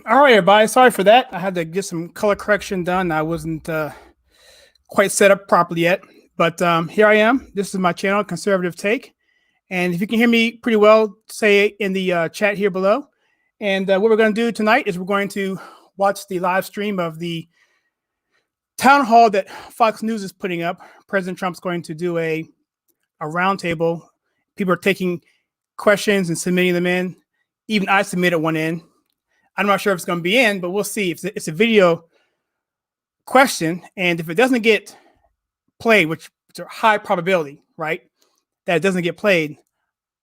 All right, everybody. Sorry for that. I had to get some color correction done. I wasn't quite set up properly yet, but here I am. This is my channel, Conservative Take. And if you can hear me pretty well, say it in the chat here below. And what we're going to do tonight is we're going to watch the live stream of the town hall that Fox News is putting up. President Trump's going to do a roundtable. People are taking questions and submitting them in. Even I submitted one in. I'm not sure if it's going to be in, but we'll see. It's a video question, and if it doesn't get played, which is a high probability, right, that it doesn't get played,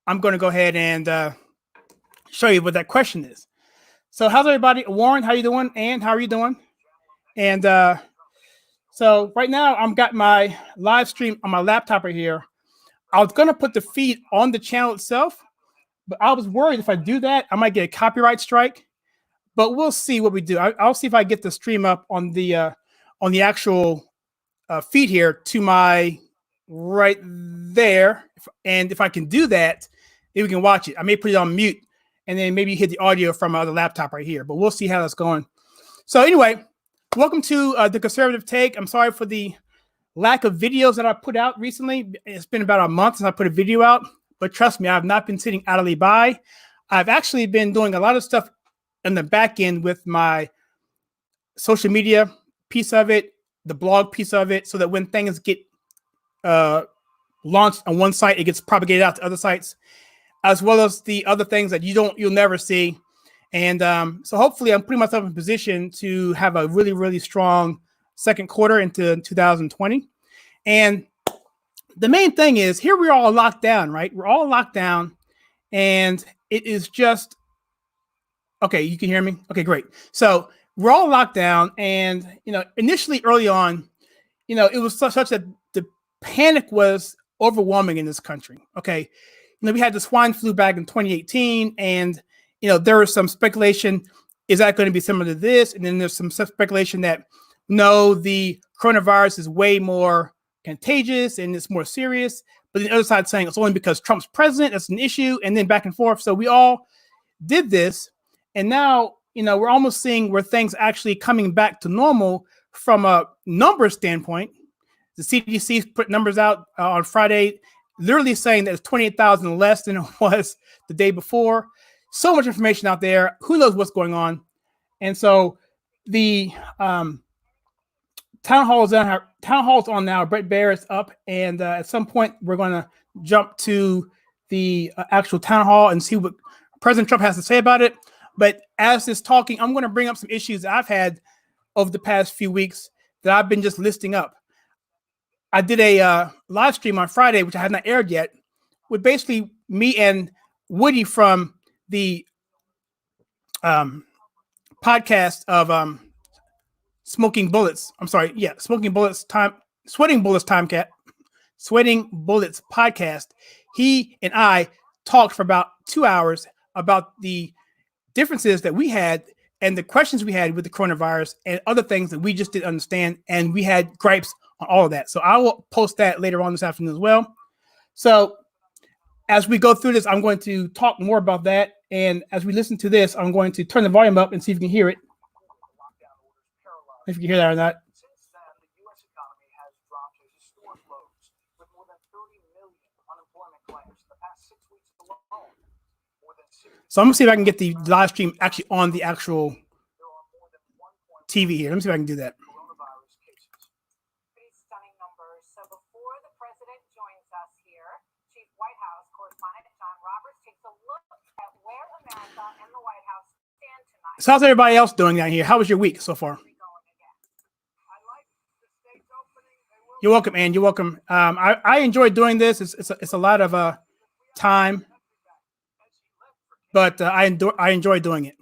I'm going to go ahead and show you what that question is. So how's everybody? Warren, how you doing? Ann, how are you doing? And so right now I've got my live stream on my laptop right here. I was going to put the feed on the channel itself, but I was worried if I do that, I might get a copyright strike. But we'll see what we do. I'll see if I get the stream up on the actual feed here to my right there. And if I can do that, then we can watch it. I may put it on mute and then maybe hit the audio from my other laptop right here. But we'll see how that's going. So anyway, welcome to the Conservative Take. I'm sorry for the lack of videos that I put out recently. It's been about a month since I put a video out. But trust me, I've not been sitting idly by. I've actually been doing a lot of stuff in the back end with my social media piece of it, the blog piece of it, so that when things get launched on one site, it gets propagated out to other sites, as well as the other things that you'll never see. And so hopefully I'm putting myself in position to have a really, really strong second quarter into 2020. And the main thing is here we're all locked down, right? We're all locked down, and it is just okay. You can hear me? Okay, great. So we're all locked down, and initially early on, it was such that the panic was overwhelming in this country. Okay, we had the swine flu back in 2018, and there was some speculation: is that going to be similar to this? And then there's some speculation that no, the coronavirus is way more contagious and it's more serious. But the other side saying it's only because Trump's president, that's an issue, and then back and forth. So we all did this. And now, we're almost seeing where things actually coming back to normal from a numbers standpoint. The CDC put numbers out on Friday, literally saying that it's 28,000 less than it was the day before. So much information out there. Who knows what's going on? And so the town hall's on now. Brett Baer is up, and at some point we're going to jump to the actual town hall and see what President Trump has to say about it. But as this talking, I'm going to bring up some issues that I've had over the past few weeks that I've been just listing up. I did a live stream on Friday, which I had not aired yet, with basically me and Woody from the podcast of Sweating Bullets podcast. He and I talked for about 2 hours about the differences that we had and the questions we had with the coronavirus and other things that we just didn't understand. And we had gripes on all of that. So I will post that later on this afternoon as well. So as we go through this, I'm going to talk more about that. And as we listen to this, I'm going to turn the volume up and see if you can hear it. If you can hear that or not. Since then, the U.S. economy has dropped to historic lows, with more than 30 million unemployment claims in the past 6 weeks alone. So I'm going to see if I can get the live stream actually on the actual TV here. Let me see if I can do that. Pretty stunning numbers. So before the president joins us here, Chief White House correspondent John Roberts takes a look at where America and the White House stand tonight. So how's everybody else doing down here? How was your week so far? You're welcome, Ann. You're welcome. I enjoy doing this. It's a lot of time, but I enjoy doing it.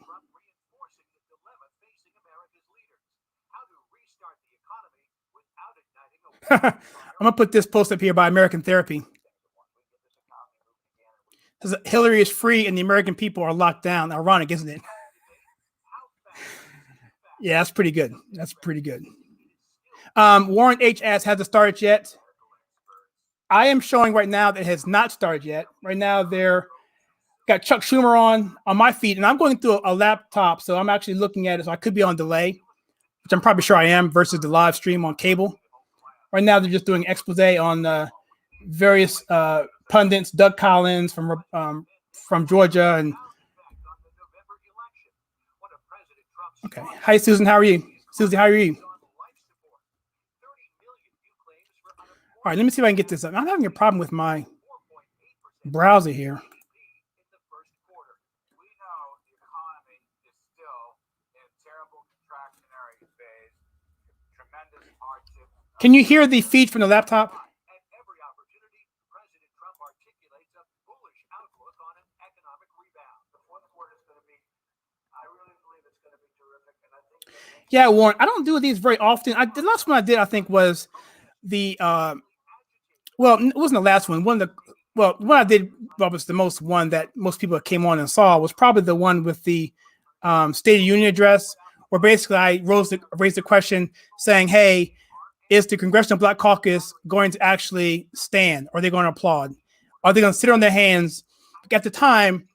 I'm gonna put this post up here by American Therapy. Hillary is free and the American people are locked down. Ironic, isn't it? Yeah, that's pretty good. That's pretty good. Warren H. asks, has it started yet? I am showing right now that it has not started yet. Right now, they're got Chuck Schumer on my feed, and I'm going through a laptop, so I'm actually looking at it. So I could be on delay, which I'm probably sure I am, versus the live stream on cable. Right now, they're just doing expose on various pundits, Doug Collins from Georgia, and okay. Hi, Susan. How are you, Susie? How are you? All right, let me see if I can get this up. I'm having a problem with my browser here. Can you hear the feed from the laptop? At every opportunity, President Trump articulates a bullish outlook on an economic rebound. The fourth quarter is going to be, I really believe it's going to be terrific. And I think yeah, Warren, I don't do these very often. The last one I did, I think, was the well, it wasn't the last one. One I did, well, was the most one that most people came on and saw, was probably the one with the State of the Union address, where basically I raised the question saying, hey, is the Congressional Black Caucus going to actually stand? Or are they going to applaud? Are they going to sit on their hands? At the time,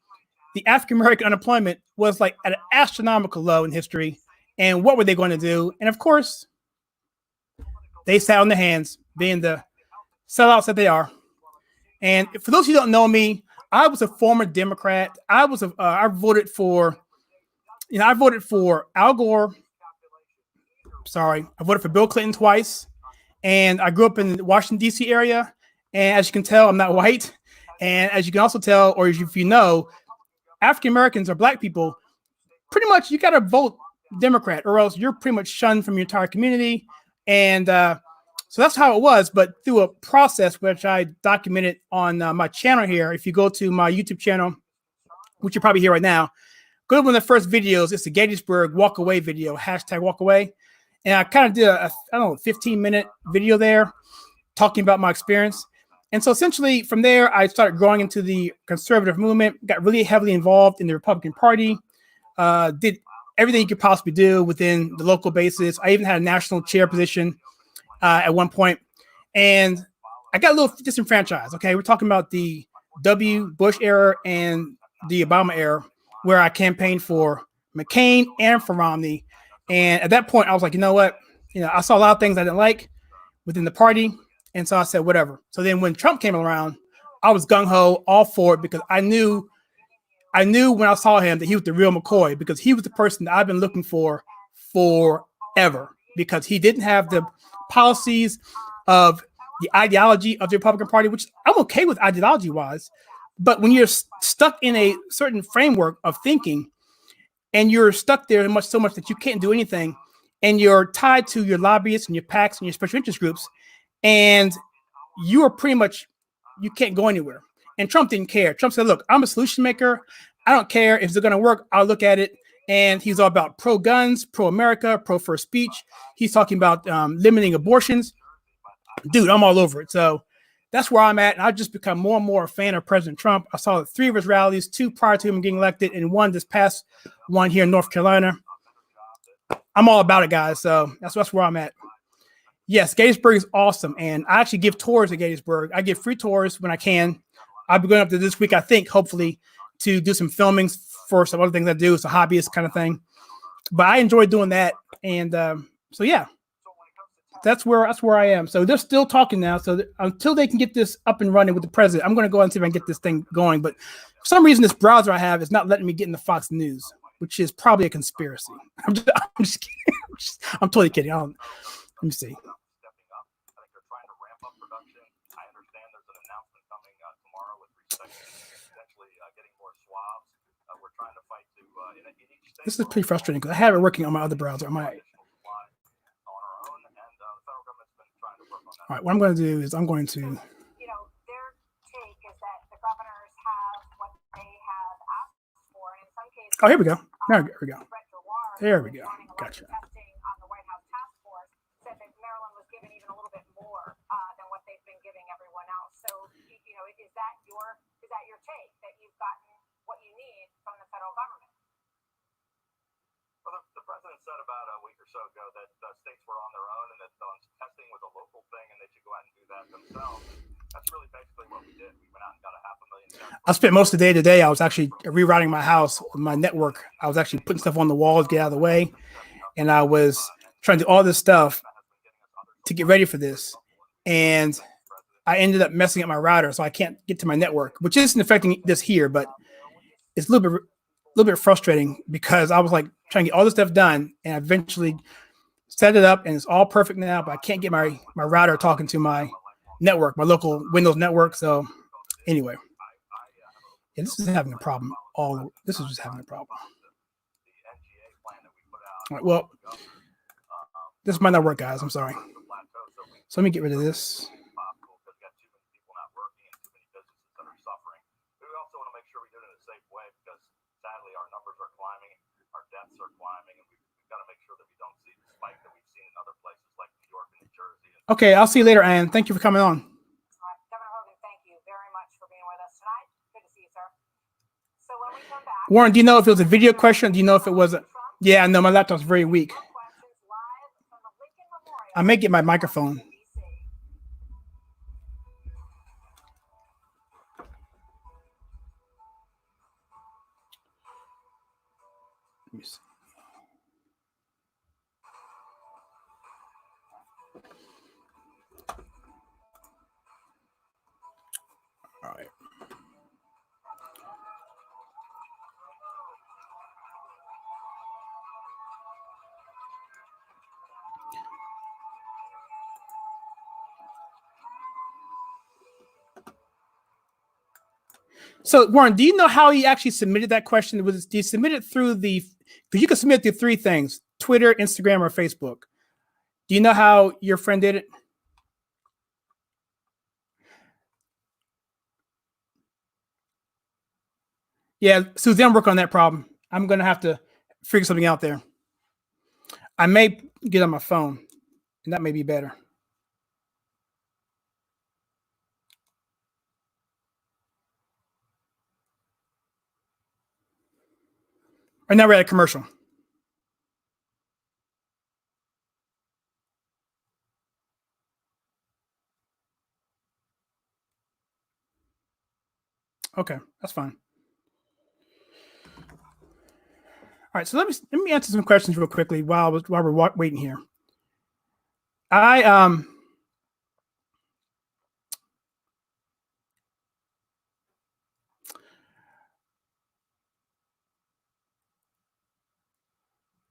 the African-American unemployment was like at an astronomical low in history. And what were they going to do? And of course, they sat on their hands, being the sellouts that they are. And for those who don't know me, I was a former Democrat. I voted for Al Gore. Sorry, I voted for Bill Clinton twice. And I grew up in the Washington, D.C. area. And as you can tell, I'm not white. And as you can also tell, or if you know, African Americans or Black people, pretty much you got to vote Democrat, or else you're pretty much shunned from your entire community. And so that's how it was. But through a process which I documented on my channel here, if you go to my YouTube channel, which you're probably here right now, go to one of the first videos. It's the Gettysburg walk away video, #walkaway. And I kind of did a 15-minute video there talking about my experience. And so essentially from there, I started growing into the conservative movement, got really heavily involved in the Republican Party, did everything you could possibly do within the local basis. I even had a national chair position at one point. And I got a little disenfranchised. Okay, we're talking about the W. Bush era and the Obama era, where I campaigned for McCain and for Romney. And at that point, I was like, you know what? I saw a lot of things I didn't like within the party. And so I said, whatever. So then when Trump came around, I was gung-ho, all for it, because I knew when I saw him that he was the real McCoy, because he was the person that I've been looking for forever, because he didn't have the policies of the ideology of the Republican Party, which I'm okay with ideology-wise. But when you're stuck in a certain framework of thinking, and you're stuck there so much that you can't do anything, and you're tied to your lobbyists and your PACs and your special interest groups, and you are pretty much, you can't go anywhere. And Trump didn't care. Trump said, look, I'm a solution maker. I don't care if it's going to work. I'll look at it. And he's all about pro-guns, pro-America, pro-first speech. He's talking about limiting abortions. Dude, I'm all over it. So that's where I'm at. And I've just become more and more a fan of President Trump. I saw 3 of his rallies, 2 prior to him getting elected, and 1 this past one here in North Carolina. I'm all about it, guys. So that's where I'm at. Yes, Gettysburg is awesome. And I actually give tours at Gettysburg. I give free tours when I can. I'll be going up to this week, I think, hopefully, to do some filmings for some other things I do. It's a hobbyist kind of thing. But I enjoy doing that. And so, yeah, that's where I am. So they're still talking now. So until they can get this up and running with the president, I'm going to go and see if I can get this thing going. But for some reason, this browser I have is not letting me get into Fox News, which is probably a conspiracy. I'm just kidding. I'm totally kidding. Let me see. This is pretty frustrating because I have it working on my other browser. All right, what I'm going to do is I'm going to. Their take is that the governors have what they have asked for, and in some cases. Oh, here we go. There we go. There we go. Gotcha. Testing on the White House task force said that Maryland was given even a little bit more than what they've been giving everyone else. So, is that your take, that you've gotten what you need from the federal government? Well, the president said about a week or so ago that states were on their own and that testing was a local thing and they should go out and do that themselves. That's really basically what we did. We went out and got 500,000 tests. I spent most of the day today. I was actually rerouting my house with my network. I was actually putting stuff on the walls, get out of the way. And I was trying to do all this stuff to get ready for this. And I ended up messing up my router, so I can't get to my network, which isn't affecting this here, but it's a little bit frustrating because I was like trying to get all this stuff done, and I eventually set it up, and it's all perfect now, but I can't get my router talking to my network, my local Windows network. So anyway, yeah, this is having a problem. This is just having a problem. All right, well, this might not work, guys. I'm sorry. So let me get rid of this. Okay, I'll see you later, Ann. Thank you for coming on. Governor Hogan, thank you very much for being with us tonight. Good to see you, sir. So when we come back, Warren, do you know if it was a video question? Do you know if it was a? Yeah, no, my laptop's very weak. I may get my microphone. Let me see. All right. So, Warren, do you know how he actually submitted that question? Did he submit it through because you can submit through three things: Twitter, Instagram, or Facebook. Do you know how your friend did it? Yeah, Suzanne, work on that problem. I'm going to have to figure something out there. I may get on my phone, and that may be better. Or now we're at a commercial. Okay, that's fine. All right, so let me answer some questions real quickly while we're waiting here.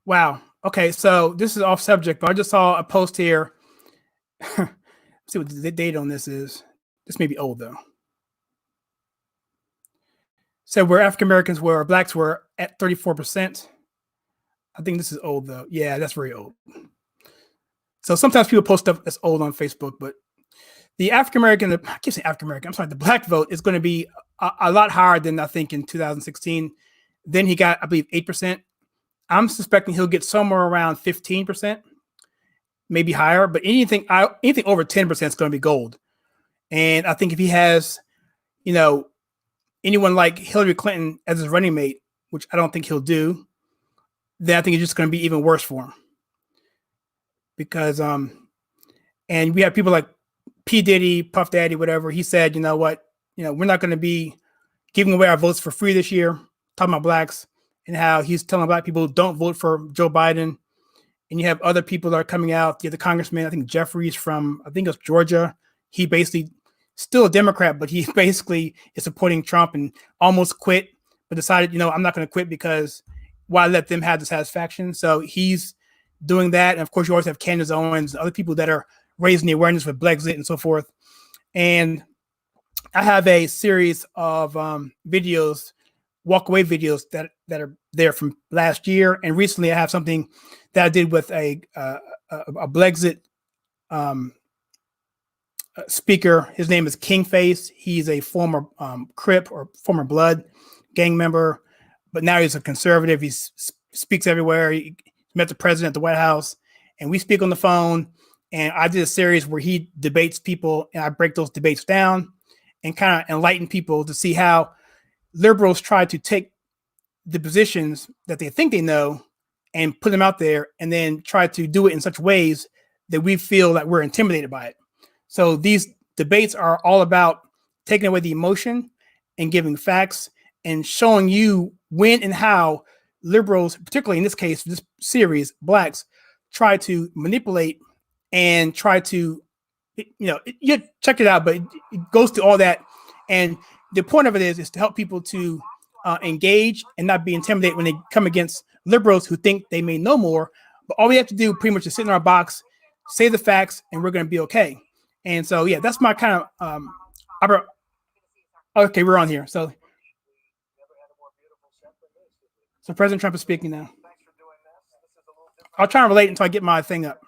Wow. Okay, so this is off subject, but I just saw a post here. Let's see what the date on this is. This may be old though. So where African Americans were, or blacks were at 34%. I think this is old though. Yeah, that's very old. So sometimes people post stuff that's old on Facebook, but the African American, I keep saying African American, I'm sorry, the black vote is going to be a lot higher than I think in 2016. Then he got, I believe, 8%. I'm suspecting he'll get somewhere around 15%, maybe higher, but anything over 10% is going to be gold. And I think if he has, anyone like Hillary Clinton as his running mate, which I don't think he'll do, then I think it's just going to be even worse for him. Because, and we have people like P. Diddy, Puff Daddy, whatever. He said, you know what, we're not going to be giving away our votes for free this year, talking about blacks, and how he's telling black people don't vote for Joe Biden. And you have other people that are coming out. You have the congressman, I think Jeffries from, I think it was Georgia. He basically still a Democrat, but he basically is supporting Trump and almost quit, but decided, I'm not going to quit because why let them have the satisfaction? So he's doing that. And of course, you always have Candace Owens, other people that are raising the awareness for Brexit and so forth. And I have a series of videos, walk-away videos that are there from last year. And recently I have something that I did with a Brexit speaker. His name is Kingface. He's a former Crip or former Blood gang member, but now he's a conservative. He speaks everywhere. He met the president at the White House, and we speak on the phone. And I did a series where he debates people, and I break those debates down and kind of enlighten people to see how liberals try to take the positions that they think they know and put them out there, and then try to do it in such ways that we feel that we're intimidated by it. So these debates are all about taking away the emotion and giving facts and showing you when and how liberals, particularly in this case, this series, blacks, try to manipulate and try to, you check it out, but it goes to all that. And the point of it is to help people to engage and not be intimidated when they come against liberals who think they may know more. But all we have to do pretty much is sit in our box, say the facts, and we're going to be okay. And so, yeah, that's my kind of okay, we're on here. So President Trump is speaking now. I'll try and relate until I get my thing up.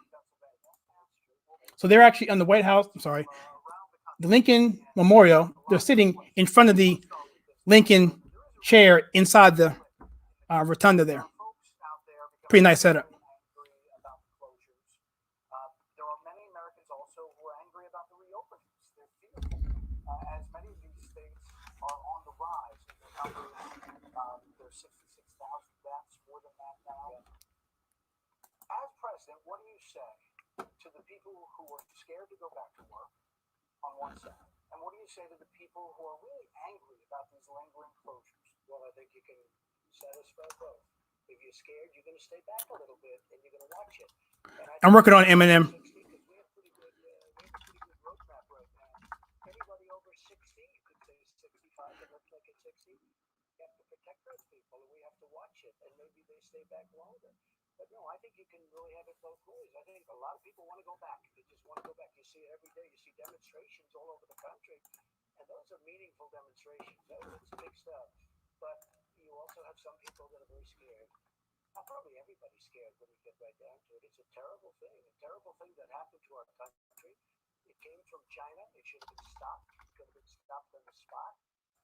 So they're actually on the White House. I'm sorry, the Lincoln Memorial. They're sitting in front of the Lincoln chair inside the rotunda there. Pretty nice setup. There are many Americans also who are angry about the reopenings. They're fearful, as many of these states are on the rise. There's 66,000 deaths, more than that now. As president, what do you say to the people who are scared to go back to work on one side? And what do you say to the people who are really angry about these lingering closures? Well, I think you can satisfy both. If you're scared, you're going to stay back a little bit and you're going to watch it. I'm working on Eminem. We have a pretty good roadmap right now. Anybody over 60, you could say 65 that looks like it's 60. You have to protect those people, and we have to watch it, and maybe they stay back longer. But no, I think you can really have it both ways. I think a lot of people want to go back. They just want to go back. You see it every day. You see demonstrations all over the country, and those are meaningful demonstrations. It's big stuff. But you also have some people that are very scared. Probably everybody's scared when you get right down to it. It's a terrible thing that happened to our country. It came from China. It should have been stopped. It could have been stopped on the spot.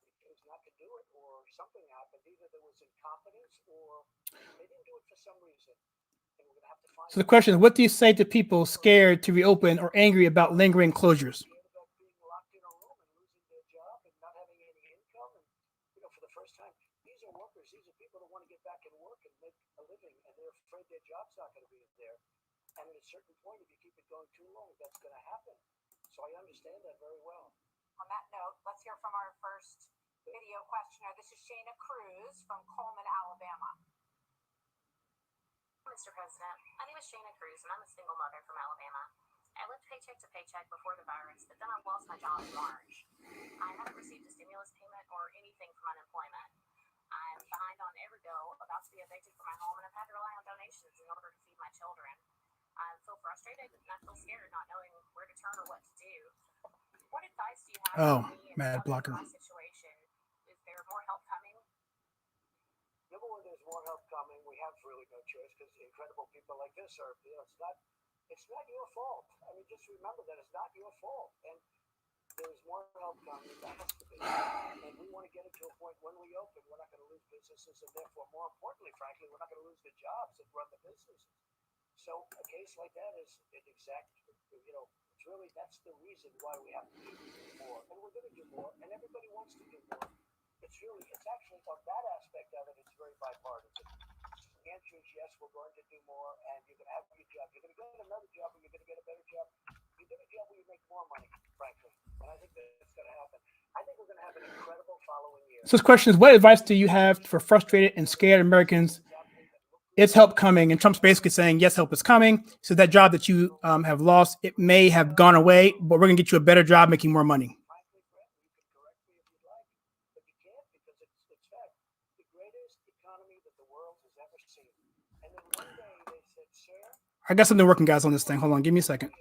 They chose not to do it, or something happened. Either there was incompetence, or they didn't do it for some reason. And we're going to have to find. So the question is, what do you say to people scared to reopen or angry about lingering closures? Scared about being locked in a room and losing their job and not having any income, and for the first time. These are workers. These are people that want to get back and work and make a living, and they're afraid their job's not going to be there. And at a certain point, if you keep it going too long, that's going to happen. So I understand that very well. On that note, let's hear from our first video questioner. This is Shayna Cruz from Coleman, Alabama. Mr. President, my name is Shayna Cruz, and I'm a single mother from Alabama. I lived paycheck to paycheck before the virus, but then I lost my job in March. I haven't received a stimulus payment or anything from unemployment. I'm behind on every bill, about to be evicted from my home, and I've had to rely on donations in order to feed my children. I feel frustrated and I feel scared not knowing where to turn or what to do. What advice do you have for me in my situation? Is there more help coming? Number one, there's more help coming. We have really no choice because incredible people like this are, it's not your fault. I mean, just remember that it's not your fault. And there's more help coming. That has to be. And we want to get it to a point when we open, we're not going to lose businesses. And therefore, more importantly, frankly, we're not going to lose the jobs that run the businesses. So a case like that is an exact, it's really, that's the reason why we have to do more. And we're going to do more. And everybody wants to do more. It's actually, on that aspect of it, it's very bipartisan. The answer is yes, we're going to do more, and you're going to have your job. You're going to get another job, or you're going to get a better job. You get a job where you make more money, frankly. And I think that's going to happen. I think we're going to have an incredible following year. So this question is, what advice do you have for frustrated and scared Americans? Is help coming? And Trump's basically saying, yes, help is coming. So that job that you have lost, it may have gone away, but we're going to get you a better job making more money. I got something working, guys, on this thing. Hold on. Give me a second.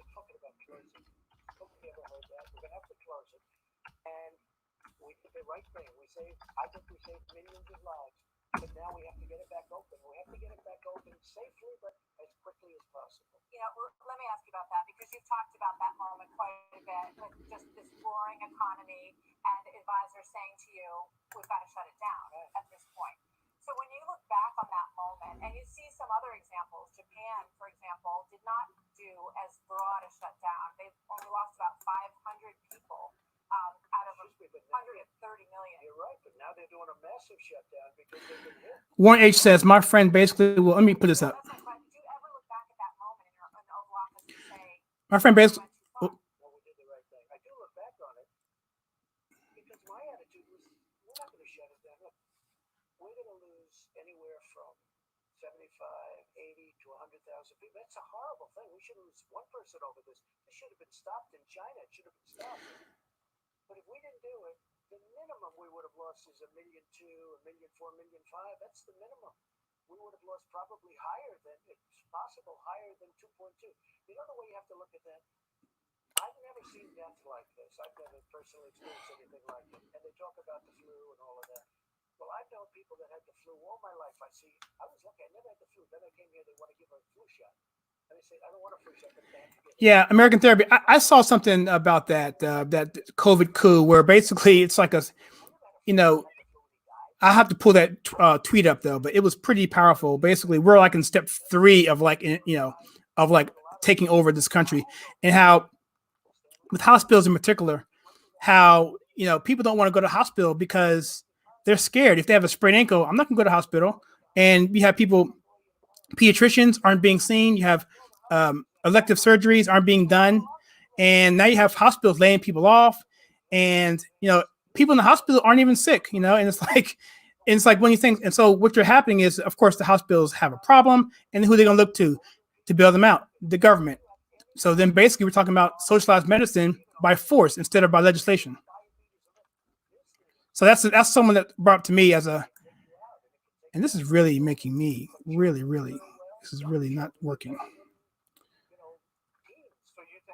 I think we saved millions of lives, but now we have to get it back open. We have to get it back open safely, but as quickly as possible. Let me ask you about that, because you've talked about that moment quite a bit with just this roaring economy and advisors saying to you, we've got to shut it down at this point. So when you look back on that moment and you see some other examples, Japan, for example, did not do as broad a shutdown. They've only lost about 500 people out of 130 million. You're right, but now they're doing a massive shutdown because they've been hit. Warren H says, my friend basically, well, let me put this up. Did you ever look back at that moment in the Oval Office and say, my friend basically, well, we did the right thing. I do look back on it because my attitude was 80 to 100,000 people. That's a horrible thing. We should lose one person over this. This should have been stopped in China. It should have been stopped. But if we didn't do it, the minimum we would have lost is 1,200,000, 1,400,000, 1,500,000. That's the minimum. We would have lost probably higher than, it's possible, higher than 2.2. You know the way you have to look at that? I've never seen death like this. I've never personally experienced anything like it. And they talk about the flu and all of that. Well, I've known people that had the flu all my life. I was lucky. I never had the flu. Then I came here. They want to give a flu shot. And I say, I don't want a flu shot. But they have to get it. Yeah, American Therapy. I saw something about that that COVID coup, where basically it's like a, you know, I have to pull that tweet up though, but it was pretty powerful. Basically, we're like in step 3 of like, you know, of like taking over this country, and how with hospitals in particular, how, you know, people don't want to go to hospital because they're scared. If they have a sprained ankle, I'm not gonna go to hospital. And you have people, pediatricians aren't being seen. You have elective surgeries aren't being done. And now you have hospitals laying people off. And, you know, people in the hospital aren't even sick, you know, and it's like when you think, and so what you're happening is, of course, the hospitals have a problem, and who are they going to look to bail them out? The government. So then basically we're talking about socialized medicine by force instead of by legislation. So that's someone that brought up to me as a, and this is really making me really, this is really not working.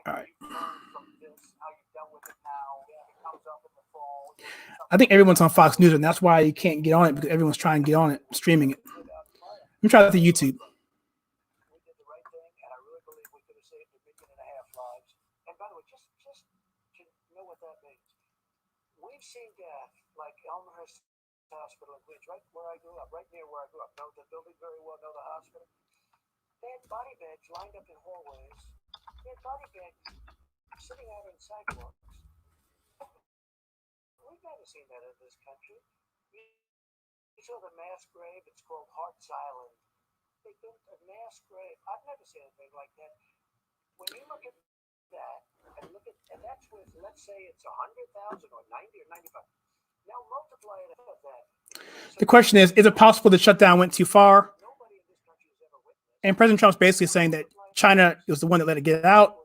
All right. I think everyone's on Fox News, and that's why you can't get on it, because everyone's trying to get on it, streaming it. Let me try that through YouTube. We did the right thing, and I really believe we could have saved 1.5 million lives. And by the way, just to know what that means, we've seen death like Elmhurst Hospital in Queens, right where I grew up, right near where I grew up. Know the building very well, know the hospital. They had body bags lined up in hallways. They had body bags sitting out on sidewalks. We've never seen that in this country. You saw the mass grave. It's called Hart's Island. They built a mass grave. I've never seen anything like that. When you look at that and that's with, let's say it's 100,000 or 90 or 95. Now multiply it of that. The question is it possible the shutdown went too far? And President Trump's basically saying that China was the one that let it get out,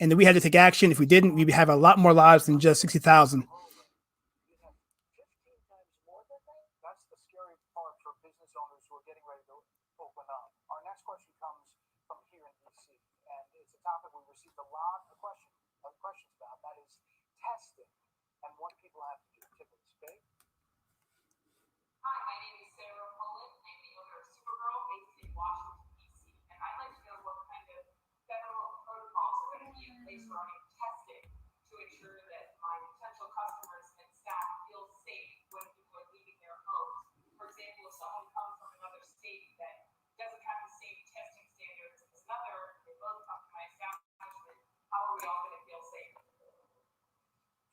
and that we had to take action. If we didn't, we'd have a lot more lives than just 60,000. That's the scary part for business owners who are getting ready to open up. Our next question comes from here in DC, and it's a topic we received a lot of questions about. That is testing and what people have to do. Tiffany Spade. Hi, my name is Sarah Poland. I'm the owner of Supergirl based in Washington, D.C. And I'd like to know what kind of federal protocols are going to be in place regarding testing to ensure that my potential customers and staff feel safe when people are leaving their homes. For example, if someone comes from another state that doesn't have the same testing standards as another, they both come to my establishment, how are we all going to feel safe?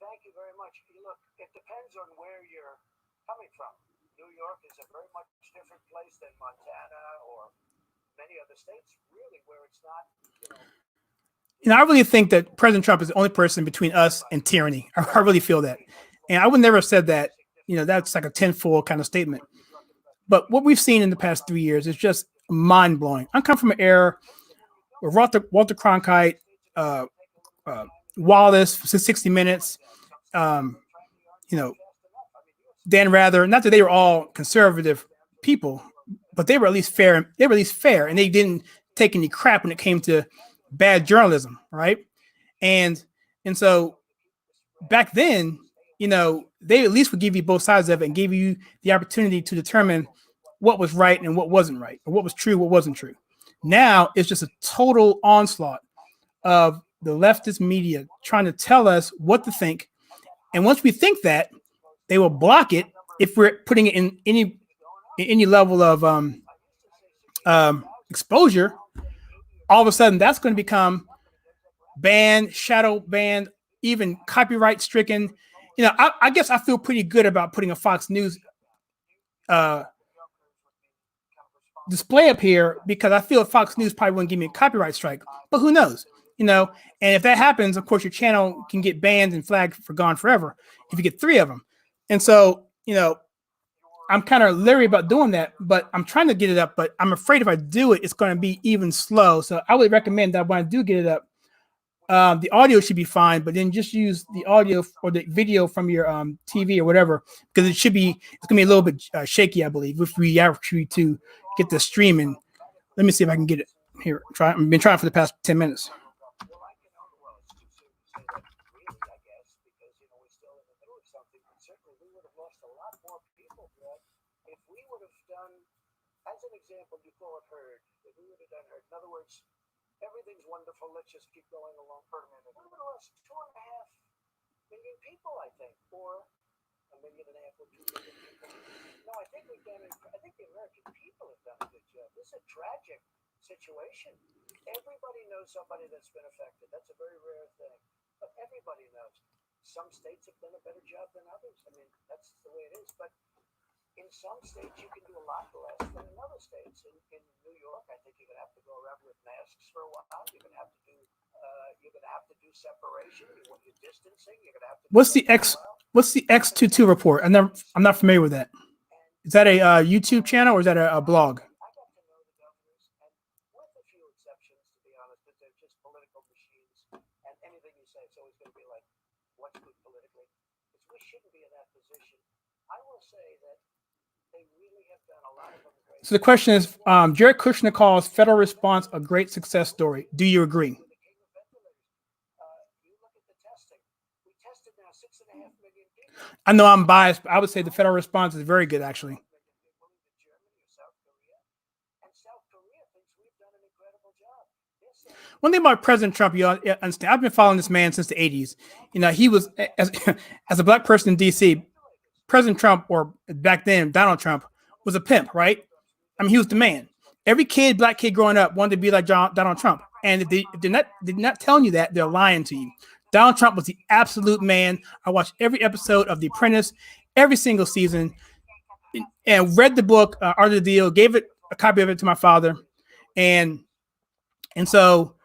Thank you very much. Look, it depends on where you're coming from. New York is a very much different place than Montana or many other states, really, where it's not, You know, I really think that President Trump is the only person between us and tyranny. I really feel that. And I would never have said that, you know, that's like a tenfold kind of statement. But what we've seen in the past 3 years is just mind blowing. I come from an era where Walter Cronkite, Wallace, 60 Minutes, you know, Dan Rather, not that they were all conservative people, but they were at least fair. They were at least fair, and they didn't take any crap when it came to bad journalism, right? And so back then, you know, they at least would give you both sides of it and give you the opportunity to determine what was right and what wasn't right, or what was true, what wasn't true. Now it's just a total onslaught of the leftist media trying to tell us what to think. And once we think that, they will block it if we're putting it in any level of exposure. All of a sudden, that's going to become banned, shadow banned, even copyright stricken. You know, I guess I feel pretty good about putting a Fox News display up here, because I feel Fox News probably wouldn't give me a copyright strike, but who knows? You know, and if that happens, of course, your channel can get banned and flagged for gone forever if you get 3 of them. And so, you know, I'm kind of leery about doing that, but I'm trying to get it up. But I'm afraid if I do it, it's going to be even slow. So I would recommend that when I do get it up, the audio should be fine, but then just use the audio or the video from your TV or whatever, because it's going to be a little bit shaky, I believe, if we actually to get the streaming. Let me see if I can get it here. I've been trying for the past 10 minutes. Well, I can well, it's too soon to say that really, I guess, because we're still in the middle of something. But certainly, we would have lost a lot more people, Brad, if we would have done, as an example, you call it herd. If we would have done herd, in other words, everything's wonderful. Let's just keep going along for a minute. We would have lost 2.5 million people, I think, or 1.5 million or 2 million people. No, I think we've done it. I think the American people have done a good job. This is a tragic situation. Everybody knows somebody that's been affected. That's a very rare thing. But everybody knows. Some states have done a better job than others. I mean, that's the way it is. But in some states, you can do a lot less than in other states. In New York, I think you're going to have to go around with masks for a while. You're going to have to do separation. You're distancing. You're going to have to. What's the X22 report? I'm not familiar with that. Is that a YouTube channel or is that a blog? I got to know the governors, and with a few exceptions, to be honest, because they're just political machines. And anything you say, it's always going to be like, what's good politically? Because we shouldn't be in that position. I will say that they really have done a lot of them great. So the question is, Jared Kushner calls federal response a great success story. Do you agree? You look at the testing. We tested now 6.5 million people. I know I'm biased, but I would say the federal response is very good, actually. One thing about President Trump, you understand, I've been following this man since the 80s. He was, as a black person in D.C., President Trump, or back then, Donald Trump, was a pimp, right? I mean, he was the man. Every black kid growing up wanted to be like Donald Trump. And if they're not telling you that, they're lying to you. Donald Trump was the absolute man. I watched every episode of The Apprentice, every single season, and read the book, Art of the Deal, gave it a copy of it to my father. And so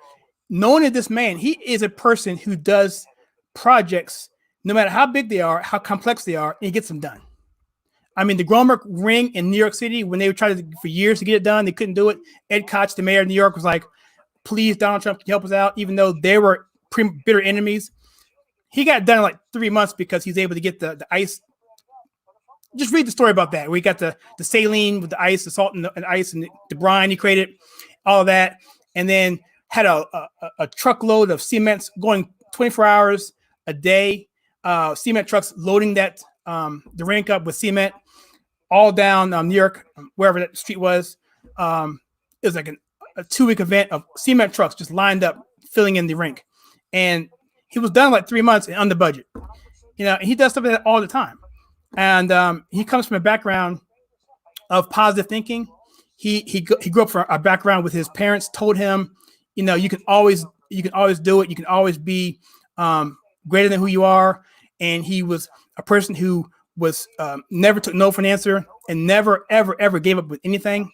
knowing that this man, he is a person who does projects, no matter how big they are, how complex they are, and he gets them done. I mean, the Gromark ring in New York City, when they were trying for years to get it done, they couldn't do it. Ed Koch, the mayor of New York, was like, please, Donald Trump, can you help us out? Even though they were bitter enemies. He got done in like 3 months because he's able to get the ice. Just read the story about that. We got the saline with the ice, the salt and the ice and the brine he created, all of that. And then had a truckload of cement going 24 hours a day. Cement trucks loading the rink up with cement all down New York, wherever that street was. It was like a 2-week event of cement trucks just lined up, filling in the rink. And he was done in like 3 months and under budget. He does stuff like that all the time. And he comes from a background of positive thinking. He grew up from a background with his parents told him, you can always do it. You can always be greater than who you are. And he was a person who was never took no for an answer and never, ever, ever gave up with anything.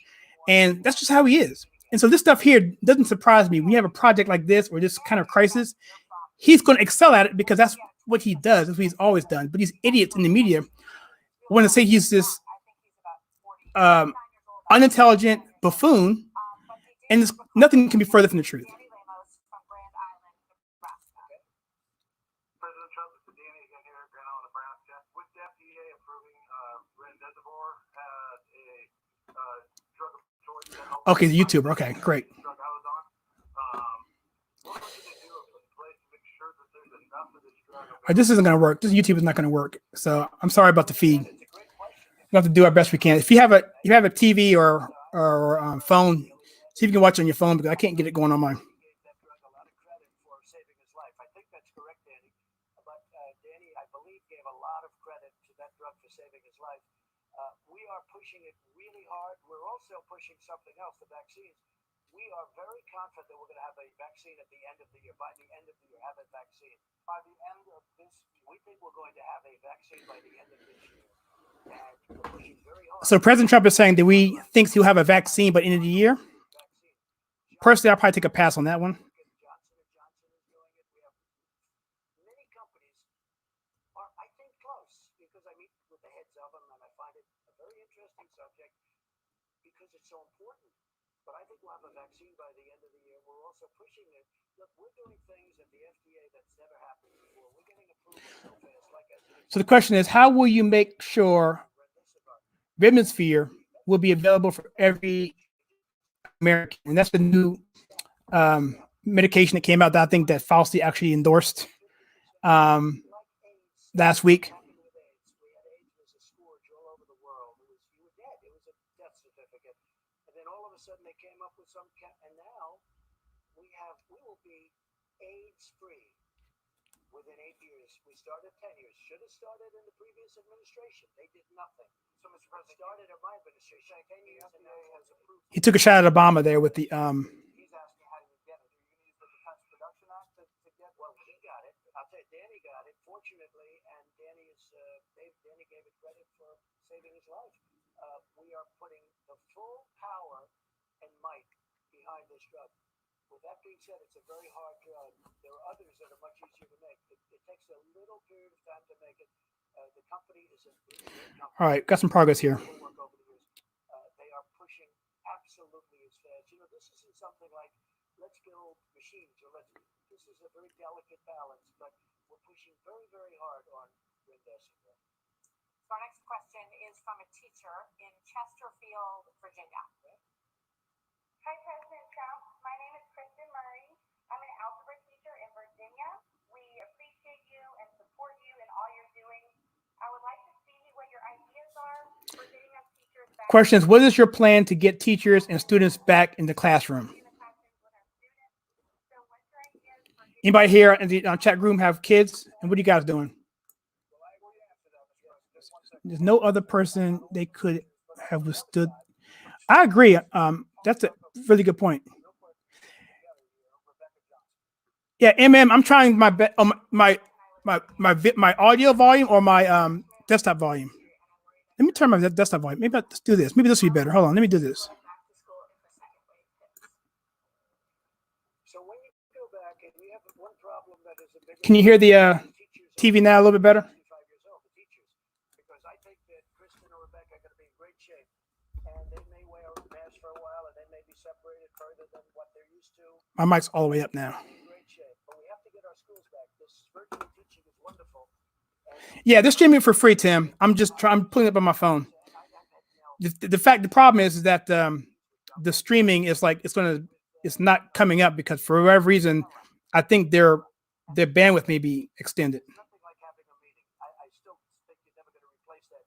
And that's just how he is. And so this stuff here doesn't surprise me. When you have a project like this or this kind of crisis, he's going to excel at it because that's what he does. That's what he's always done. But these idiots in the media want to say he's this unintelligent buffoon, and nothing can be further from the truth. President Trump is the DNA again here in Grand Island, Nebraska. With the FDA approving remdesivir as a drug of choice. Okay, the YouTuber. Okay, great. Drug I was on. What are you going to do in place to make sure that there's enough of this drug? This isn't going to work. This YouTube is not going to work. So I'm sorry about the feed. We have to do our best we can. If you have a TV or phone, see if you can watch on your phone because I can't get it going on mine. That drug a lot of credit for saving his life. I think that's correct, Danny. But Danny, I believe, gave a lot of credit to that drug for saving his life. We are pushing it really hard. We're also pushing something else, the vaccines. We are very confident that we're going to have a vaccine at the end of the year. By the end of the year, have a vaccine. By the end of this, we think we're going to have a vaccine by the end of this year. And we're pushing very hard. So President Trump is saying that we thinks he'll have a vaccine by the end of the year. Personally, I'll probably take a pass on that one. Johnson & Johnson is doing it. We have many companies are, I think, close because I meet with the heads of them and I find it a very interesting subject because it's so important. But I think we'll have a vaccine by the end of the year. We're also pushing it. Look, we're doing things at the FDA that's never happened before. We're getting approval so fast. Like I said, So the question is, how will you make sure Remdesivir will be available for every American? And that's the new medication that came out that I think that Fauci actually endorsed last week. happened with AIDS. We had AIDS was a scourge all over the world. You were dead. It was a death certificate. And then all of a sudden they came up with some, and now we will be AIDS free within 8 years. We started 10 years. Should have started in the previous administration. They did nothing. So Mr. President started in my administration 10 years and now has approved. He took a shot at Obama there with the He's asking how do you get it? Are you going to use the Defense Production Act to get it? Well, he got it. I'll tell you, Danny got it, fortunately, and Danny gave it credit for saving his life. We are putting the full power and might behind this drug. With that being said, it's a very hard drug. There are others that are much easier to make. It takes a little period of time to make it. The company is a great company. all right, got some progress here. Work over the years. They are pushing absolutely as fast. You know, this isn't something like let's build machines or this is a very delicate balance, but we're pushing very, very hard on Remdesivir. So our next question is from a teacher in Chesterfield, Virginia. Hi, President Trump. My name is Kristen Murray. I'm an algebra teacher in Virginia. We appreciate you and support you in all you're doing. I would like to see what your ideas are for getting us teachers back Question is, what is your plan to get teachers and students back in the classroom? in the classrooms with our students. So what's your ideas for getting Anybody here in the chat room have kids? And what are you guys doing? There's no other person they could have withstood. I agree. That's a really good point. Yeah, I'm trying my best. My audio volume or my desktop volume. Let me turn my desktop volume. Maybe let's do this. Maybe this will be better. Hold on. Let me do this. So when you go back and we have one problem that is a big Can you hear the TV now a little bit better? 65 years old, the teachers, because I think that Kristen or Rebecca are going to be in great shape, and they may wear a mask for a while, and they may be separated further than what they're used to. My mic's all the way up now. In great shape, but we have to get our schools back. This virtual teaching is wonderful. Yeah, they're streaming for free, Tim. I'm pulling it up on my phone. The problem is that the streaming is like it's not coming up because for whatever reason, I think their bandwidth may be extended. It's nothing like having a meeting. I still think you're never going to replace that.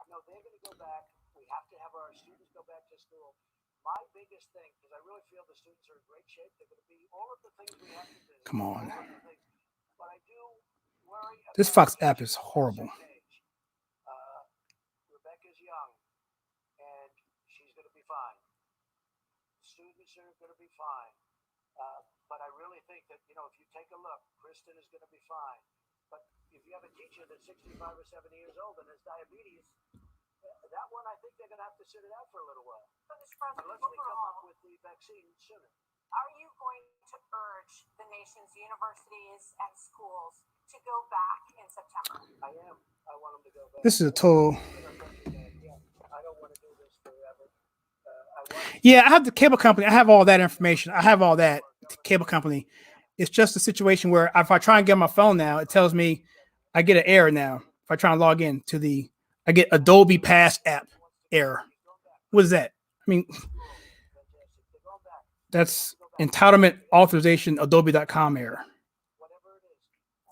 No, they're going to go back. We have to have our students go back to school. My biggest thing, because I really feel the students are in great shape, they're going to be all of the things we have to do. Come on. All of the things. But I do worry about This Fox app teachers is of a horrible. certain age. Rebecca's young, and she's going to be fine. Students are going to be fine. But I really think that, you know, if you take a look, Kristen is going to be fine. But if you have a teacher that's 65 or 70 years old and has diabetes, that one, I think they're going to have to sit it out for a little while. So Mr. President, Unless they come up overall, with the vaccine sooner. are you going to urge the nation's universities and schools to go back in September? I am. I want them to go back. This is a total. Yeah, I don't want to do this forever. Yeah, I have the cable company. I have all that information. I have all that cable company. It's just a situation where if I try and get on my phone now, it tells me I get an error now. If I try and log in to I get Adobe Pass app error. What is that? I mean, that's entitlement authorization adobe.com error. Whatever it is,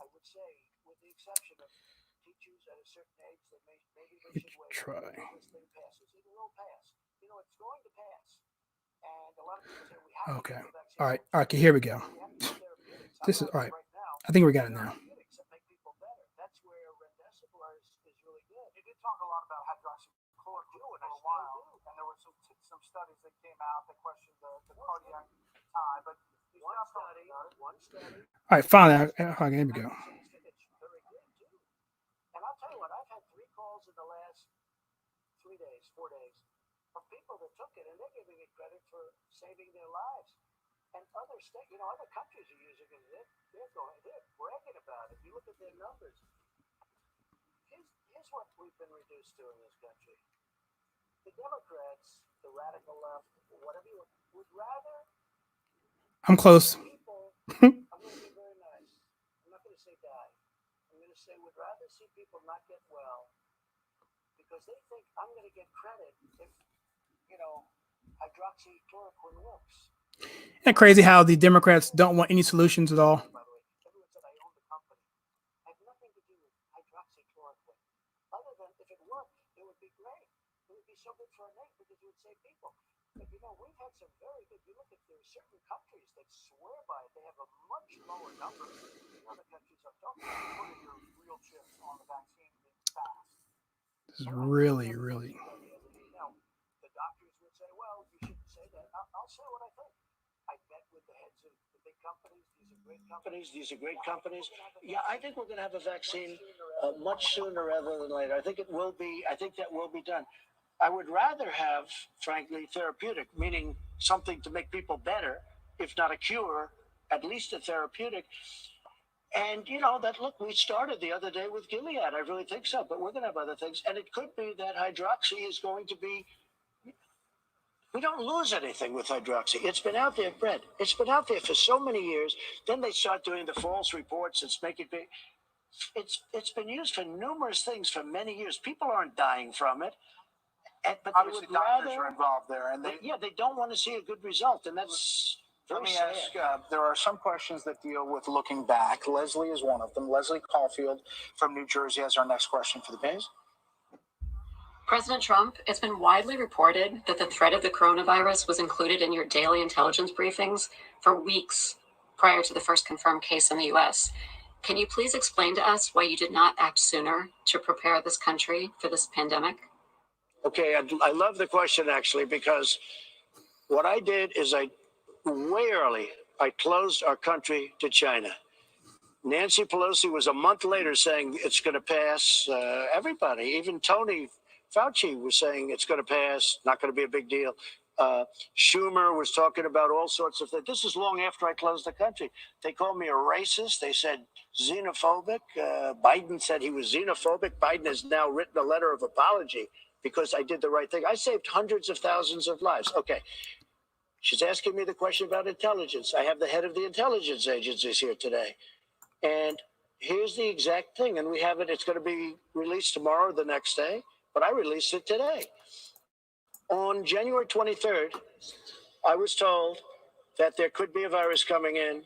I would say, with the exception of teachers at a certain age that maybe they should wait Try. until this thing passes. It will pass. You know, it's going to pass. And a lot of people say we have Okay. to do the vaccine. All right. Okay. Here we go. We have to do therapeutics. This is I'm all not right. right now. I think we got it now. Therapeutics that make people better. That's where Remdesivir is really good. You did talk a lot about hydroxychloroquine for a while, and there were some studies that came out that questioned the cardiac time, but you One stopped study, talking about it. one study. All right. Finally. Okay. Here we go. It's very good too. And I'll tell you what, I've had 3 calls in the last 4 days, from people that took it, and they're giving it credit for saving their lives. And other states, other countries are using it. They're bragging about it. You look at their numbers. here's what we've been reduced to in this country. The Democrats, the radical left, whatever you would rather I'm close. people, I'm going to be very nice. I'm not going to say die. I'm going to say would rather see people not get well because they think I'm going to get credit if, hydroxychloroquine works. Isn't it crazy how the Democrats don't want any solutions at all? By the way, everyone said I own the company. I have nothing to do with hydroxychloroquine. Other than if it worked, it would be great. It would be so good for a name because it would save people. But we've had some very good. You look at there are certain countries that swear by it. They have a much lower number. Other countries are don't put your real chips on the vaccine fast. This is really, really. Now, the doctors would say, well, you shouldn't say that. I'll say what I think. I met with the heads of the big companies. These are great companies. These are great companies. Yeah, I think we're going to have a vaccine much sooner rather than later. I think it will be. I think that will be done. I would rather have, frankly, therapeutic, meaning something to make people better, if not a cure, at least a therapeutic. And, look, we started the other day with Gilead. I really think so, but we're going to have other things. And it could be that hydroxy is going to be, we don't lose anything with hydroxy. It's been out there, Brett. It's been out there for so many years. Then they start doing the false reports. It's been used for numerous things for many years. People aren't dying from it. But obviously doctors are involved there, and they don't want to see a good result, and that's let me ask. There are some questions that deal with looking back. Leslie is one of them. Leslie Caulfield from New Jersey has our next question for the days. President Trump, it's been widely reported that the threat of the coronavirus was included in your daily intelligence briefings for weeks prior to the first confirmed case in the U.S. Can you please explain to us why you did not act sooner to prepare this country for this pandemic? Okay, I love the question, actually, because what I did is way early, I closed our country to China. Nancy Pelosi was a month later saying it's going to pass. Everybody, even Tony Fauci was saying it's going to pass, not going to be a big deal. Schumer was talking about all sorts of things. This is long after I closed the country. They called me a racist. They said xenophobic. Biden said he was xenophobic. Biden has now written a letter of apology because I did the right thing. I saved hundreds of thousands of lives. Okay. She's asking me the question about intelligence. I have the head of the intelligence agencies here today. And here's the exact thing. And we have it. It's going to be released tomorrow or the next day. But I released it today. On January 23rd, I was told that there could be a virus coming in,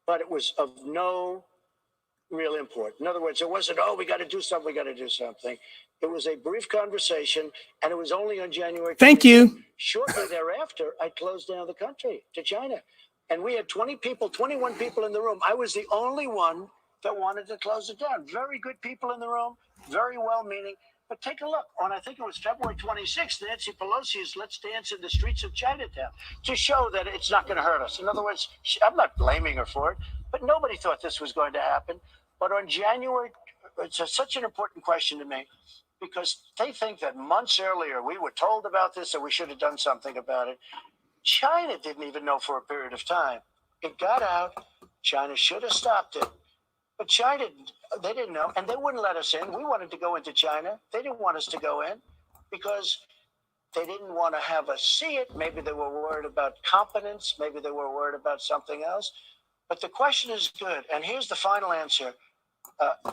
but it was of no real import. In other words, it wasn't, we got to do something, we got to do something. It was a brief conversation, and it was only on January 23rd. Thank you. Shortly thereafter, I closed down the country to China. And we had 21 people in the room. I was the only one that wanted to close it down. Very good people in the room, very well-meaning. But take a look. On, I think it was February 26th, Nancy Pelosi's Let's Dance in the Streets of Chinatown to show that it's not going to hurt us. In other words, I'm not blaming her for it, but nobody thought this was going to happen. But on January, it's such an important question to me because they think that months earlier we were told about this and we should have done something about it. China didn't even know for a period of time. It got out. China should have stopped it. But China, they didn't know, and they wouldn't let us in. We wanted to go into China. They didn't want us to go in because they didn't want to have us see it. Maybe they were worried about competence. Maybe they were worried about something else. But the question is good, and here's the final answer.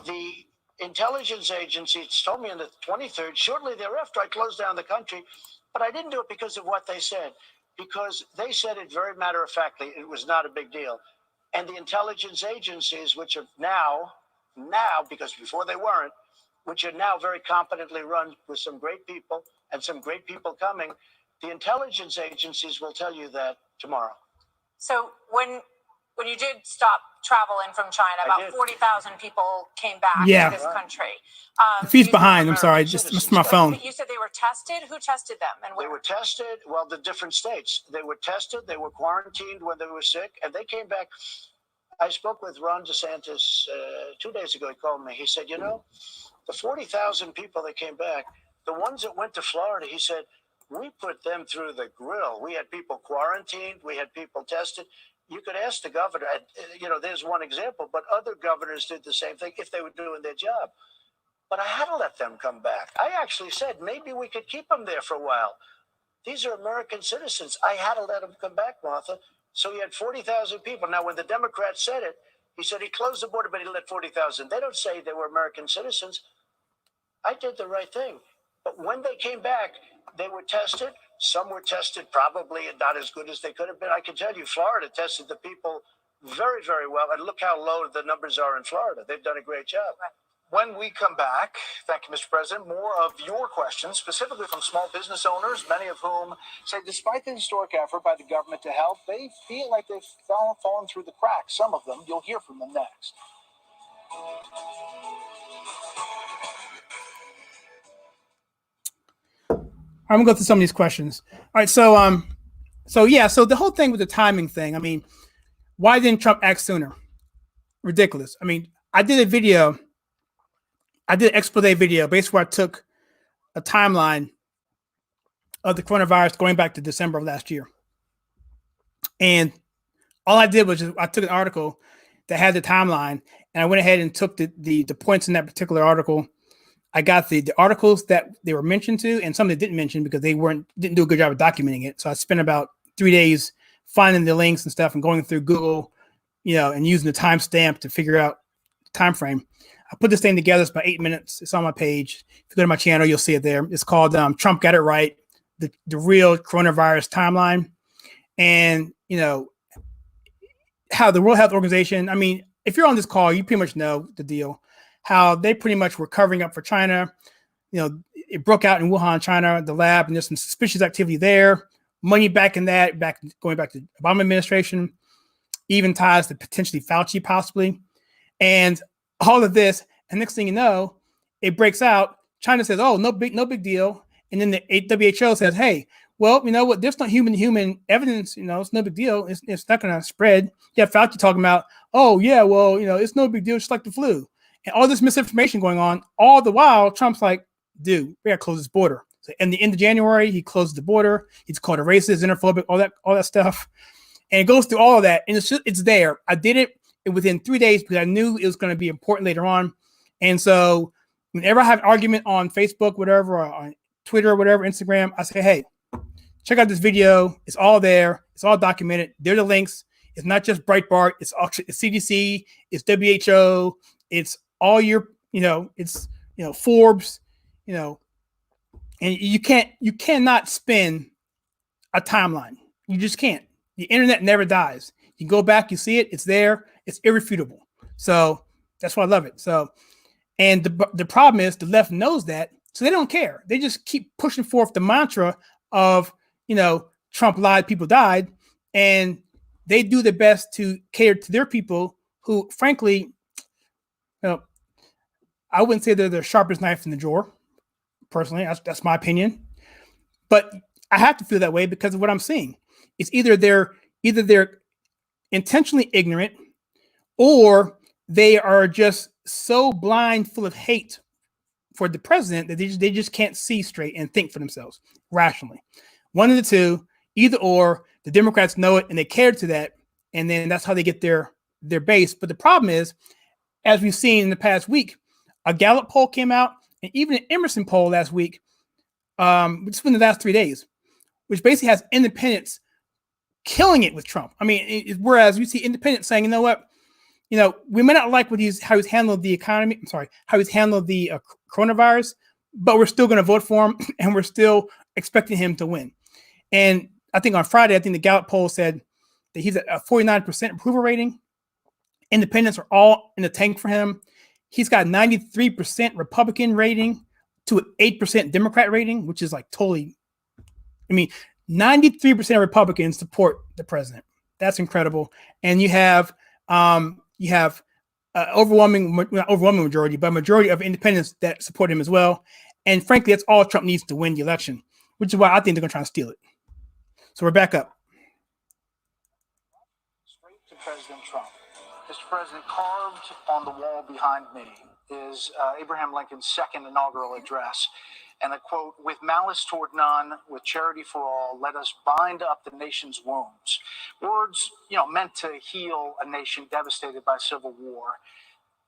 The intelligence agencies told me on the 23rd, shortly thereafter, I closed down the country, but I didn't do it because of what they said, because they said it very matter-of-factly. It was not a big deal. And the intelligence agencies, which are now, because before they weren't, which are now very competently run with some great people and some great people coming, the intelligence agencies will tell you that tomorrow. So when you did stop traveling from China, about 40,000 people came back to this country. The feed's behind. I'm sorry, just missed my phone. You said they were tested. Who tested them? And where? They were tested. Well, the different states. They were tested. They were quarantined when they were sick, and they came back. I spoke with Ron DeSantis 2 days ago. He called me. He said, the 40,000 people that came back, the ones that went to Florida, he said, we put them through the grill. We had people quarantined. We had people tested. You could ask the governor, there's one example, but other governors did the same thing if they were doing their job. But I had to let them come back. I actually said maybe we could keep them there for a while. These are American citizens. I had to let them come back, Martha. So he had 40,000 people. Now, when the Democrats said it, he said he closed the border, but he let 40,000. They don't say they were American citizens. I did the right thing. But when they came back, they were tested. Some were tested probably not as good as they could have been. I can tell you, Florida tested the people very, very well. And look how low the numbers are in Florida. They've done a great job. When we come back, thank you, Mr. President, more of your questions, specifically from small business owners, many of whom say despite the historic effort by the government to help, they feel like they've fallen through the cracks. Some of them, you'll hear from them next. I'm gonna go through some of these questions. All right, so the whole thing with the timing thing. I mean, why didn't Trump act sooner? Ridiculous. I mean, I did an expose video basically where I took a timeline of the coronavirus going back to December of last year, and all I did was I took an article that had the timeline, and I went ahead and took the points in that particular article. I got the articles that they were mentioned to, and some they didn't mention because they didn't do a good job of documenting it. So I spent about 3 days finding the links and stuff and going through Google, and using the timestamp to figure out the time frame. I put this thing together. It's about 8 minutes. It's on my page. If you go to my channel, you'll see it there. It's called Trump Got It Right, the real coronavirus timeline. And, how the World Health Organization, I mean, if you're on this call, you pretty much know the deal. How they pretty much were covering up for China. It broke out in Wuhan, China, the lab, and there's some suspicious activity there. Money back in that, going back to the Obama administration, even ties to potentially Fauci possibly. And all of this, and next thing you know, it breaks out. China says, oh, no big deal. And then the WHO says, hey, well, you know what? There's not human evidence. It's no big deal. It's not going to spread. You have Fauci talking about, oh, yeah, well, it's no big deal. It's like the flu. And all this misinformation going on, all the while, Trump's like, dude, we got to close this border. So in the end of January, he closed the border. He's called a racist, xenophobic, all that stuff. And it goes through all of that. And it's there. I did it within 3 days because I knew it was going to be important later on. And so whenever I have an argument on Facebook, whatever, or on Twitter, or whatever, Instagram, I say, hey, check out this video. It's all there. It's all documented. There are the links. It's not just Breitbart. It's CDC. It's WHO. It's all your, it's, Forbes, and you cannot spin a timeline. You just can't. The internet never dies. You go back, you see it. It's there. It's irrefutable. So that's why I love it. So, and the problem is the left knows that, so they don't care. They just keep pushing forth the mantra of, Trump lied, people died, and they do their best to cater to their people who, frankly, I wouldn't say they're the sharpest knife in the drawer. Personally, that's my opinion. But I have to feel that way because of what I'm seeing. It's either they're intentionally ignorant, or they are just so blind, full of hate for the president that they just can't see straight and think for themselves rationally. One of the two, either or. The Democrats know it and they cater to that, and then that's how they get their base. But the problem is, as we've seen in the past week, a Gallup poll came out, and even an Emerson poll last week, just in the last 3 days, which basically has independents killing it with Trump. I mean, whereas you see independents saying, you know what, we may not like how he's handled the economy. I'm sorry, how he's handled the coronavirus, but we're still going to vote for him, and we're still expecting him to win. And I think on Friday, the Gallup poll said that he's at a 49% approval rating. Independents are all in the tank for him. He's got 93% Republican rating to an 8% Democrat rating, which is like totally, 93% of Republicans support the president. That's incredible. And you have overwhelming majority, but a majority of independents that support him as well. And frankly, that's all Trump needs to win the election, which is why I think they're going to try to steal it. So we're back up. Straight to President Trump. Mr. President, carved on the wall behind me is Abraham Lincoln's second inaugural address. And a quote, "With malice toward none, with charity for all, let us bind up the nation's wounds." Words, meant to heal a nation devastated by civil war.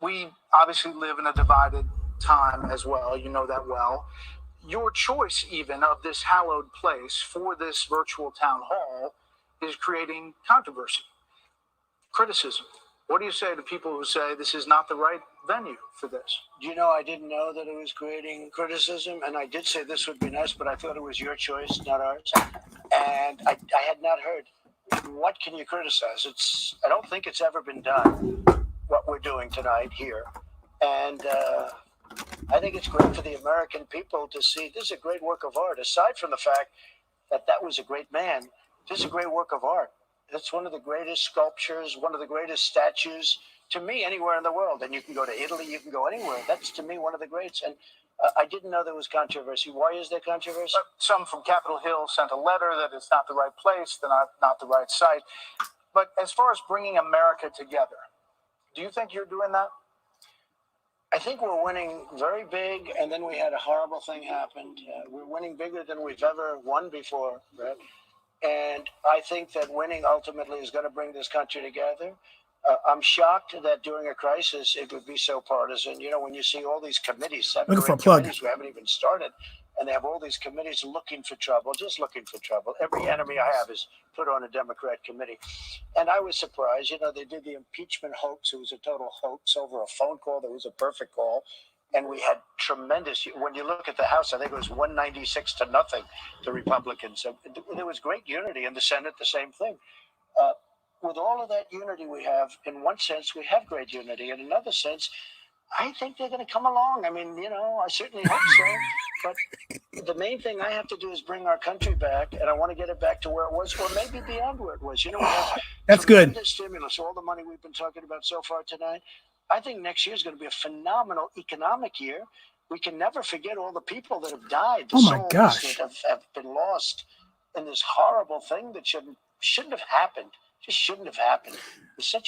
We obviously live in a divided time as well. You know that well. Your choice, even, of this hallowed place for this virtual town hall is creating controversy, criticism. What do you say to people who say this is not the right venue for this? You know, I didn't know that it was creating criticism, and I did say this would be nice, but I thought it was your choice, not ours. And I had not heard. What can you criticize? I don't think it's ever been done, what we're doing tonight here. And I think it's great for the American people to see this is a great work of art. Aside from the fact that that was a great man, this is a great work of art. It's one of the greatest sculptures, one of the greatest statues, to me, anywhere in the world. And you can go to Italy, you can go anywhere. That's, to me, one of the greats. And I didn't know there was controversy. Why is there controversy? Some from Capitol Hill sent a letter that it's not the right place, not the right site. But as far as bringing America together, do you think you're doing that? I think we're winning very big, and then we had a horrible thing happen. We're winning bigger than we've ever won before, Brett. And I think that winning ultimately is going to bring this country together. I'm shocked that during a crisis it would be so partisan. You know, when you see all these committees, 7 or 8 committees we haven't even started, and they have all these committees looking for trouble, just looking for trouble. Every enemy I have is put on a Democrat committee. And I was surprised. You know, they did the impeachment hoax. It was a total hoax over a phone call that was a perfect call. And we had tremendous, when you look at the House, I think it was 196 to nothing to Republicans. So there was great unity. In the Senate, the same thing. With all of that unity we have, in one sense, we have great unity. In another sense, I think they're going to come along. I mean, you know, I certainly hope so. But the main thing I have to do is bring our country back, and I want to get it back to where it was, or maybe beyond where it was. You know, we have that's good. Stimulus, all the money we've been talking about so far tonight. I think next year is going to be a phenomenal economic year. We can never forget all the people that have died. The souls that have been lost in this horrible thing that shouldn't have happened. Just shouldn't have happened.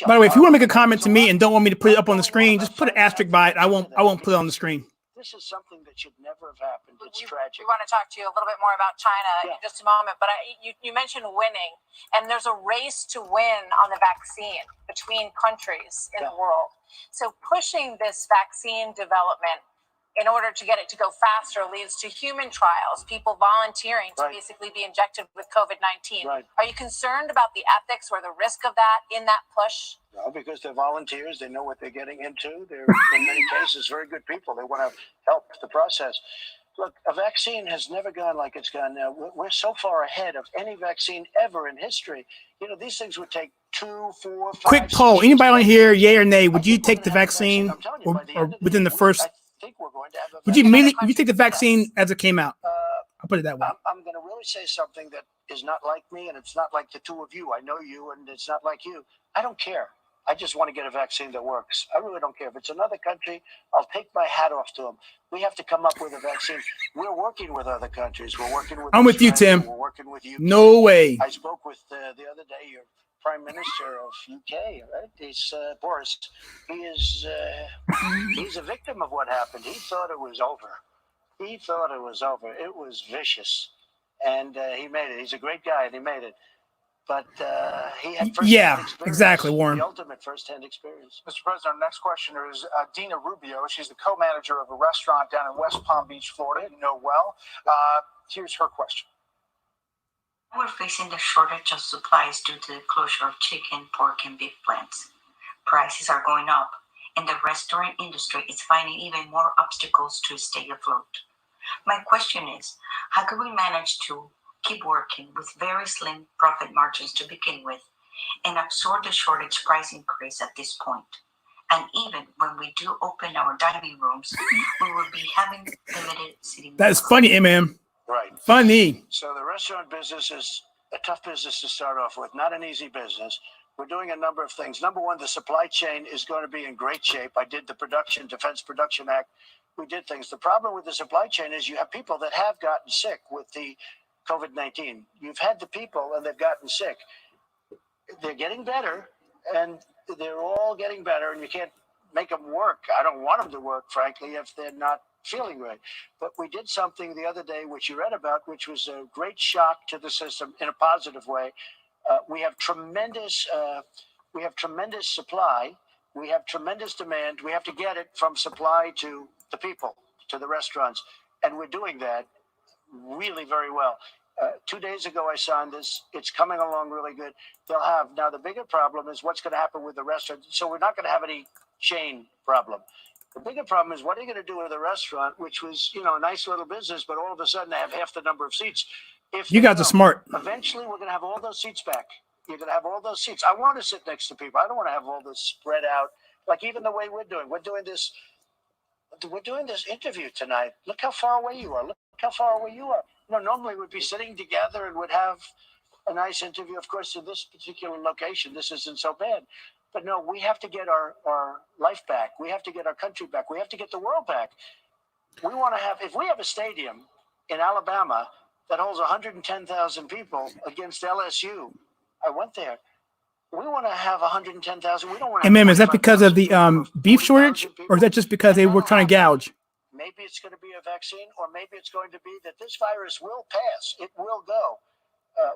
By the way, if you want to make a comment to me and don't want me to put it up on the screen, just put an asterisk by it. I won't put it on the screen. This is something that should never have happened. It's tragic. We want to talk to you a little bit more about China in just a moment, but you mentioned winning, and there's a race to win on the vaccine between countries in the world. So pushing this vaccine development in order to get it to go faster leads to human trials, people volunteering to basically be injected with COVID-19. Are you concerned about the ethics or the risk of that in that push? No, because they're volunteers. They know what they're getting into. They're, in many cases, very good people. They want to help the process. Look, a vaccine has never gone like it's gone now. We're so far ahead of any vaccine ever in history. You know, these things would take 2, 4, 5. Quick poll. Anybody on here, yay or nay? Would you take the vaccine or within the first? I think we're going to have a vaccine. Would you take the vaccine as it came out? I'll put it that way. I'm going to really say something that is not like me, and it's not like the two of you. I know you, and it's not like you. I don't care. I just want to get a vaccine that works. I really don't care. If it's another country, I'll take my hat off to them. We have to come up with a vaccine. We're working with other countries. We're working with. I'm with you, Tim. We're working with you. No way. I spoke with the other day your Prime Minister of UK, right? He's Boris. He's a victim of what happened. He thought it was over. He thought it was over. It was vicious, and he made it. He's a great guy, and he made it. But he had first-hand experience. Exactly, Warren. The ultimate first-hand experience. Mr. President, our next questioner is Dina Rubio. She's the co-manager of a restaurant down in West Palm Beach, Florida. You know well. Here's her question. We're facing the shortage of supplies due to the closure of chicken, pork, and beef plants. Prices are going up, and the restaurant industry is finding even more obstacles to stay afloat. My question is, how can we manage to keep working with very slim profit margins to begin with and absorb the shortage price increase at this point? And even when we do open our dining rooms, we will be having limited seating. That's funny, MM. Right. Funny. So the restaurant business is a tough business to start off with, not an easy business. We're doing a number of things. Number one, the supply chain is going to be in great shape. I did the Defense Production Act. We did things. The problem with the supply chain is you have people that have gotten sick with the COVID-19. You've had the people and they've gotten sick. They're getting better, and they're all getting better, and you can't make them work. I don't want them to work, frankly, if they're not feeling right. But we did something the other day, which you read about, which was a great shock to the system in a positive way. We have tremendous supply. We have tremendous demand. We have to get it from supply to the people, to the restaurants. And we're doing that really very well. 2 days ago, I signed this. It's coming along really good. They'll have, now the bigger problem is what's going to happen with the restaurant. So we're not going to have any chain problem. The bigger problem is what are you going to do with a restaurant, which was, you know, a nice little business, but all of a sudden they have half the number of seats. If You guys are smart. Eventually, we're going to have all those seats back. You're going to have all those seats. I want to sit next to people. I don't want to have all this spread out. Like even the way we're doing this interview tonight. Look how far away you are. Look how far away you are. You know, normally we'd be sitting together and would have a nice interview. Of course, in this particular location, this isn't so bad. But no, we have to get our life back. We have to get our country back. We have to get the world back. We want to have, if we have a stadium in Alabama that holds 110,000 people against LSU, I went there. We want to have 110,000. We don't want to. And ma'am, is that because of the beef shortage, or is that just because they were trying to gouge? Maybe it's going to be a vaccine, or maybe it's going to be that this virus will pass. It will go.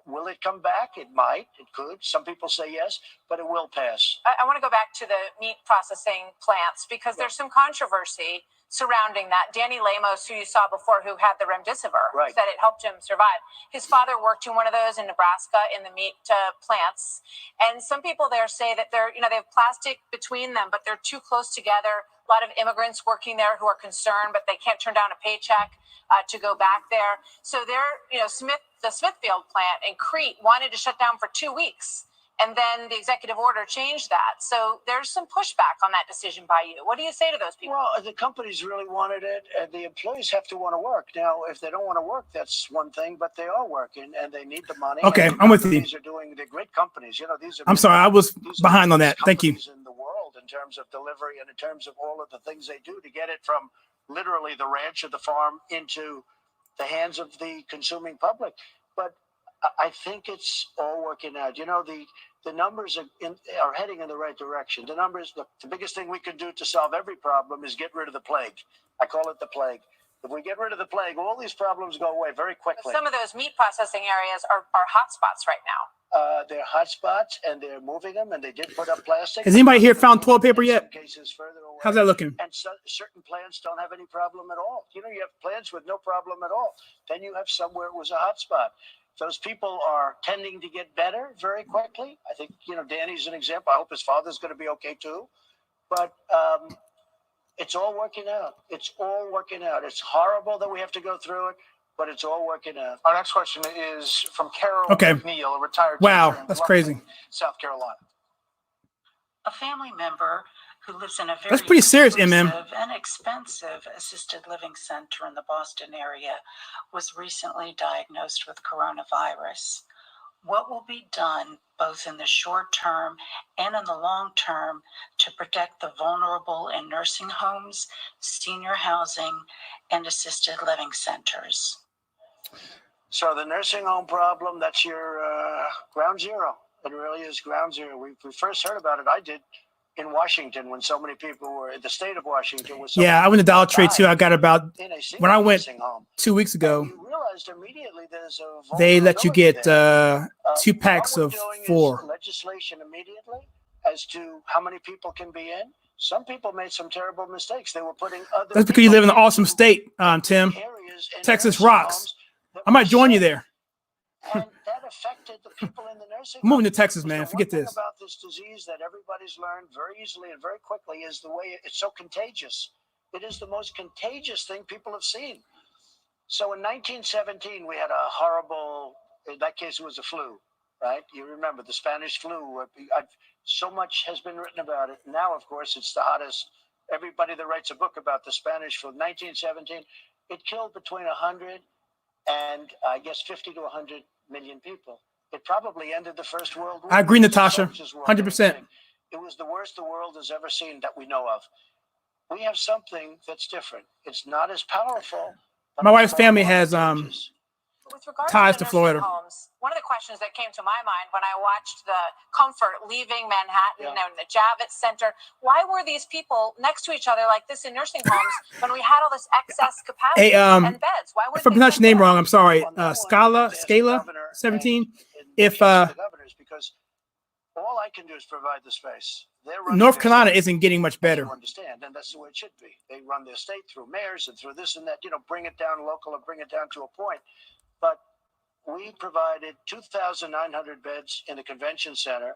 Will it come back? It might. It could. Some people say yes, but it will pass. I want to go back to the meat processing plants because there's some controversy surrounding that. Danny Lamos, who you saw before, who had the remdesivir, said it helped him survive. His father worked in one of those in Nebraska in the meat plants. And some people there say that they have plastic between them, but they're too close together. A lot of immigrants working there who are concerned, but they can't turn down a paycheck to go back there. So the Smithfield plant in Crete wanted to shut down for 2 weeks. And then the executive order changed that. So there's some pushback on that decision by you. What do you say to those people? Well, the companies really wanted it, and the employees have to want to work. Now, if they don't want to work, that's one thing, but they are working, and they need the money. Okay, I'm with you. They're great companies. You know, these are. I'm sorry, I was behind on that. Thank you. In the world, in terms of delivery and in terms of all of the things they do to get it from literally the ranch or the farm into the hands of the consuming public. But I think it's all working out. You know, the numbers are heading in the right direction. The numbers, the biggest thing we can do to solve every problem is get rid of the plague. I call it the plague. If we get rid of the plague, all these problems go away very quickly. Some of those meat processing areas are hot spots right now. They're hot spots, and they're moving them, and they did put up plastic. Has anybody here found toilet paper yet? Cases further away. How's that looking? And certain plants don't have any problem at all. You know, you have plants with no problem at all. Then you have somewhere it was a hot spot. Those people are tending to get better very quickly. I think, you know, Danny's an example. I hope his father's going to be okay too. But it's all working out. It's all working out. It's horrible that we have to go through it, but it's all working out. Our next question is from Carol McNeil, a retired teacher in that's crazy. South Carolina. A family member who lives in a very That's pretty serious, exclusive and expensive assisted living center in the Boston area was recently diagnosed with coronavirus. What will be done both in the short term and in the long term to protect the vulnerable in nursing homes, senior housing, and assisted living centers? So the nursing home problem, that's your ground zero. It really is ground zero. We first heard about it, I did, in Washington when so many people were in the state of Washington. I went to Dollar Tree too. I got about, when I went 2 weeks ago, you realized immediately there's a they let you get 2 packs of 4. Legislation immediately as to how many people can be in. Some people made some terrible mistakes. They were putting other. That's because you live in an awesome state, Tim. Texas rocks. I might join you there. And that affected the people in the nursing I'm moving to homes. Texas, man. Forget The one this. thing about this disease that everybody's learned very easily and very quickly is the way it's so contagious. It is the most contagious thing people have seen. So in 1917, we had a horrible, in that case, it was a flu, right? You remember the Spanish flu. So much has been written about it. Now, of course, it's the hottest. Everybody that writes a book about the Spanish flu, 1917, it killed between 100 and I guess 50 to 100 million people. It probably ended the First World War. I agree, Natasha. 100%. It was the worst the world has ever seen that we know of. We have something that's different. It's not as powerful. My wife's family has With regard ties to to Florida. Homes, one of the questions that came to my mind when I watched the Comfort leaving Manhattan and the Javits Center, why were these people next to each other like this in nursing homes when we had all this excess capacity and beds? Why if I pronounce your name wrong, I'm sorry. Scala 17. If governors, because All I can do is provide the space. They're running North their Carolina state, isn't getting much as better. you understand, and that's the way it should be. They run their state through mayors and through this and that, bring it down local and bring it down to a point. But we provided 2,900 beds in the convention center.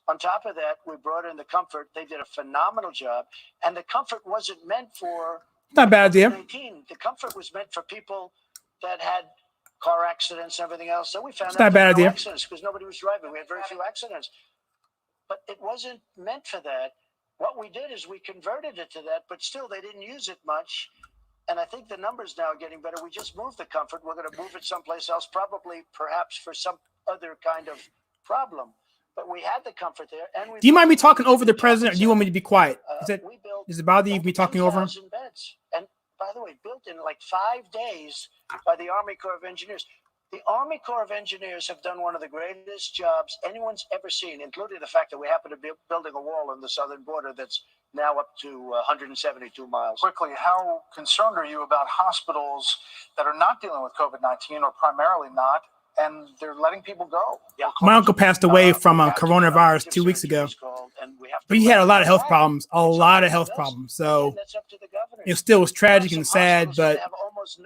On top of that, we brought in the Comfort. They did a phenomenal job. And the Comfort wasn't meant for Not a bad idea. COVID-19. The Comfort was meant for people that had car accidents and everything else. So we found It's not out a bad there were no idea. accidents because nobody was driving. We had very few accidents. But it wasn't meant for that. What we did is we converted it to that, but still they didn't use it much. And I think the numbers now are getting better. We just moved the Comfort. We're going to move it someplace else, probably perhaps for some other kind of problem. But we had the Comfort there. And we Do you mind me talking over the president, or do you want me to be quiet? Does it bother you me talking over him? 2,000 beds. And by the way, built in like 5 days by the Army Corps of Engineers. The Army Corps of Engineers have done one of the greatest jobs anyone's ever seen, including the fact that we happen to be building a wall on the southern border that's now up to 172 miles. Quickly, how concerned are you about hospitals that are not dealing with COVID-19 or primarily not, and they're letting people go? Yeah. My uncle passed away from coronavirus 2 weeks ago. But he had a lot of health problems, So it still was tragic and sad, but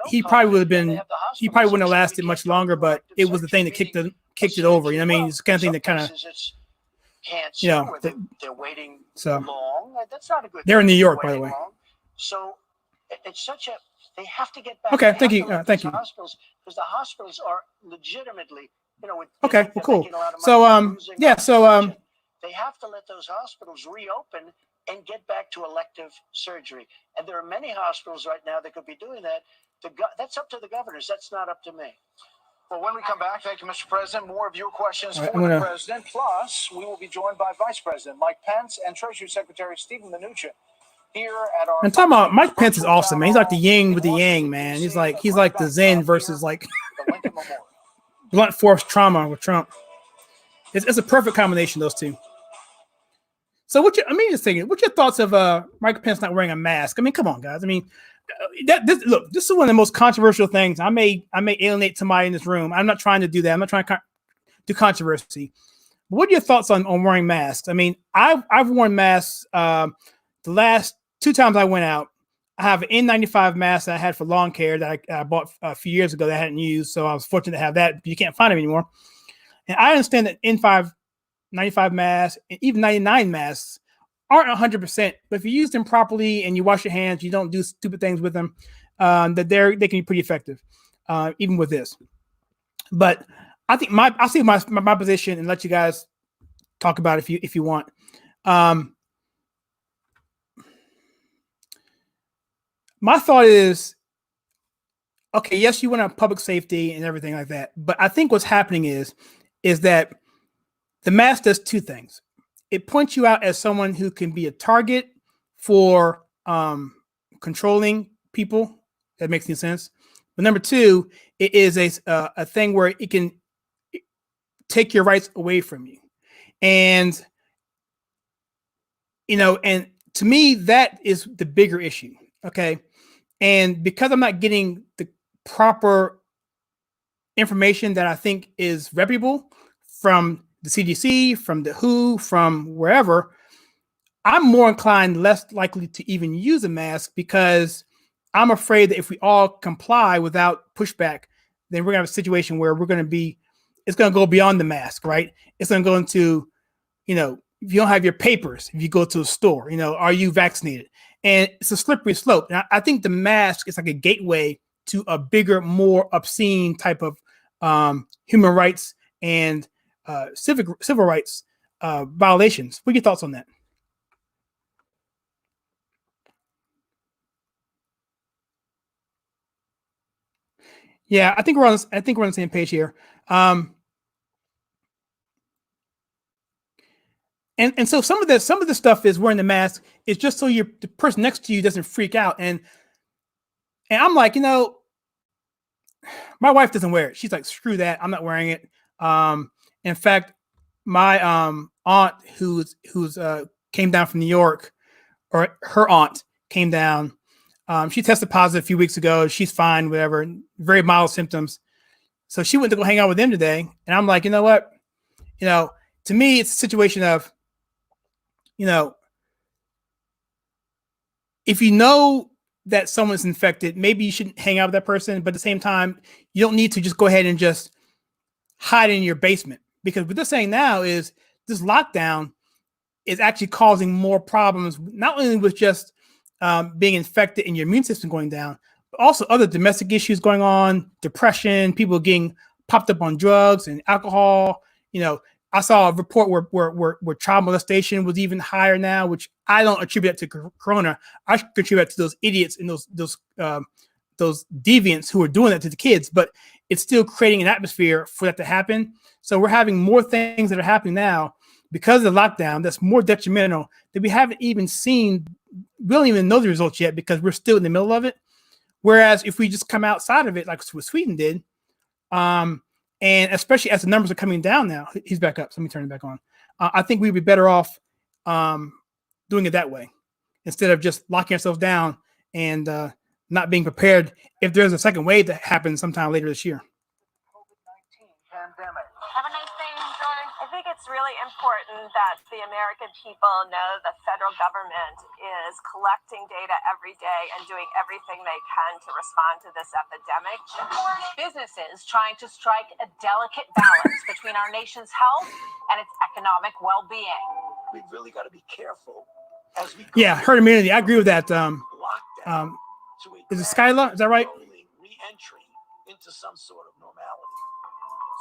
he probably wouldn't have lasted much longer, but it was the thing that kicked it over. You know what I mean? It's the kind of thing that kind of, they're waiting so long. That's not a good they're in thing, New York, by the waiting way. long. So it's such a, they have to get back. Okay, They thank have you. to let Thank these you. Hospitals, because the hospitals are legitimately, Okay, they're well, cool. making a lot of money, So, they're losing yeah, so, oxygen. They have to let those hospitals reopen and get back to elective surgery. And there are many hospitals right now that could be doing that. That's up to the governors. That's not up to me. Well, when we come back, thank you, Mr. President. More of your questions All right, for the President. Plus, we will be joined by Vice President Mike Pence and Treasury Secretary Stephen Mnuchin here at our. I'm talking about Mike Pence is awesome, man. He's like the yin with the yang, man. He's like the Zen versus like blunt force trauma with Trump. It's a perfect combination, those two. So just thinking, what's your thoughts of Mike Pence not wearing a mask? I mean, come on, guys. I mean, this is one of the most controversial things. I may alienate somebody in this room. I'm not trying to do that. I'm not trying to do controversy. But what are your thoughts on wearing masks? I mean, I've worn masks the last 2 times I went out. I have an N95 mask that I had for lawn care that I bought a few years ago that I hadn't used. So I was fortunate to have that. But you can't find them anymore. And I understand that N95 masks, and even 99 masks aren't 100%. But if you use them properly and you wash your hands, you don't do stupid things with them, that they can be pretty effective, even with this. But I think I'll see my position and let you guys talk about it if you want. My thought is, okay, yes, you want to have public safety and everything like that. But I think what's happening is that the mask does 2 things. It points you out as someone who can be a target for controlling people. That makes any sense. But number 2, it is a thing where it can take your rights away from you. And, and to me, that is the bigger issue. Okay. And because I'm not getting the proper information that I think is reputable from the CDC, from the WHO, from wherever, I'm more inclined, less likely to even use a mask, because I'm afraid that if we all comply without pushback, then we're gonna have a situation where it's gonna go beyond the mask, right? It's gonna go into, if you don't have your papers, if you go to a store, are you vaccinated? And it's a slippery slope. And I think the mask is like a gateway to a bigger, more obscene type of human rights and civil rights violations. What are your thoughts on that? Yeah, I think we're on the same page here. And so some of the stuff is wearing the mask is just so the person next to you doesn't freak out. And I'm like, my wife doesn't wear it. She's like, screw that, I'm not wearing it. In fact, my aunt who's came down from New York, or her aunt came down. She tested positive a few weeks ago. She's fine, whatever, very mild symptoms. So she went to go hang out with them today. And I'm like, you know what? to me, it's a situation of, if you know that someone's infected, maybe you shouldn't hang out with that person. But at the same time, you don't need to just go ahead and just hide in your basement, because what they're saying now is this lockdown is actually causing more problems, not only with just being infected and your immune system going down, but also other domestic issues going on, depression, people getting popped up on drugs and alcohol. I saw a report where child molestation was even higher now, which I don't attribute that to Corona. I contribute that to those idiots and those deviants who are doing that to the kids. But it's still creating an atmosphere for that to happen. So we're having more things that are happening now because of the lockdown that's more detrimental that we haven't even seen. We don't even know the results yet because we're still in the middle of it. Whereas if we just come outside of it, like what Sweden did, and especially as the numbers are coming down now, he's back up. So let me turn it back on. I think we'd be better off doing it that way instead of just locking ourselves down and not being prepared if there's a second wave that happens sometime later this year. COVID-19 pandemic. Have a nice day, enjoy. I think it's really important that the American people know the federal government is collecting data every day and doing everything they can to respond to this epidemic. Businesses trying to strike a delicate balance between our nation's health and its economic well-being. We really got to be careful as we Yeah, herd immunity. I agree with that. lockdown. Is it Skyla? Is that right? Re-entry into some sort of normality.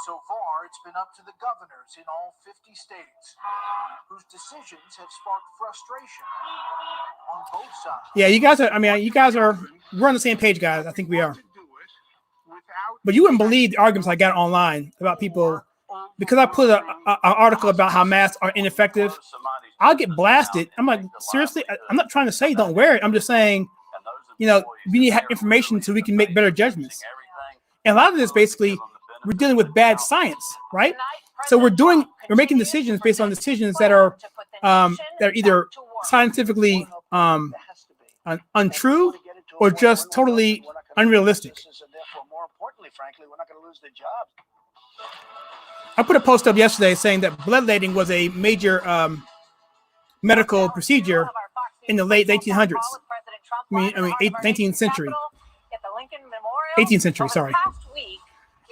So far, it's been up to the governors in all 50 states, whose decisions have sparked frustration on both sides. Yeah, you guys are, we're on the same page, guys. I think we are. But you wouldn't believe the arguments I got online about people, because I put an article about how masks are ineffective. I'll get blasted. I'm like, seriously? I'm not trying to say don't wear it. I'm just saying, we need information so we can make better judgments. And a lot of this, basically, we're dealing with bad science, right? So we're making decisions based on decisions that are either scientifically untrue or just totally unrealistic. More importantly, frankly, we're not going to lose the job. I put a post up yesterday saying that bloodletting was a major medical procedure in the late 1800s. I mean 19th century. 18th century, sorry.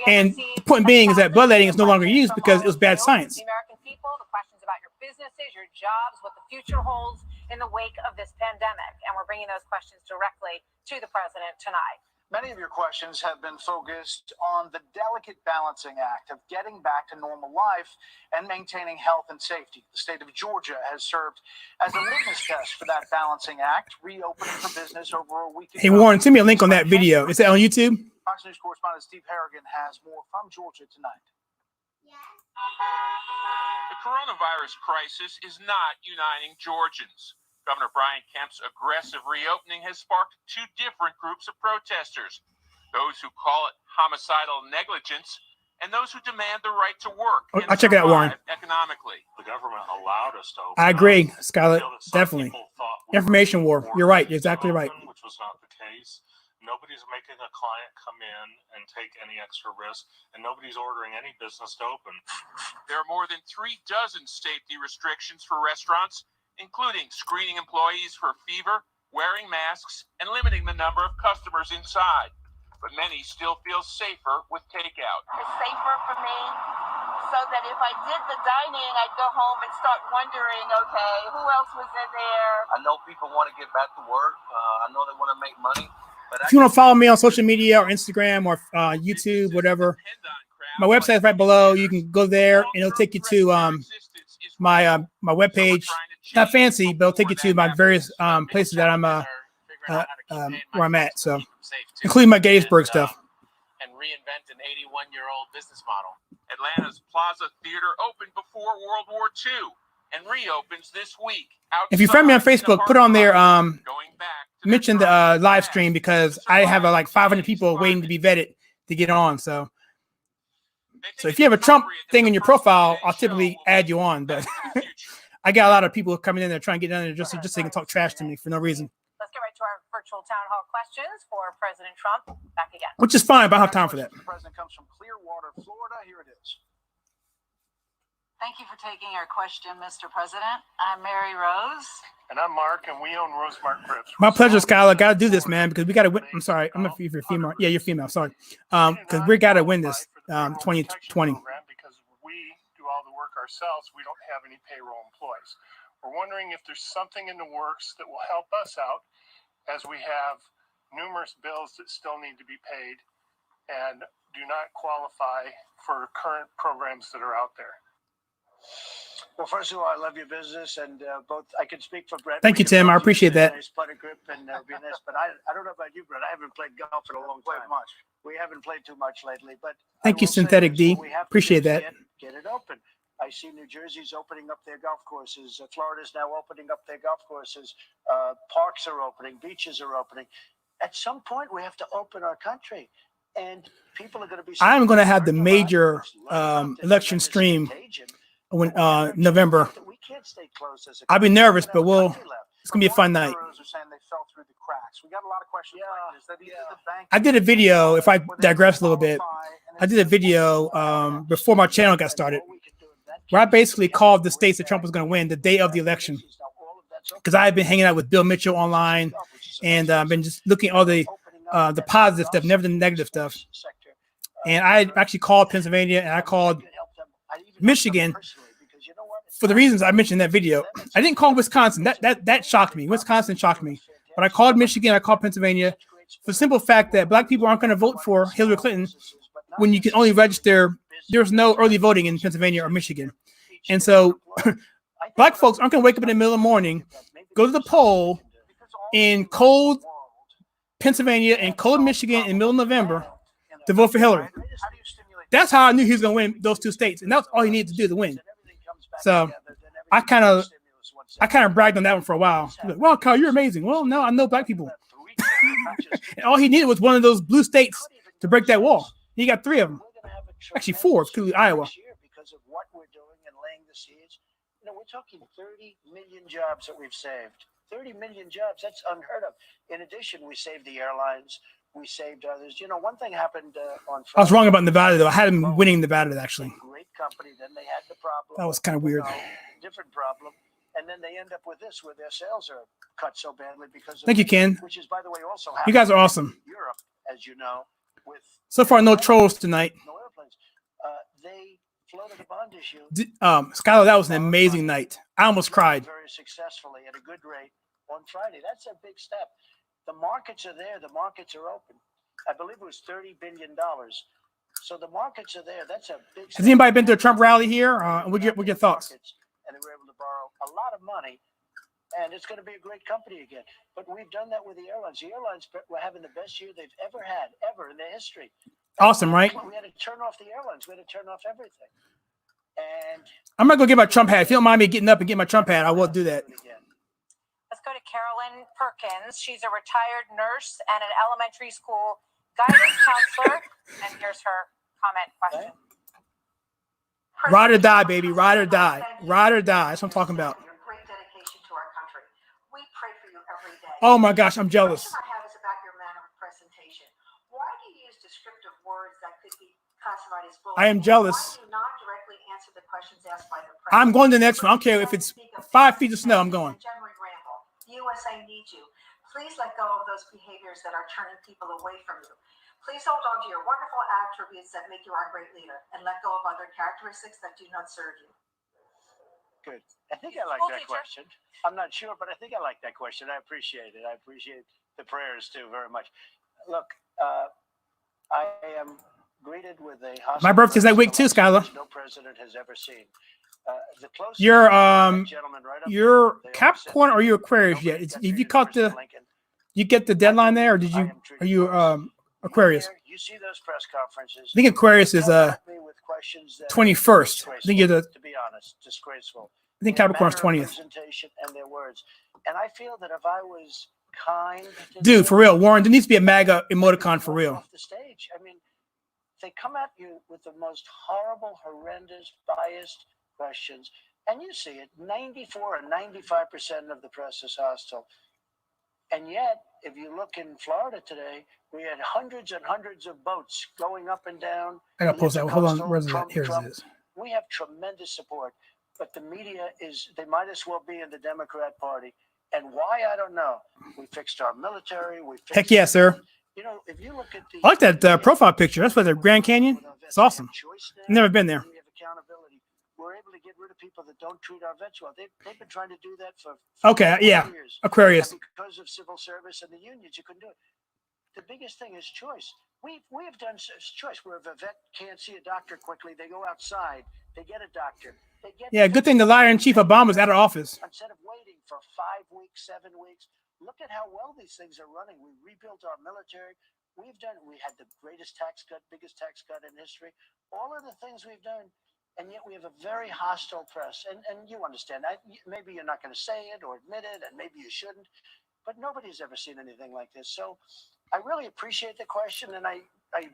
And the point being is that bloodletting is no longer used because it was bad science. The American people, the questions about your businesses, your jobs, what the future holds in the wake of this pandemic. And we're bringing those questions directly to the president tonight. Many of your questions have been focused on the delicate balancing act of getting back to normal life and maintaining health and safety. The state of Georgia has served as a litmus test for that balancing act, reopening for business over a week ago. Hey, Warren, send me a link on that video. Is that on YouTube? Fox News correspondent Steve Harrigan has more from Georgia tonight. The coronavirus crisis is not uniting Georgians. Governor Brian Kemp's aggressive reopening has sparked two different groups of protesters. Those who call it homicidal negligence and those who demand the right to work and I'll check it out, Warren. Economically. The government allowed us to open. I agree, Scarlett. Definitely. Information war. You're right. You're exactly right. Which was not the case. Nobody's making a client come in and take any extra risk, and nobody's ordering any business to open. There are more than 36 safety restrictions for restaurants, including screening employees for fever, wearing masks, and limiting the number of customers inside. But many still feel safer with takeout. It's safer for me, so that if I did the dining, I'd go home and start wondering, okay, who else was in there? I know people want to get back to work. I know they want to make money. If you want to follow me on social media or Instagram or YouTube, whatever, my website is right below. You can go there and it'll take you to my webpage. Not fancy, but it'll take you to my various places that I'm where I'm at. So, including my Gettysburg stuff. And reinvent an 81-year-old business model. Atlanta's Plaza Theater opened before World War II and reopens this week. If you friend me on Facebook, put on there mention the live stream, because I have like 500 people waiting to be vetted to get on. So if you have a Trump thing in your profile, I'll typically add you on. But I got a lot of people coming in there trying to get in there just so they can talk trash to me for no reason. Let's get right to our virtual town hall questions for President Trump. Back again. Which is fine, but I don't have time for that. The president comes from Clearwater, Florida. Here it is. Thank you for taking our question, Mr. President. I'm Mary Rose. And I'm Mark, and we own Rosemark Grips. My pleasure, Skylar. Got to do this, man, because we got to win. I'm sorry. I'm not if you're female. Yeah, you're female. Sorry. Because we got to win this 2020. Because we do all the work ourselves. We don't have any payroll employees. We're wondering if there's something in the works that will help us out, as we have numerous bills that still need to be paid and do not qualify for current programs that are out there. Well, first of all, I love your business, and both I can speak for Brett. Thank you, Tim. I appreciate that. Nice putter grip and be nice, but I don't know about you, Brett. I haven't played golf in a long time. We haven't played too much lately, but thank you, Synthetic D. Appreciate that. Get it open. I see New Jersey's opening up their golf courses. Florida's now opening up their golf courses. Parks are opening. Beaches are opening. At some point, we have to open our country, and people are going to be. I'm going to have the major election stream when November. We can't stay closed as a I'll be nervous, but it's going to be a fun night. I did a video, if I digress a little bit, I did a video before my channel got started, where I basically called the states that Trump was going to win the day of the election, because I had been hanging out with Bill Mitchell online, and I've been just looking at all the positive stuff, never the negative stuff. And I actually called Pennsylvania, and I called Michigan for the reasons I mentioned in that video. I didn't call Wisconsin. That shocked me. Wisconsin shocked me. But I called Michigan. I called Pennsylvania for the simple fact that black people aren't going to vote for Hillary Clinton when you can only register. There's no early voting in Pennsylvania or Michigan. And so black folks aren't going to wake up in the middle of the morning, go to the poll in cold Pennsylvania and cold Michigan in the middle of November to vote for Hillary. That's how I knew he was going to win those two states. And that's all he needed to do to win. So I kind of bragged on that one for a while. Like, well, Kyle, you're amazing. Well, no, I know black people. And all he needed was one of those blue states to break that wall. He got 3 of them. Actually 4, including Iowa. Because of what we're doing and laying the seeds. You know, we're talking 30 million jobs that we've saved. 30 million jobs. That's unheard of. In addition, we saved the airlines. We saved others. You know, one thing happened on Friday. I was wrong about Nevada, though. I had him winning Nevada, actually. Great company. Then they had the problem. That was kind of weird. Different problem. And then they end up with this, where their sales are cut so badly because of. Thank you, Ken. Which is, by the way, also you guys are awesome. Europe, as you know, with so far no trolls tonight. No airplanes. They floated a bond issue. Skylar, that was an amazing night. I almost cried. Very successfully at a good rate on Friday. That's a big step. The markets are there. The markets are open. I believe it was $30 billion. So the markets are there. That's a big step. Has anybody been to a Trump rally here? What your thoughts? And they were able to borrow a lot of money, and it's going to be a great company again. But we've done that with the airlines. The airlines were having the best year they've ever had, ever in their history. Awesome, right? We had to turn off the airlines. We had to turn off everything. And I'm not going to get my Trump hat. If you don't mind me getting up and getting my Trump hat, I will do that. Let's go to Carolyn Perkins. She's a retired nurse and an elementary school guidance counselor. And here's her comment question. Ride or die, baby. Ride or die. Ride or die. That's what I'm talking about. Your great dedication to our country. We pray for you every day. Oh my gosh, I'm jealous. The question I have is about your manner of presentation. Why do you use descriptive words that could be classified as bullying? I am jealous. Why do you not directly answer the questions asked by the press? I'm going to the next one. I don't care if it's 5 feet of snow. I'm going. USA needs you. Please let go of those behaviors that are turning people away from you. Please hold on to your wonderful attributes that make you our great leader, and let go of other characteristics that do not serve you. Good. I think I like that question. I'm not sure, but I think I like that question. I appreciate it. I appreciate the prayers too very much. Look, I am greeted with a my birthday's that week too, Skylar. No president has ever seen. You're Capricorn or you Aquarius yet? If you caught you get the deadline there, or are you Aquarius? You see those press conferences. I think Aquarius is 21st. I think you're to be honest, disgraceful. I think Capricorn's 20th. And their words. And I feel that if I was kind, dude, for real, Warren, there needs to be a MAGA emoticon for real. Off the stage. I mean, they come at you with the most horrible, horrendous, biased questions, and you see it. 94 or 95% of the press is hostile. And yet, if you look in Florida today, we had hundreds and hundreds of boats going up and down. I gotta post that. Hold on, where's that? Here it is. we have tremendous support, but the media they might as well be in the Democrat Party. And why, I don't know. We fixed our military. Heck yeah, sir. You know, if you look at I like that profile picture. That's what the Grand Canyon. It's awesome. I've never been there. We have accountability. We're able to get rid of people that don't treat our vets well. They've been trying to do that for okay, yeah, years. Aquarius. And because of civil service and the unions, you couldn't do it. The biggest thing is choice. We have done choice where if a vet can't see a doctor quickly, they go outside, they get a doctor. Yeah, good thing the liar-in-chief Obama's out of office. Instead of waiting for 5 weeks, 7 weeks, look at how well these things are running. We rebuilt our military. We had the greatest tax cut, biggest tax cut in history. All of the things we've done, and yet we have a very hostile press. And you understand that. Maybe you're not going to say it or admit it, and maybe you shouldn't. But nobody's ever seen anything like this. So I really appreciate the question, and I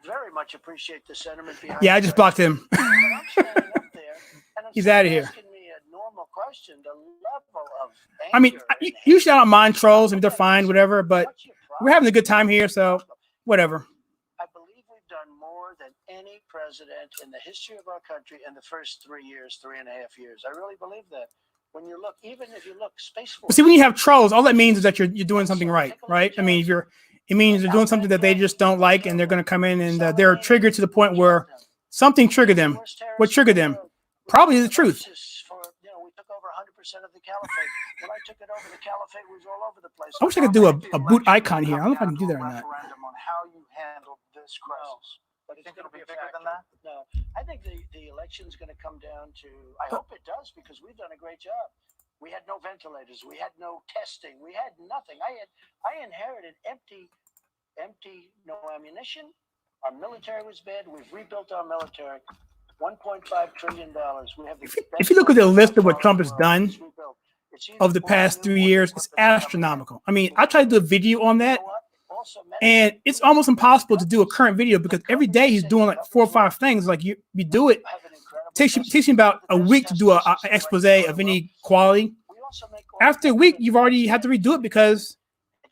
very much appreciate the sentiment behind it. Yeah, I just blocked him. I'm standing up there, and he's out of here. Asking me a normal question, the level of I mean, usually I don't mind trolls and they're fine, whatever, but we're having a good time here, so whatever. I believe we've done more than any president in the history of our country in the first 3 years, 3.5 years. I really believe that. When you look, even if you look, Space Force. But see, when you have trolls, all that means is that you're doing something right? I mean, it means they're doing something that they just don't like, and they're going to come in and they're triggered to the point where something triggered them. What triggered them? Probably the truth. We took over 100% of the caliphate. When I took it over, the caliphate was all over the place. I wish I could do a boot icon here. I don't know if I can do that or not. On how you handled this crisis. But you think it'll be bigger than that? No, I think the election's going to come down to. I hope it does, because we've done a great job. We had no ventilators. We had no testing. We had nothing. I inherited empty, no ammunition. Our military was bad. We've rebuilt our military. $1.5 trillion. We have if you look at the list of what Trump has done over the past 3 years, it's astronomical. I mean, I tried to do a video on that, and it's almost impossible to do a current video because every day he's doing like 4 or 5 things. Like you do it. Takes you about a week to do an expose of any quality. After a week, you've already had to redo it because,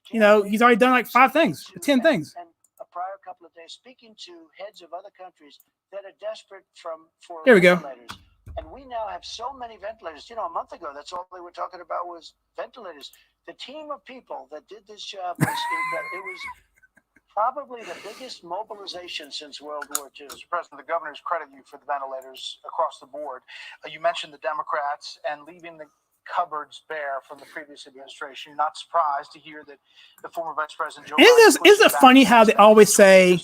he's already done like 5 things, 10 things. And a prior couple of days, speaking to heads of other countries that are desperate for there we go. Ventilators. And we now have so many ventilators. A month ago, that's all they were talking about was ventilators. The team of people that did this job was incredible. It was probably the biggest mobilization since World War II. Mr. President, the governors credit you for the ventilators across the board. You mentioned the Democrats and leaving the cupboards bare from the previous administration. Not surprised to hear that the former Vice President Joe Biden. Isn't it funny how they always say,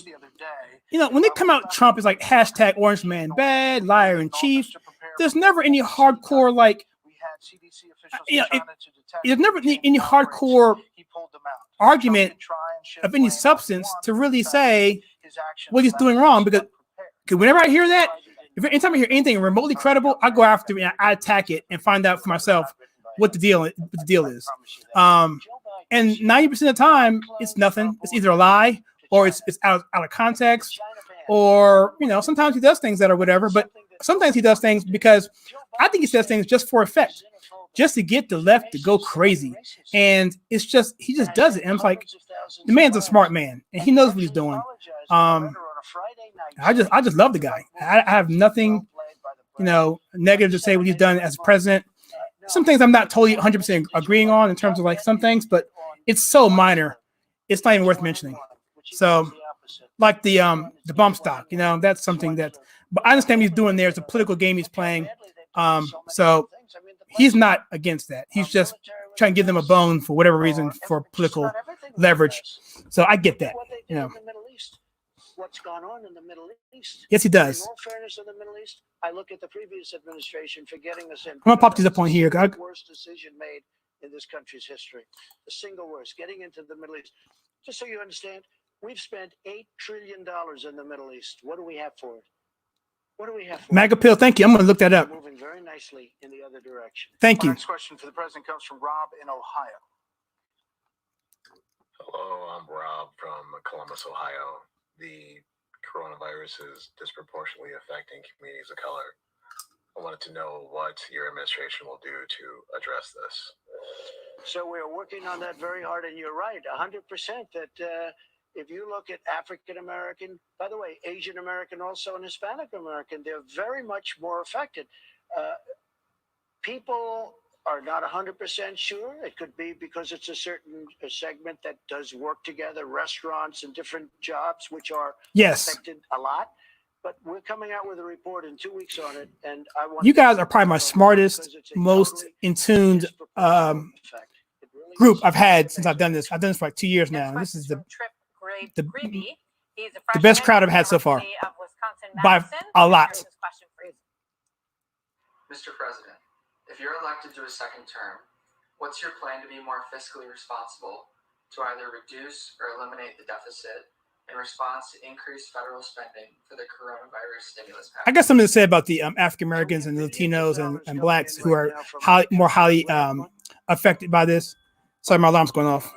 when they come out, Trump is like hashtag Orange Man bad, liar in chief. There's never any hardcore there's never any hardcore argument of any substance to really say what he's doing wrong. Because whenever I hear that, anytime I hear anything remotely credible, I go after it and I attack it and find out for myself what the deal is. And 90% of the time, it's nothing. It's either a lie or it's out of context, or sometimes he does things that are whatever. But sometimes he does things because I think he says things just for effect, just to get the left to go crazy. And it's just he just does it. And it's like the man's a smart man and he knows what he's doing. I just love the guy. I have nothing, negative to say what he's done as president. Some things I'm not totally 100% agreeing on in terms of like some things, but it's so minor, it's not even worth mentioning. So, like the bump stock, that's something that. But I understand what he's doing there. It's a political game he's playing. So he's not against that. He's just trying to give them a bone for whatever reason for political leverage. So I get that. What's gone on in the Middle East. Yes, he does. In all fairness, in the Middle East, I look at the previous administration for getting us in. I'm gonna pop these up on here. The worst decision made in this country's history. The single worst. Getting into the Middle East. Just so you understand, we've spent $8 trillion in the Middle East. What do we have for it? What do we have for it? MAGA pill. Thank you. I'm gonna look that up. We're moving very nicely in the other direction. Thank you. Next question for the president comes from Rob in Ohio. Hello, I'm Rob from Columbus, Ohio. The coronavirus is disproportionately affecting communities of color. I wanted to know what your administration will do to address this. So we're working on that very hard, and you're right, 100% that if you look at African American, by the way, Asian American also and Hispanic American, they're very much more affected. People are not 100% sure. It could be because it's a certain segment that does work together, restaurants and different jobs, which are affected a lot. But we're coming out with a report in 2 weeks on it, and I want you guys are probably my smartest, most in tuned group I've had since I've done this. I've done this for like 2 years now, and this is the best crowd I've had so far by a lot. Mr. President, if you're elected to a second term, what's your plan to be more fiscally responsible to either reduce or eliminate the deficit in response to increased federal spending for the coronavirus stimulus package? I got something to say about the African Americans and Latinos and blacks who are more highly affected by this. Sorry, my alarm's going off.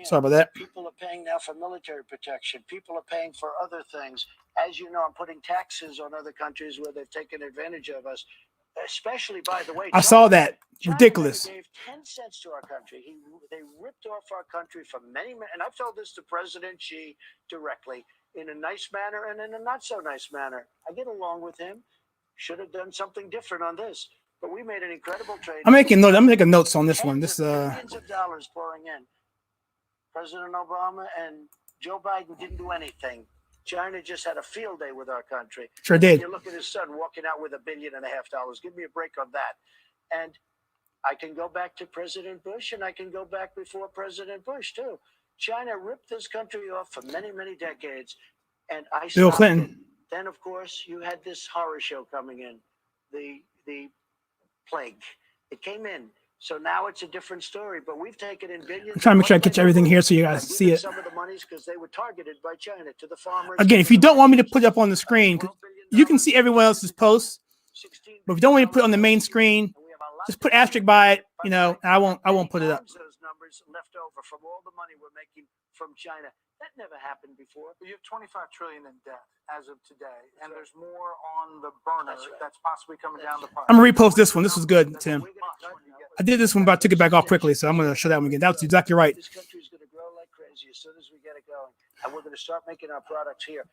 Sorry about that. People are paying now for military protection. People are paying for other things. As you know, I'm putting taxes on other countries where they've taken advantage of us. Especially, by the way, I saw that. Ridiculous. China gave 10 cents to our country. They ripped off our country for many, and I've told this to President Xi directly in a nice manner and in a not so nice manner. I get along with him. Should have done something different on this, but we made an incredible trade. I'm making notes on this one. This billions of dollars pouring in. President Obama and Joe Biden didn't do anything. China just had a field day with our country. Sure did. You look at his son walking out with $1.5 billion. Give me a break on that. And I can go back to President Bush, and I can go back before President Bush too. China ripped this country off for many, many decades, and I Bill stopped Clinton. it. Then, of course, you had this horror show coming in, the plague. It came in. So now it's a different story, but we've taken in billions. I'm trying to make sure I get everything here so you guys see it. Some of the monies because they were targeted by China to the farmers. Again, if you don't want me to put it up on the screen, you can see everyone else's posts. But if you don't want me to put it on the main screen, just put asterisk by it. You know, and I won't put it up. Those numbers left over from all the money we're making from China. That never happened before. You have $25 trillion in debt as of today, and there's more on the burner that's possibly coming down the pipe. I'm gonna repost this one. This was good, Tim. I did this one, but I took it back off quickly, so I'm gonna show that one again. That's exactly right. This country is gonna grow like crazy as soon as we get it going, and we're gonna start making our products here.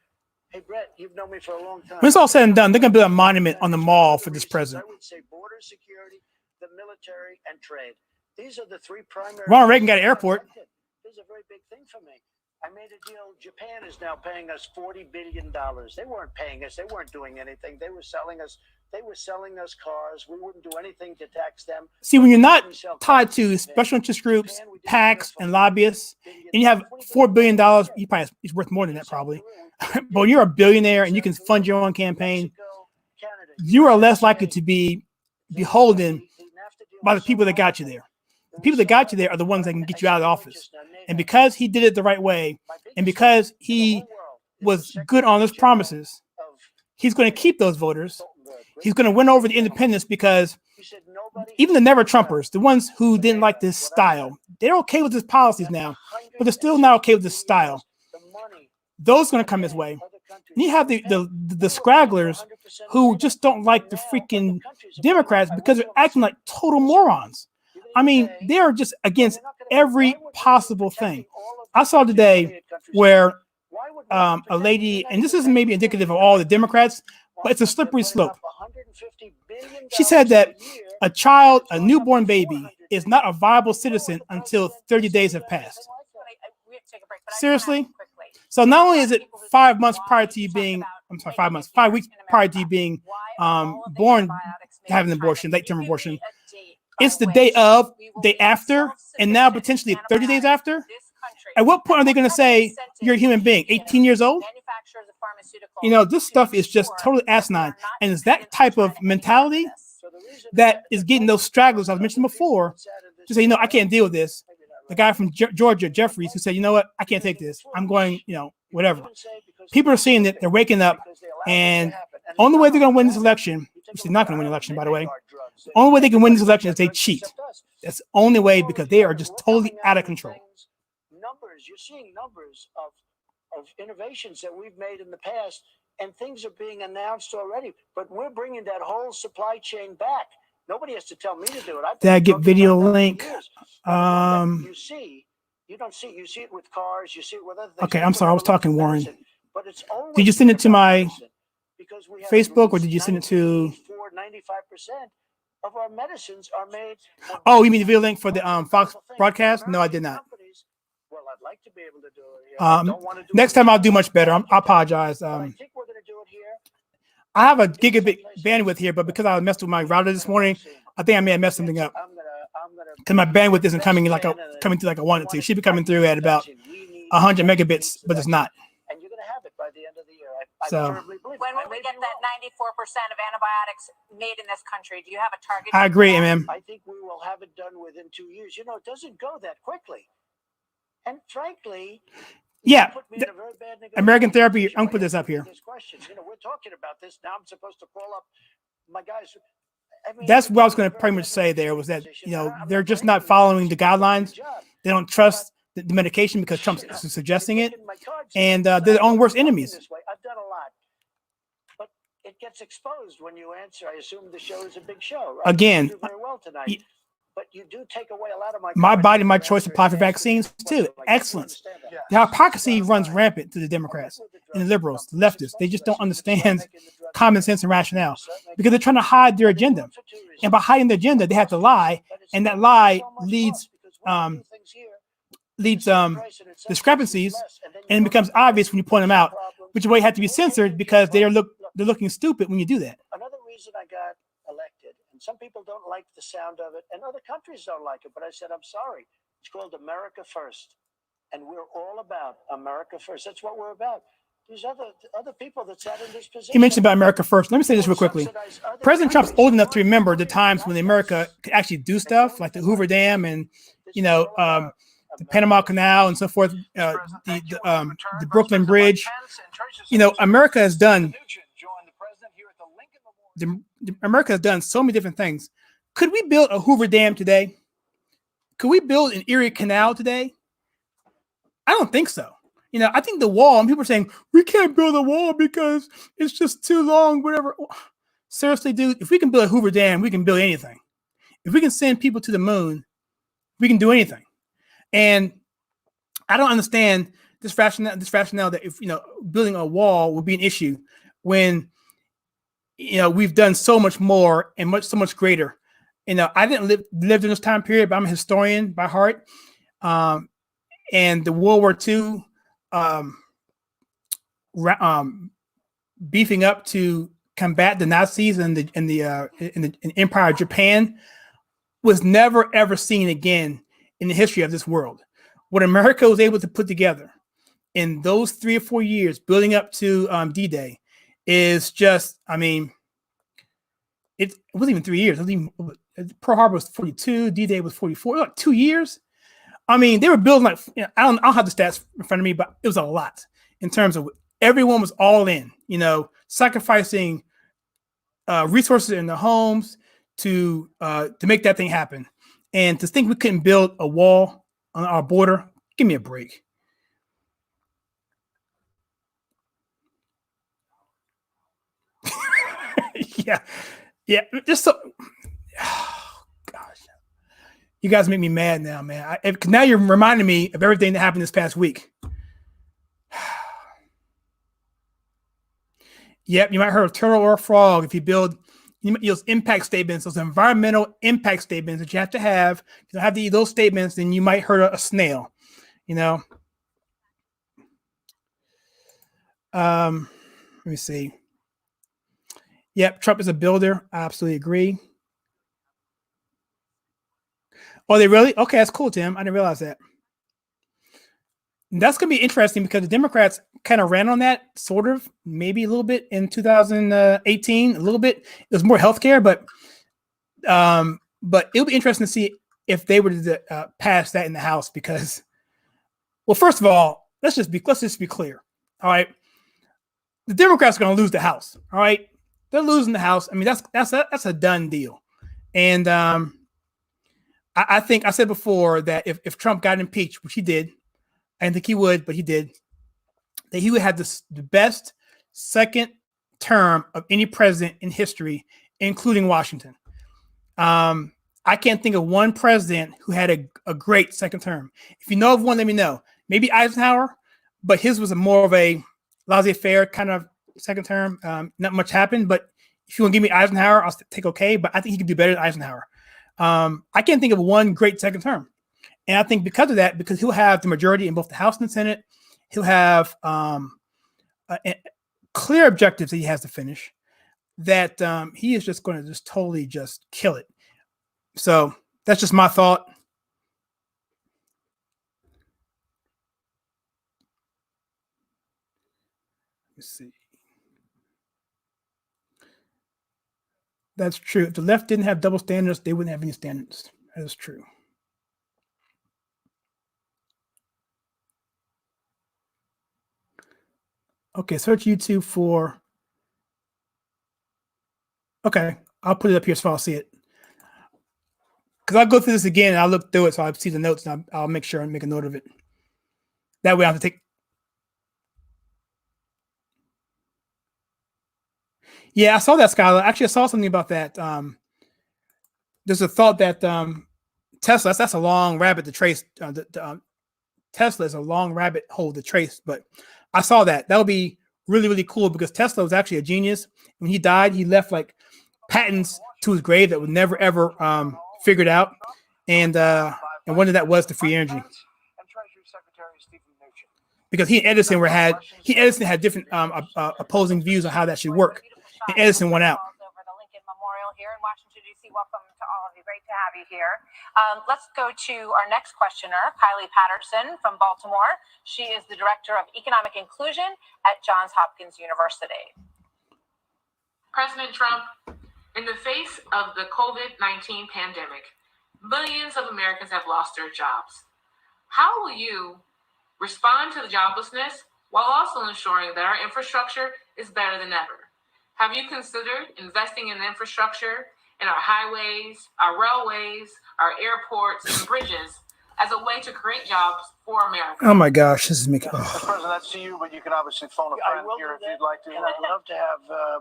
Hey, Brett, you've known me for a long time. When it's all said and done, they're gonna build a monument on the mall for this president. I would say border security, the military, and trade. These are the three primary. Ronald Reagan got an airport. This is a very big thing for me. I made a deal. Japan is now paying us $40 billion. They weren't paying us. They weren't doing anything. They were selling us. They were selling us cars. We wouldn't do anything to tax them. See, when you're not tied to special interest groups, PACs, and lobbyists, and you have $4 billion, you probably it's worth more than that probably. But when you're a billionaire and you can fund your own campaign, you are less likely to be beholden by the people that got you there. The people that got you there are the ones that can get you out of the office. And because he did it the right way, and because he was good on his promises, he's going to keep those voters. He's going to win over the independents because even the never-Trumpers, the ones who didn't like this style, they're okay with his policies now, but they're still not okay with this style. Those are going to come his way. And you have the scragglers who just don't like the freaking Democrats because they're acting like total morons. I mean, they are just against every possible thing. I saw today where a lady, and this isn't maybe indicative of all the Democrats, but it's a slippery slope. She said that a newborn baby, is not a viable citizen until 30 days have passed. Seriously? So not only is it 5 months prior to you being, 5 weeks prior to you being born, having an abortion, late-term abortion, it's the day of, day after, and now potentially 30 days after. At what point are they going to say you're a human being? 18 years old? You know, this stuff is just totally asinine. And it's that type of mentality that is getting those stragglers I mentioned before to say, you know, I can't deal with this. The guy from Georgia, Jeffries, who said, you know what, I can't take this. I'm going, you know, whatever. People are seeing it. They're waking up. And the only way they're going to win this election, which they're not going to win the election, by the way, the only way they can win this election is they cheat. That's the only way, because they are just totally out of control. Numbers, you're seeing numbers of innovations that we've made in the past, and things are being announced already. But we're bringing that whole supply chain back. Nobody has to tell me to do it. Did I get video link? You see You don't see. You see it with cars. You see it with other things. Okay, I'm sorry. I was talking, Warren. But it's always did you send it to my Facebook, or did you send it to? 95% of our medicines are made. Oh, you mean the video link for the Fox broadcast? No, I did not. Well, I'd like to be able to do it here. Next time I'll do much better. I apologize. I think we're going to do it here. I have a gigabit bandwidth here, but because I messed with my router this morning, I think I may have messed something up. Because my bandwidth isn't coming through like I wanted to. It should be coming through at about 100 megabits, but it's not. And you're going to have it by the end of the year. So, when will we get that 94% of antibiotics made in this country? Do you have a target? I agree, MM. I think we will have it done within 2 years. You know, it doesn't go that quickly. And frankly, yeah, American Therapy. I'm gonna put this up here. You know, we're talking about this now. I'm supposed to call up my guys. I mean, that's what I was going to pretty much say. There was that, you know, they're just not following the guidelines. They don't trust the medication because Trump's suggesting it, and they're their own worst enemies. I've done a lot, but it gets exposed when you answer. I assume the show is a big show. Right? Again, you do very well tonight. But you do take away a lot of my body, my choice apply for vaccines too. Excellence. The hypocrisy runs rampant to the Democrats and the liberals, the leftists. They just don't understand common sense and rationale because they're trying to hide their agenda. And by hiding the agenda, they have to lie, and that lie leads discrepancies, and it becomes obvious when you point them out, which is why you have to be censored because they're looking stupid when you do that. Another reason I got elected, and some people don't like the sound of it, and other countries don't like it, but I said, I'm sorry. It's called America First, and we're all about America First. That's what we're about. There's other people that sat in this position. You mentioned about America First. Let me say this real quickly. President Trump's old enough to remember the times when America could actually do stuff like the Hoover Dam and, you know, the Panama Canal and so forth, the Brooklyn Bridge. You know, America has done so many different things. Could we build a Hoover Dam today? Could we build an Erie Canal today? I don't think so. You know, I think the wall, and people are saying, we can't build a wall because it's just too long, whatever. Seriously, dude, if we can build a Hoover Dam, we can build anything. If we can send people to the moon, we can do anything. And I don't understand this rationale that if, you know, building a wall would be an issue when, you know, we've done so much more and so much greater. You know, I didn't live in this time period, but I'm a historian by heart. And the World War II, beefing up to combat the Nazis and the Empire of Japan was never ever seen again in the history of this world. What America was able to put together in those 3 or 4 years, building up to D-Day, is just, I mean, it wasn't even 3 years. Pearl Harbor was 42, D-Day was 44, like 2 years. I mean, they were building like, you know, I don't have the stats in front of me, but it was a lot in terms of everyone was all in, you know, sacrificing resources in their homes to make that thing happen. And to think we couldn't build a wall on our border, give me a break. Yeah, just so. Oh, gosh, you guys make me mad now, man. Now you're reminding me of everything that happened this past week. Yep, you might heard of turtle or a frog if you build those impact statements, those environmental impact statements that you have to have. If you don't have to eat those statements, then you might hurt a snail, you know. Let me see. Yep, Trump is a builder. I absolutely agree. Oh, they really? Okay, that's cool, Tim. I didn't realize that. That's going to be interesting because the Democrats kind of ran on that, sort of, maybe a little bit in 2018, a little bit. It was more healthcare, but it'll be interesting to see if they were to pass that in the House because, well, first of all, let's just be clear. All right, the Democrats are going to lose the House. All right, they're losing the House. I mean, that's a done deal, and I think I said before that if Trump got impeached, which he did. I didn't think he would, but he did. That he would have the best second term of any president in history, including Washington. I I can't think of one president who had a great second term. If you know of one, let me know. Maybe Eisenhower, but his was more of a laissez-faire kind of second term. Not much happened, but if you want to give me Eisenhower, I'll take okay. But I think he could do better than Eisenhower. I can't think of one great second term. And I think because of that, because he'll have the majority in both the House and the Senate, he'll have clear objectives that he has to finish, that he is just going to just totally just kill it. So that's just my thought. Let's see. That's true. If the left didn't have double standards, they wouldn't have any standards. That is true. Okay, search YouTube for. Okay, I'll put it up here so I'll see it. Because I'll go through this again and I'll look through it so I'll see the notes and I'll make sure and make a note of it. That way I have to take. Yeah, I saw that, Skylar. Actually, I saw something about that. There's a thought that Tesla, that's a long rabbit to trace. Tesla is a long rabbit hole to trace, but I saw that. That would be really, really cool because Tesla was actually a genius. When he died, he left like patents to his grave that were never, ever figured out. And one of that was the free energy. Because he and Edison had different opposing views on how that should work. And Edison won out. Over the Lincoln Memorial here in Washington, D.C. Welcome to all of you. Great to have you here. Let's go to our next questioner, Kylie Patterson from Baltimore. She is the Director of Economic Inclusion at Johns Hopkins University. President Trump, in the face of the COVID-19 pandemic, millions of Americans have lost their jobs. How will you respond to the joblessness while also ensuring that our infrastructure is better than ever? Have you considered investing in infrastructure in our highways, our railways, our airports, and bridges as a way to create jobs for America? Oh my gosh, this is making. Mr. President, that's to you, but you can obviously phone a friend here if you'd like to. And I'd love to have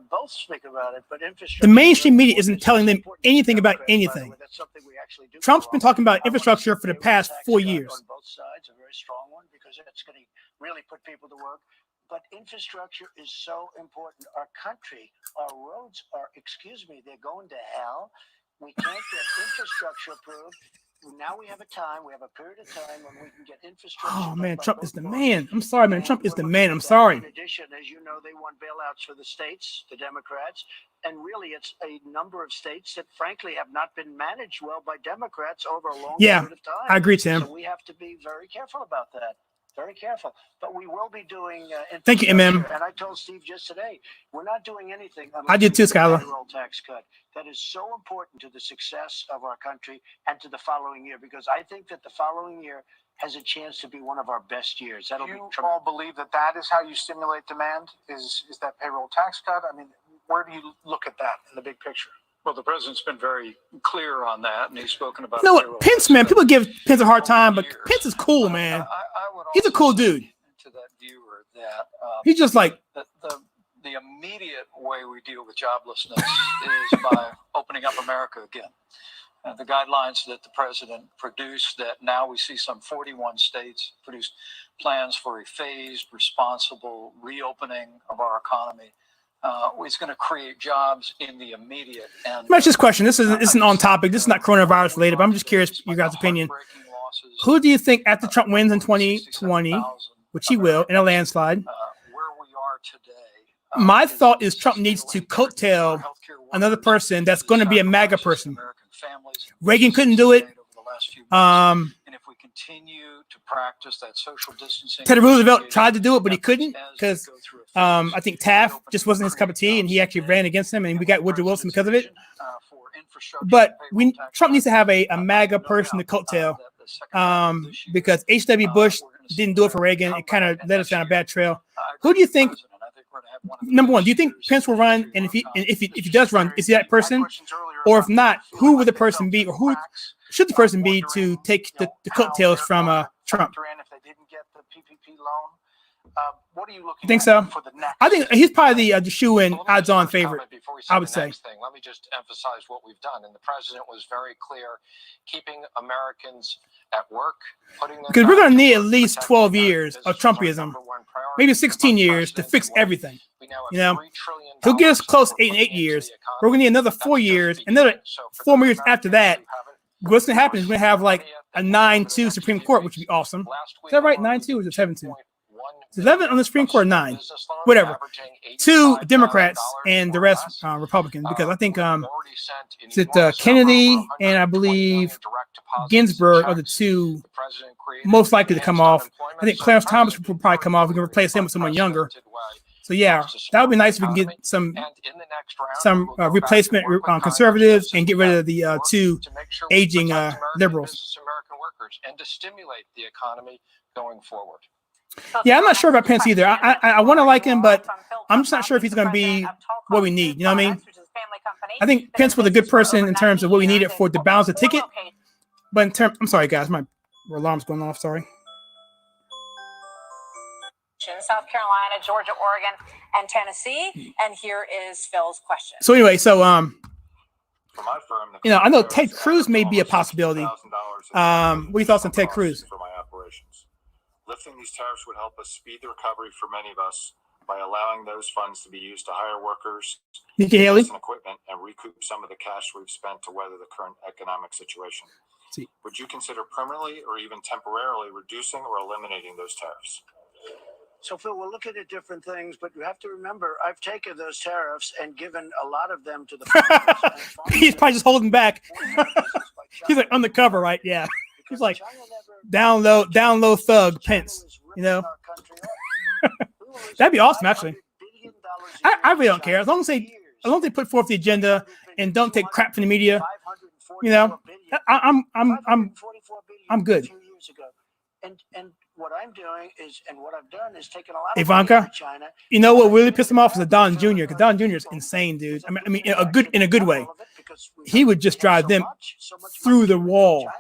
both speak about it, but infrastructure. The mainstream media isn't telling them anything about anything. That's something we actually do. Trump's been talking about infrastructure for the past 4 years. On both sides, a very strong one, because it's going to really put people to work. But infrastructure is so important. Our country, our roads are, they're going to hell. We can't get infrastructure approved. Now we have a period of time when we can get infrastructure. Oh man, Trump is the man. I'm sorry, man. Trump is the man. I'm sorry. In addition, as you know, they want bailouts for the states, the Democrats, and really it's a number of states that frankly have not been managed well by Democrats over a long period of time. I agree, Tim. So we have to be very careful about that. Very careful. But we will be doing Thank you, MM. And I told Steve just today, we're not doing anything. I did too, Skylar. Payroll tax cut. That is so important to the success of our country and to the following year, because I think that the following year has a chance to be one of our best years. Do you all believe that that is how you stimulate demand? Is that payroll tax cut? I mean, where do you look at that in the big picture? Well, the president's been very clear on that, and he's spoken about. You know what, Pence, man, people give Pence a hard time, but Pence is cool, man. He's a cool dude. To that viewer, that he's just like the immediate way we deal with joblessness is by opening up America again. The guidelines that the president produced, that now we see some 41 states produced plans for a phased, responsible reopening of our economy. It's going to create jobs in the immediate. And that's just a question. This isn't on topic. This is not coronavirus related, but I'm just curious your guys' opinion. Who do you think after Trump wins in 2020, which he will, in a landslide? Where we are today. My thought is Trump needs to coattail another person that's going to be a MAGA person. Reagan couldn't do it. And if we continue to practice that social distancing, Teddy Roosevelt tried to do it, but he couldn't because I think Taft just wasn't his cup of tea, and he actually ran against him, and we got Woodrow Wilson because of it. But Trump needs to have a MAGA person to coattail because H.W. Bush didn't do it for Reagan. It kind of led us down a bad trail. Who do you think? Number one, do you think Pence will run? And if he does run, is he that person? Or if not, who would the person be, or who should the person be to take the coattails from Trump? If they didn't get the PPP loan, What are you looking I think at so. for the next? I think he's probably the shoe-in odds-on favorite. I would say. Next thing, let me just emphasize what we've done. And the president was very clear, keeping Americans at work, putting them because we're going to need at least 12 years of Trumpism, maybe 16 years to fix everything. You know, he'll get us close 8 and 8 years. We're going to need another 4 years, another 4 more years after that. What's going to happen is we're going to have like a 9-2 Supreme Court, which would be awesome. Is that right? 9-2 or is it 7-2? It's 11 on the Supreme Court, 9, whatever. 2 Democrats and the rest Republicans, because I think Kennedy and I believe Ginsburg are the 2 most likely to come off. I think Clarence Thomas will probably come off. We can replace him with someone younger. So yeah, that would be nice if we can get some replacement conservatives and get rid of the 2 aging liberals. American workers and to stimulate the economy going forward. Yeah, I'm not sure about Pence either. I want to like him, but I'm just not sure if he's going to be what we need. You know what I mean? I think Pence was a good person in terms of what we needed for to balance the ticket. But in terms, I'm sorry, guys, my alarm's going off. Sorry. South Carolina, Georgia, Oregon, and Tennessee. And here is Phil's question. So anyway, so you know, I know Ted Cruz may be a possibility. What are your thoughts on Ted Cruz? For my operations. Lifting these tariffs would help us speed the recovery for many of us by allowing those funds to be used to hire workers, Nikki Haley, and equipment, and recoup some of the cash we've spent to weather the current economic situation. Would you consider permanently or even temporarily reducing or eliminating those tariffs? So, Phil, we're looking at different things, but you have to remember, I've taken those tariffs and given a lot of them to the farmers. He's probably just holding back. He's like undercover, right? Yeah. He's like down low thug Pence, you know. That'd be awesome, actually. I really don't care as long as they put forth the agenda and don't take crap from the media. You know, I'm good. And what I'm doing is, and what I've done is taken a lot of Ivanka, China. You know what really pissed him off is the Don Jr. because Don Jr. is insane, dude. I mean, in a good way. He would just drive them through the wall.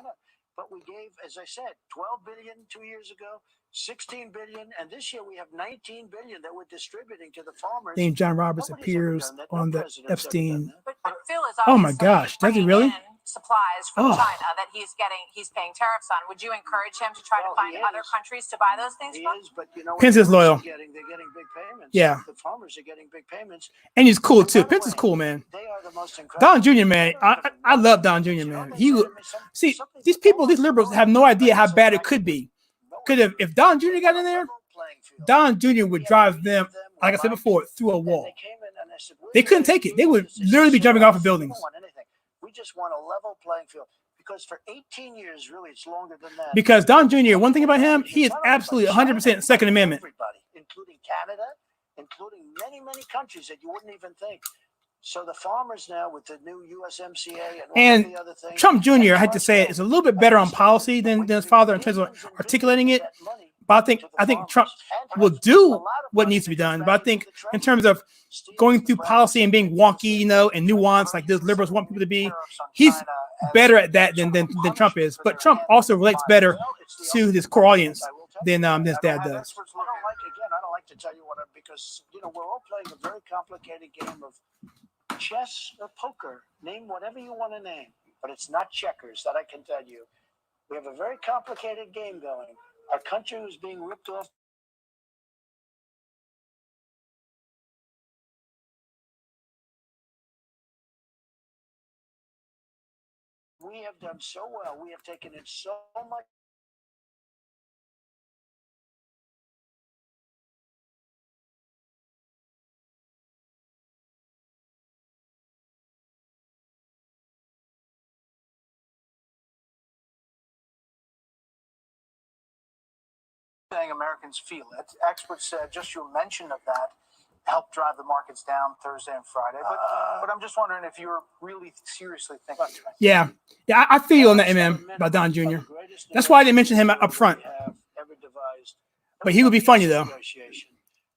But we gave, as I said, 12 billion 2 years ago, 16 billion, and this year we have 19 billion that we're distributing to the farmers. Named John Roberts appears on the Epstein. But Phil is Oh my gosh, does he really? Supplies from China that he's paying tariffs on. Would you encourage him to try to find other countries to buy those things from? But you know, Pence is loyal. They're getting big payments. Yeah. The farmers are getting big payments. And he's cool too. Pence is cool, man. They are the most incredible. Don Jr., man. I love Don Jr., man. See, these people, these liberals have no idea how bad it could be. Because if Don Jr. got in there, Don Jr. would drive them, like I said before, through a wall. They couldn't take it. They would literally be jumping off of buildings. We just want a level playing field because for 18 years, really, it's longer than that. Because Don Jr., one thing about him, he is absolutely 100% Second Amendment. Everybody, including Canada, including many, many countries that you wouldn't even think. So the farmers now with the new USMCA and all the other things. Trump Jr., I had to say it, is a little bit better on policy than his father in terms of articulating it. But I think Trump will do what needs to be done. But I think in terms of going through policy and being wonky, you know, and nuanced like those liberals want people to be, he's better at that than Trump is. But Trump also relates better to his core audience than his dad does. I don't like to tell you because you know we're all playing a very complicated game of chess or poker. Name whatever you want to name, but it's not checkers. That I can tell you. We have a very complicated game going. Our country is being ripped off. We have done so well. We have taken in so much. Thing Americans feel. Experts said just your mention of that helped drive the markets down Thursday and Friday. But I'm just wondering if you're really seriously thinking. Yeah, I feel on that, man, by Don Jr. That's why I didn't mention him up front. But he would be funny though.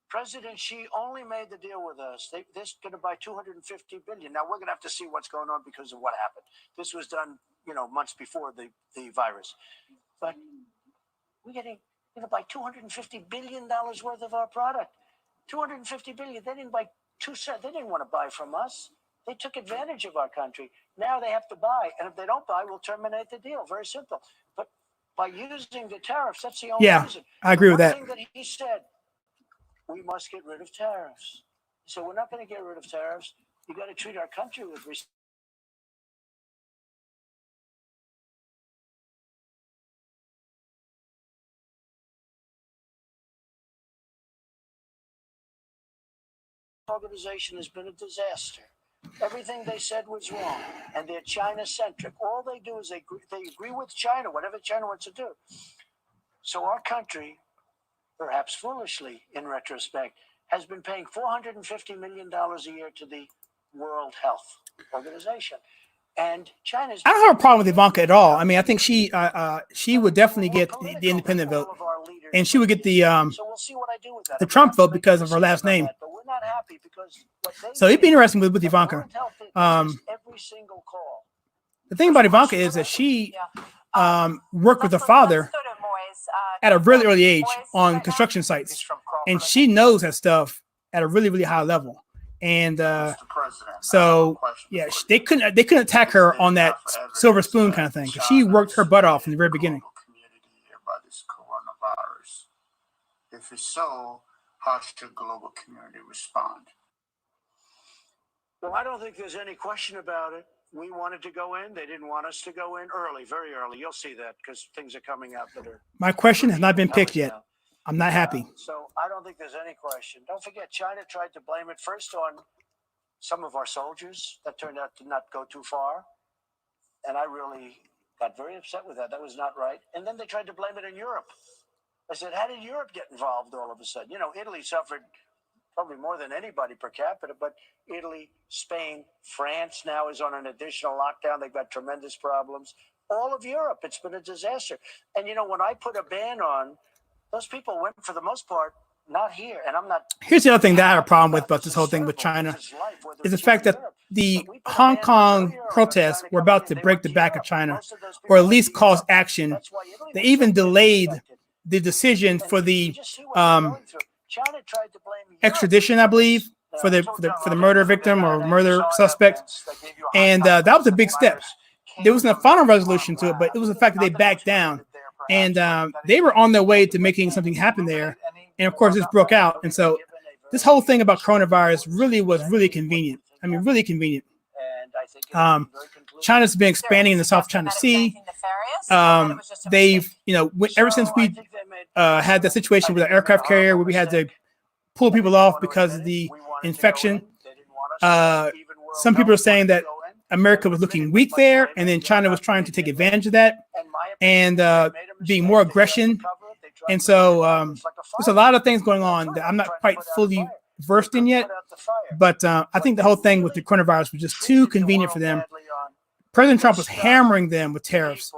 President Xi only made the deal with us. They're going to buy 250 billion. Now we're going to have to see what's going on because of what happened. This was done, months before the virus. But we're getting They buy $250 billion worth of our product. $250 billion. They didn't buy 2 cents. They didn't want to buy from us. They took advantage of our country. Now they have to buy. And if they don't buy, we'll terminate the deal. Very simple. But by using the tariffs, that's the only reason. I agree with that. One thing that he said, we must get rid of tariffs. So we're not going to get rid of tariffs. You got to treat our country with respect. Organization has been a disaster. Everything they said was wrong, and they're China-centric. All they do is they agree with China, whatever China wants to do. So our country, perhaps foolishly in retrospect, has been paying $450 million a year to the World Health Organization. And China's... I don't have a problem with Ivanka at all. I mean, I think she would definitely get the independent vote, and she would get the Trump vote because of her last name. So it'd be interesting with Ivanka. The thing about Ivanka is that she worked with her father at a really early age on construction sites, and she knows that stuff at a really, really high level. And so, yeah, they couldn't attack her on that silver spoon kind of thing, because she worked her butt off in the very beginning. About this coronavirus. If it's so, how should the global community respond? Well, I don't think there's any question about it. We wanted to go in. They didn't want us to go in early, very early. You'll see that because things are coming out that are... My question has not been picked yet. I'm not happy. So I don't think there's any question. Don't forget, China tried to blame it first on some of our soldiers. That turned out to not go too far. And I really got very upset with that. That was not right. And then they tried to blame it on Europe. I said, how did Europe get involved all of a sudden? You know, Italy suffered probably more than anybody per capita, but Italy, Spain, France now is on an additional lockdown. They've got tremendous problems. All of Europe, it's been a disaster. And, you know, when I put a ban on, those people went, for the most part, not here. And I'm not... Here's the other thing that I have a problem with about this whole thing with China is the fact that the Hong Kong protests were about to break the back of China, or at least cause action. They even delayed the decision for the extradition, I believe, for the murder victim or murder suspect, and that was a big step. There wasn't a final resolution to it, but it was the fact that they backed down, and they were on their way to making something happen there. And of course, this broke out, and so this whole thing about coronavirus was really convenient. I mean, really convenient. China's been expanding in the South China Sea. They've, you know, ever since we had that situation with the aircraft carrier where we had to pull people off because of the infection. Some people are saying that America was looking weak there, and then China was trying to take advantage of that and being more aggression. And so there's a lot of things going on that I'm not quite fully versed in yet. But I think the whole thing with the coronavirus was just too convenient for them. President Trump was hammering them with tariffs.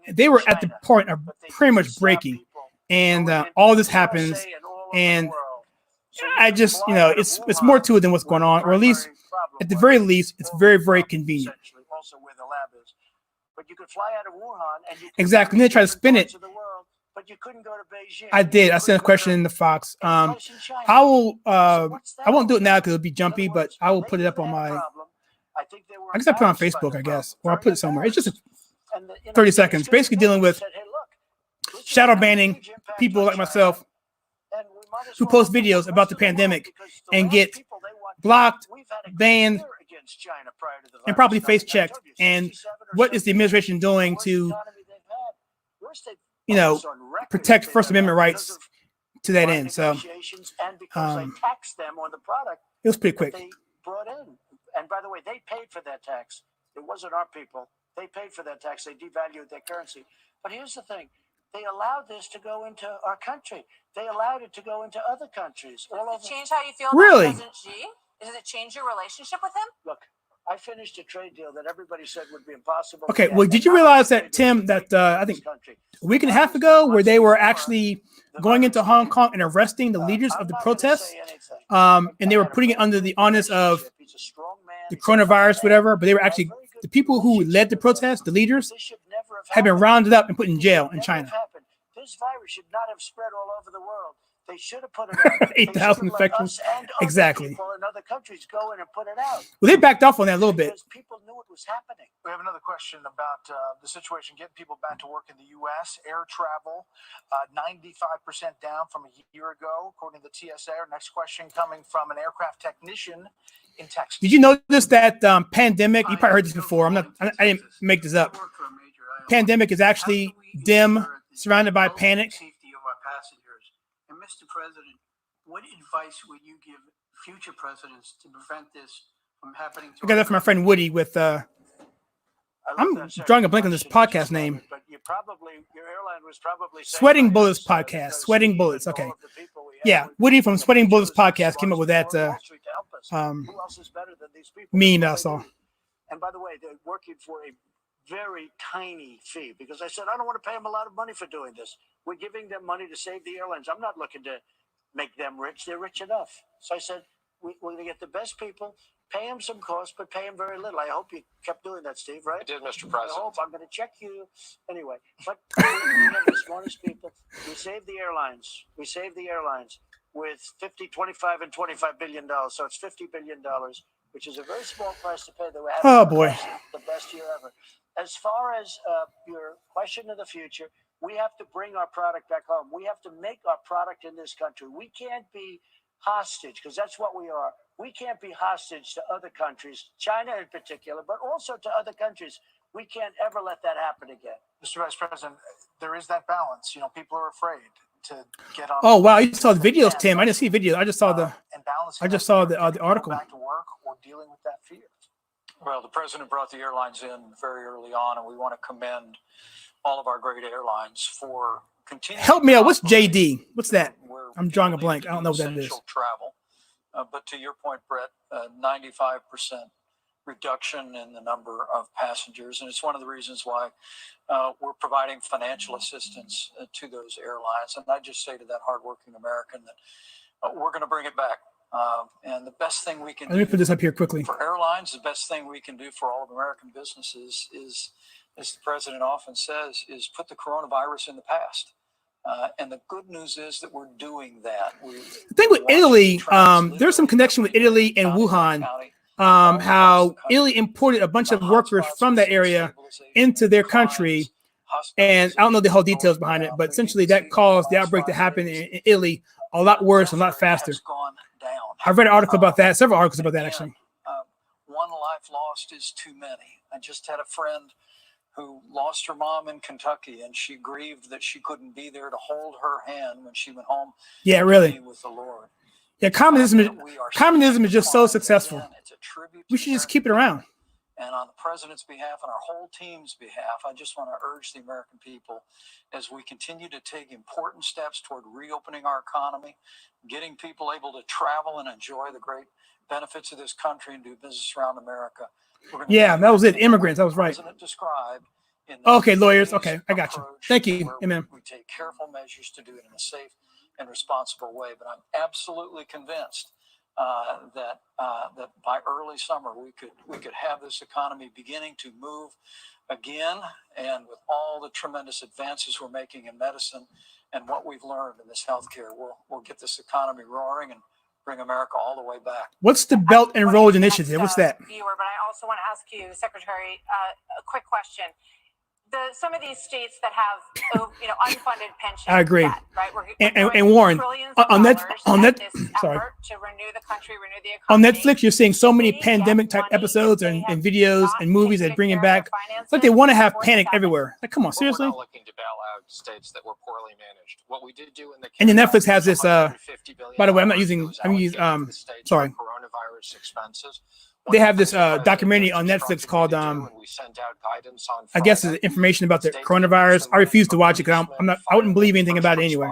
They were at the point of pretty much breaking. And all this happens. And I just, you know, it's more to it than what's going on, or at least, at the very least, it's very, very convenient. But you could fly out of Wuhan and you exactly. And they try to spin it. But you couldn't go to Beijing. I did. I sent a question in the Fox. I will. I won't do it now because it'll be jumpy, but I will put it up on my. I guess I put it on Facebook. I guess, or I'll put it somewhere. It's just 30 seconds, basically dealing with shadow banning people like myself who post videos about the pandemic and get blocked, banned, and probably face checked. And what is the administration doing to, you know, protect First Amendment rights to that end? So it was pretty quick. And by the way, they paid for that tax. It wasn't our people. They paid for that tax. They devalued their currency. But here's the thing. They allowed this to go into our country. They allowed it to go into other countries. Does it change how you feel really? About President Xi? Does it change your relationship with him? Look, I finished a trade deal that everybody said would be impossible. Okay, well, did you realize that, Tim, that I think a week and a half ago, where they were actually going into Hong Kong and arresting the leaders of the protests, and they were putting it under the onus of the coronavirus, whatever, but they were actually, the people who led the protests, the leaders, have been rounded up and put in jail in China. this virus should not have spread all over the world. They should have put it out. 8,000 infections. Exactly. People in other countries go in and put it out. Well, they backed off on that a little bit. Because people knew it was happening. We have another question about the situation getting people back to work in the U.S. Air travel, 95% down from a year ago, according to the TSA. Our next question coming from an aircraft technician in Texas. Did you notice that pandemic? You probably heard this before. I didn't make this up. Pandemic is actually dim, surrounded by panic. Safety of our passengers. And Mr. President, what advice would you give future presidents to prevent this from happening? I got that from my friend Woody with I'm drawing a blank on this podcast name. But your airline was probably Sweating Bullets podcast. Sweating Bullets. Okay. Yeah, Woody from Sweating Bullets podcast came up with that who else is better than these people? meme that I saw. And by the way, they're working for a very tiny fee because I said, I don't want to pay them a lot of money for doing this. We're giving them money to save the airlines. I'm not looking to make them rich. They're rich enough. So I said, we're going to get the best people, pay them some cost, but pay them very little. I hope you kept doing that, Steve, right? I did, Mr. President. I hope. I'm going to check you. Anyway, but we have the smartest people. We saved the airlines. We saved the airlines with 50, 25, and $25 billion. So it's $50 billion, which is a very small price to pay. That we're having the best year ever. As far as your question of the future, we have to bring our product back home. We have to make our product in this country. We can't be hostage, because that's what we are. We can't be hostage to other countries, China in particular, but also to other countries. We can't ever let that happen again. Mr. Vice President, there is that balance. You know, people are afraid to get on. Oh wow, you saw the videos, Tim. I didn't see videos. I just saw the article. Back to work or dealing with that fear. Well, the president brought the airlines in very early on, and we want to commend all of our great airlines for continuing. Help me out. What's JD? What's that? I'm drawing a blank. I don't know what that is. Travel. But to your point, Brett, 95% reduction in the number of passengers. And it's one of the reasons why we're providing financial assistance to those airlines. And I just say to that hardworking American that we're going to bring it back. And the best thing we can Let me put this up here quickly. For airlines, the best thing we can do for all of American businesses is, as the president often says, is put the coronavirus in the past. And the good news is that we're doing that. The thing with Italy, there's some connection with Italy and Wuhan. How Italy imported a bunch of workers from that area into their country. And I don't know the whole details behind it, but essentially that caused the outbreak to happen in Italy a lot worse, a lot faster. I've read an article about that, several articles about that, actually. One life lost is too many. I just had a friend who lost her mom in Kentucky, and she grieved that she couldn't be there to hold her hand when she went home. Yeah, really. With the Lord. Yeah, communism is just so successful. We should just keep it around. And on the president's behalf and our whole team's behalf, I just want to urge the American people, as we continue to take important steps toward reopening our economy, getting people able to travel and enjoy the great benefits of this country and do business around America. Yeah, that was it. Immigrants. That was right. Okay, lawyers. Okay, I got you. Thank you. Amen. We take careful measures to do it in a safe and responsible way. But I'm absolutely convinced that by early summer we could have this economy beginning to move again, and with all the tremendous advances we're making in medicine and what we've learned in this healthcare, we'll get this economy roaring and bring America all the way back. What's the Belt and Road Initiative? What's that? Viewer, but I also want to ask you, Secretary, a quick question. Some of these states that have, unfunded pension. I agree. Debt, right? And Warren, on that, sorry. To renew the country, renew the on economy. Netflix, you're seeing so many pandemic type episodes and videos and movies that bring it back. It's like they want to have panic everywhere. Like, come on, seriously? We're not looking to bail out states that were poorly managed. What we did do in the and then Netflix has this. By the way, sorry. Coronavirus expenses. They have this documentary on Netflix called I guess it's information about the coronavirus. I refuse to watch it because I wouldn't believe anything about it anyway.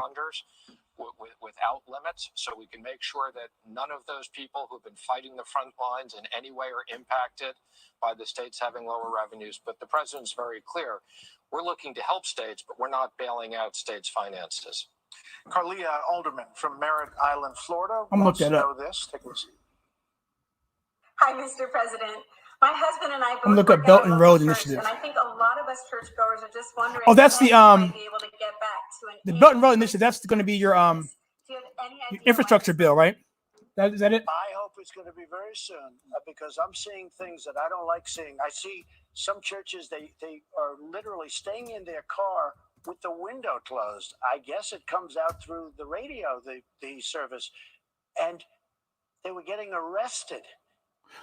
Without limits, so we can make sure that none of those people who've been fighting the front lines in any way are impacted by the states having lower revenues. But the president's very clear. We're looking to help states, but we're not bailing out states' finances. Carlia Alderman from Merritt Island, Florida. I'm looking that up. This. Take a listen. Hi, Mr. President. My husband and I both I'm looking work up Belt at a and local Road church, Initiative. and I think a lot of us churchgoers are just wondering. Oh, that's the when we might be able to get back to an Belt and Road Initiative. That's going to be your Do you have any idea infrastructure bill, right? Is that it? I hope it's going to be very soon because I'm seeing things that I don't like seeing. I see some churches, they are literally staying in their car with the window closed. I guess it comes out through the radio, the service. And they were getting arrested.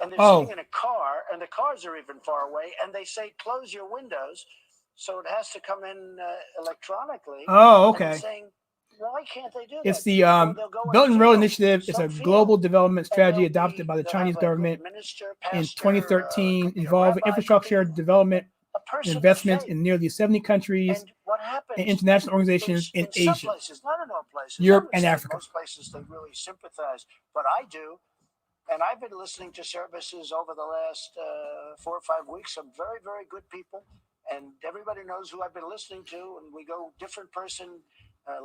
And they're sitting in a car, and the cars are even far away, and they say, close your windows. So it has to come in electronically. Oh, okay. And saying, why can't they do that? It's the Belt and Road Initiative. It's a global development strategy adopted by the Chinese government in 2013, involving infrastructure development and investments in nearly 70 countries and international organizations in Asia, places, not in all places, Europe, and Africa. Most places they really sympathize, but I do. And I've been listening to services over the last 4 or 5 weeks. Some very, very good people. And everybody knows who I've been listening to. And we go different person.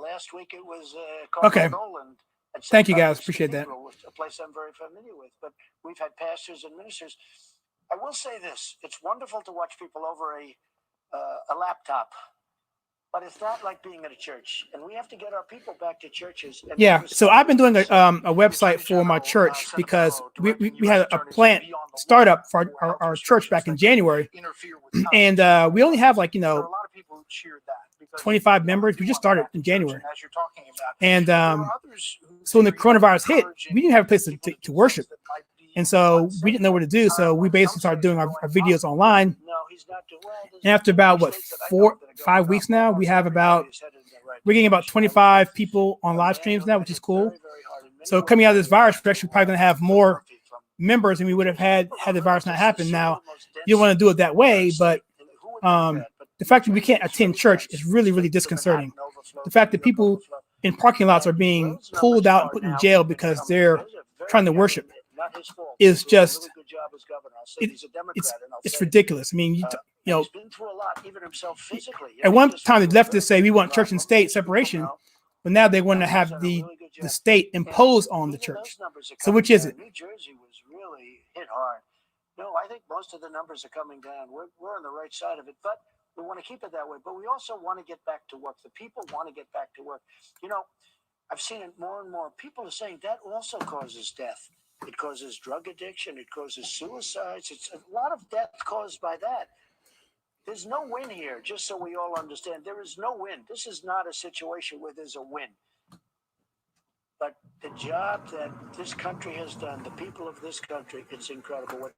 Last week it was Okay. Nolan. Thank you, guys. Appreciate that. A place I'm very familiar with. But we've had pastors and ministers. I will say this. It's wonderful to watch people over a laptop. But it's not like being at a church, and we have to get our people back to churches. Yeah, so I've been doing a website for my church because we had a plant startup for our church back in January, and we only have 25 members. We just started in January, and so when the coronavirus hit, we didn't have a place to worship, and so we didn't know what to do. So we basically started doing our videos online. And after about 4-5 weeks now, we're getting about 25 people on live streams now, which is cool. So coming out of this virus, we're actually probably going to have more members than we would have had the virus not happen. Now, you don't want to do it that way, but the fact that we can't attend church is really, really disconcerting. The fact that people in parking lots are being pulled out and put in jail because they're trying to worship is just it's ridiculous. I mean, at one time the leftists say we want church and state separation, but now they want to have the state impose on the church. So which is it? New Jersey was really hit hard. No, I think most of the numbers are coming down. We're on the right side of it, but we want to keep it that way. But we also want to get back to work. The people want to get back to work. I've seen it more and more. People are saying that also causes death. It causes drug addiction. It causes suicides. It's a lot of death caused by that. There's no win here, just so we all understand. There is no win. This is not a situation where there's a win. But the job that this country has done, the people of this country, it's incredible.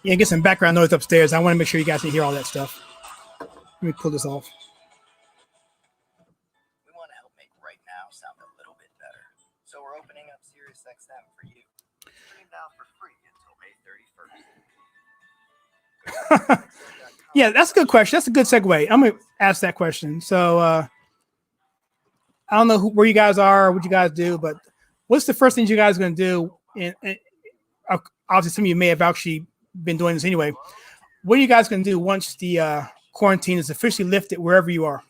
Yeah, get some background noise upstairs. I want to make sure you guys can hear all that stuff. Let me pull this off. We want to help make Right Now sound a little bit better. So we're opening up SiriusXM for you. Stream now for free until May 31st. Yeah, that's a good question. That's a good segue. I'm going to ask that question. So I don't know where you guys are, what you guys do, but what's the first thing you guys are going to do? And obviously, some of you may have actually been doing this anyway. What are you guys going to do once the quarantine is officially lifted wherever you are?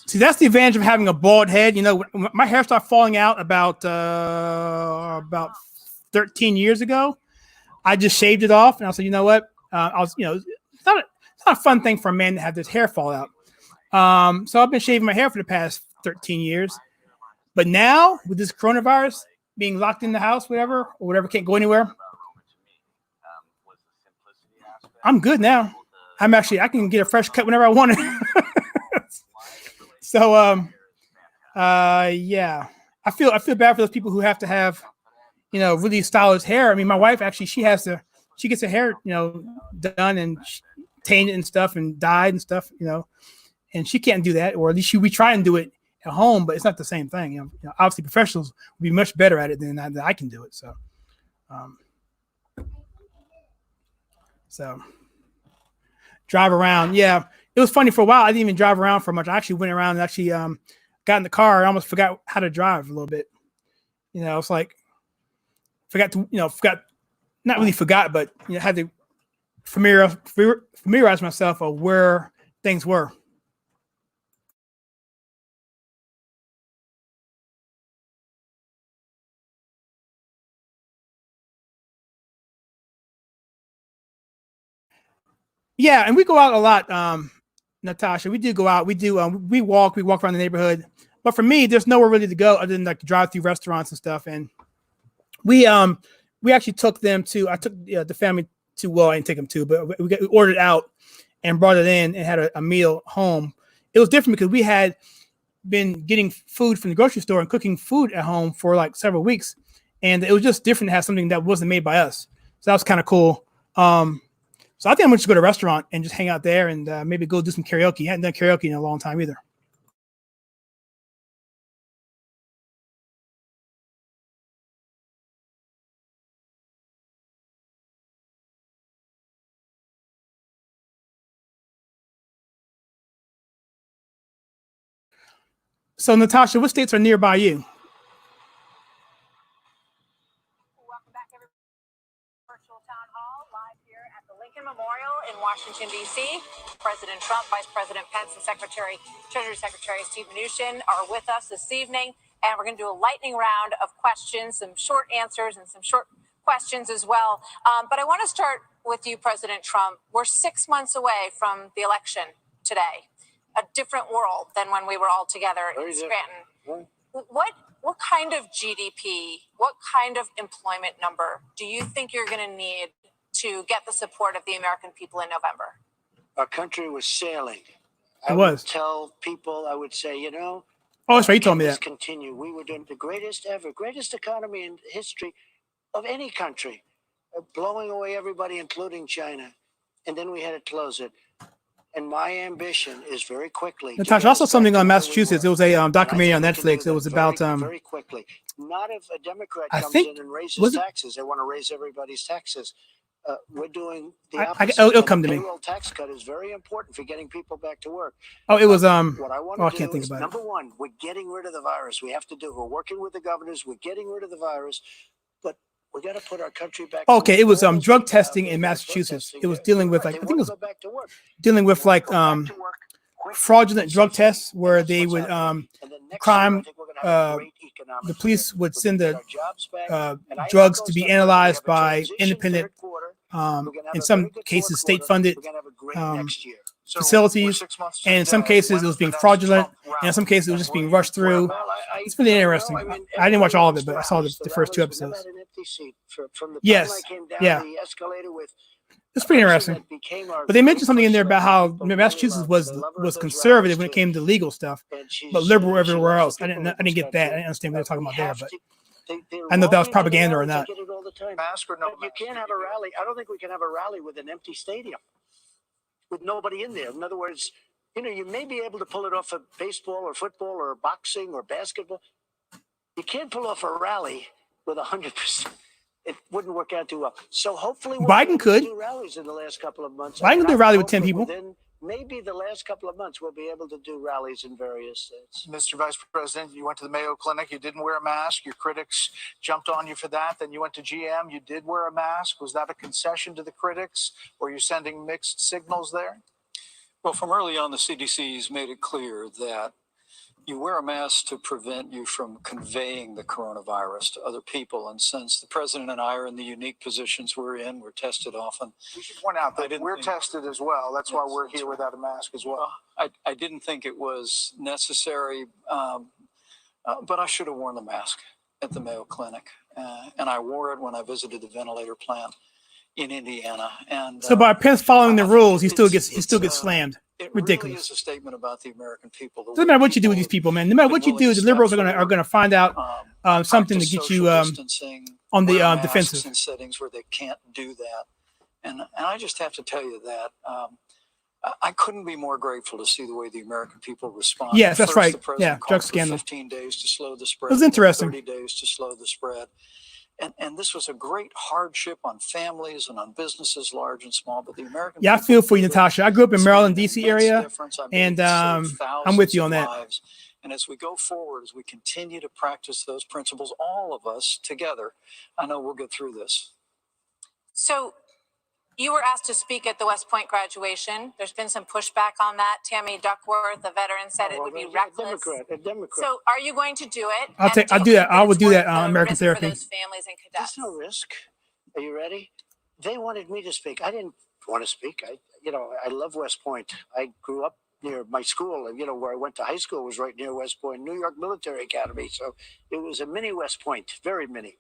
See, that's the advantage of having a bald head. You know, when my hair started falling out about 13 years ago. I just shaved it off, and I said, you know what? It's not a fun thing for a man to have this hair fall out. So I've been shaving my hair for the past 13 years. But now with this coronavirus being locked in the house, whatever, can't go anywhere. I'm good now. I can get a fresh cut whenever I want it. So, yeah, I feel bad for those people who have to have, really stylish hair. I mean, my wife actually, she gets her hair, done and tainted and stuff and dyed and stuff, and she can't do that, or at least we try and do it at home, but it's not the same thing. Obviously professionals would be much better at it than I can do it. So drive around. Yeah. It was funny for a while. I didn't even drive around for much. I actually went around and actually got in the car. I almost forgot how to drive a little bit. It's like forgot, not really forgot, but had to familiarize myself of where things were. Yeah, and we go out a lot, Natasha. We do go out. We walk around the neighborhood. But for me, there's nowhere really to go other than like drive through restaurants and stuff. And we actually took them to. I took the family to. Well, I didn't take them to, but we ordered out and brought it in and had a meal home. It was different because we had been getting food from the grocery store and cooking food at home for like several weeks, and it was just different to have something that wasn't made by us. So that was kind of cool. So I think I'm going to go to a restaurant and just hang out there and maybe go do some karaoke. I hadn't done karaoke in a long time either. So Natasha, what states are nearby you? Welcome back, everybody. Virtual town hall live here at the Lincoln Memorial in Washington, D.C. President Trump, Vice President Pence, and Treasury Secretary Steve Mnuchin are with us this evening, and we're going to do a lightning round of questions, some short answers and some short questions as well. But I want to start with you, President Trump. We're 6 months away from the election today, a different world than when we were all together in Scranton. What kind of GDP, what kind of employment number do you think you're going to need to get the support of the American people in November? Our country was sailing. I would tell people, I would say, oh, that's right. You told me that. Continue. We were doing the greatest economy in history of any country, blowing away everybody, including China. And then we had to close it. And my ambition is very quickly. Natasha, also something on Massachusetts. It was a documentary on Netflix. It was about very quickly. Not if a Democrat comes in and raises taxes. They want to raise everybody's taxes. We're doing the opposite. It'll come to me. Payroll tax cut is very important for getting people back to work. Oh, it was what I want to I do can't think is, about it. number one, we're getting rid of the virus. We have to do. We're working with the governors. We're getting rid of the virus, but we got to put our country back. Okay, it was drug testing in Massachusetts. It was dealing with like I think it was dealing with like fraudulent drug tests where they would crime the police would send the drugs to be analyzed by independent in some cases state funded facilities, and in some cases it was being fraudulent, and in some cases it was just being rushed through. It's really interesting. I didn't watch all of it, but I saw the first 2 episodes. Yes, yeah. It's pretty interesting. But they mentioned something in there about how Massachusetts was conservative when it came to legal stuff, but liberal everywhere else. I didn't get that. I didn't understand what they were talking about there, but I know that was propaganda or not. You can't have a rally. I don't think we can have a rally with an empty stadium, with nobody in there. In other words, you may be able to pull it off for baseball or football or boxing or basketball. You can't pull off a rally with 100%. It wouldn't work out too well. So hopefully Biden could do rallies in the last couple of months. Biden could do a rally with 10 people. Then maybe the last couple of months we'll be able to do rallies in various states. Mr. Vice President, you went to the Mayo Clinic. You didn't wear a mask. Your critics jumped on you for that. Then you went to GM. You did wear a mask. Was that a concession to the critics? Were you sending mixed signals there? Well, from early on, the CDC's made it clear that you wear a mask to prevent you from conveying the coronavirus to other people. And since the president and I are in the unique positions we're in, we're tested often. We should point out that we're tested as well. That's why we're here without a mask as well. I didn't think it was necessary, but I should have worn the mask at the Mayo Clinic. And I wore it when I visited the ventilator plant in Indiana. And So by Pence following the rules, he still gets slammed. it Ridiculous. really is a statement about the American people. Doesn't matter what you do with these people, man. No matter what you do, the liberals are gonna find out something to get you on the defensive. In settings where they can't do that, and I just have to tell you that I couldn't be more grateful to see the way the American people respond. Yes, that's First, right. the president Yeah, called drug for scandal. 15 days to slow the spread. It was interesting. 30 days to slow the spread. And this was a great hardship on families and on businesses, large and small. But the American Yeah, I people feel for you, did Natasha. I grew up in Maryland, D.C. immense area, difference. I believe and it saved I'm with you on thousands of that. lives. And as we go forward, as we continue to practice those principles, all of us together, I know we'll get through this. So you were asked to speak at the West Point graduation. There's been some pushback on that. Tammy Duckworth, a veteran, said it would be reckless. A Democrat. So are you going to do it? I'll And do you that. think I it's would do worth that the on American risk Therapy. for those families and cadets? There's no risk. Are you ready? They wanted me to speak. I didn't want to speak. I love West Point. I grew up near my school, and where I went to high school was right near West Point, New York Military Academy. So it was a mini West Point, very mini.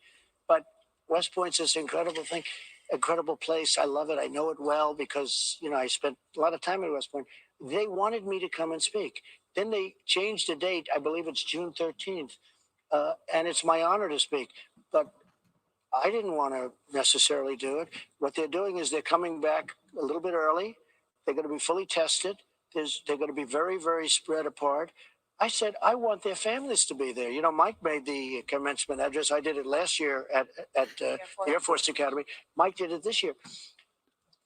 But West Point's this incredible thing, incredible place. I love it. I know it well because I spent a lot of time at West Point. They wanted me to come and speak. Then they changed the date. I believe it's June 13th, and it's my honor to speak. But I didn't want to necessarily do it. What they're doing is they're coming back a little bit early. They're going to be fully tested. They're going to be very, very spread apart. I said, I want their families to be there. Mike made the commencement address. I did it last year at the Air Force Academy. Mike did it this year.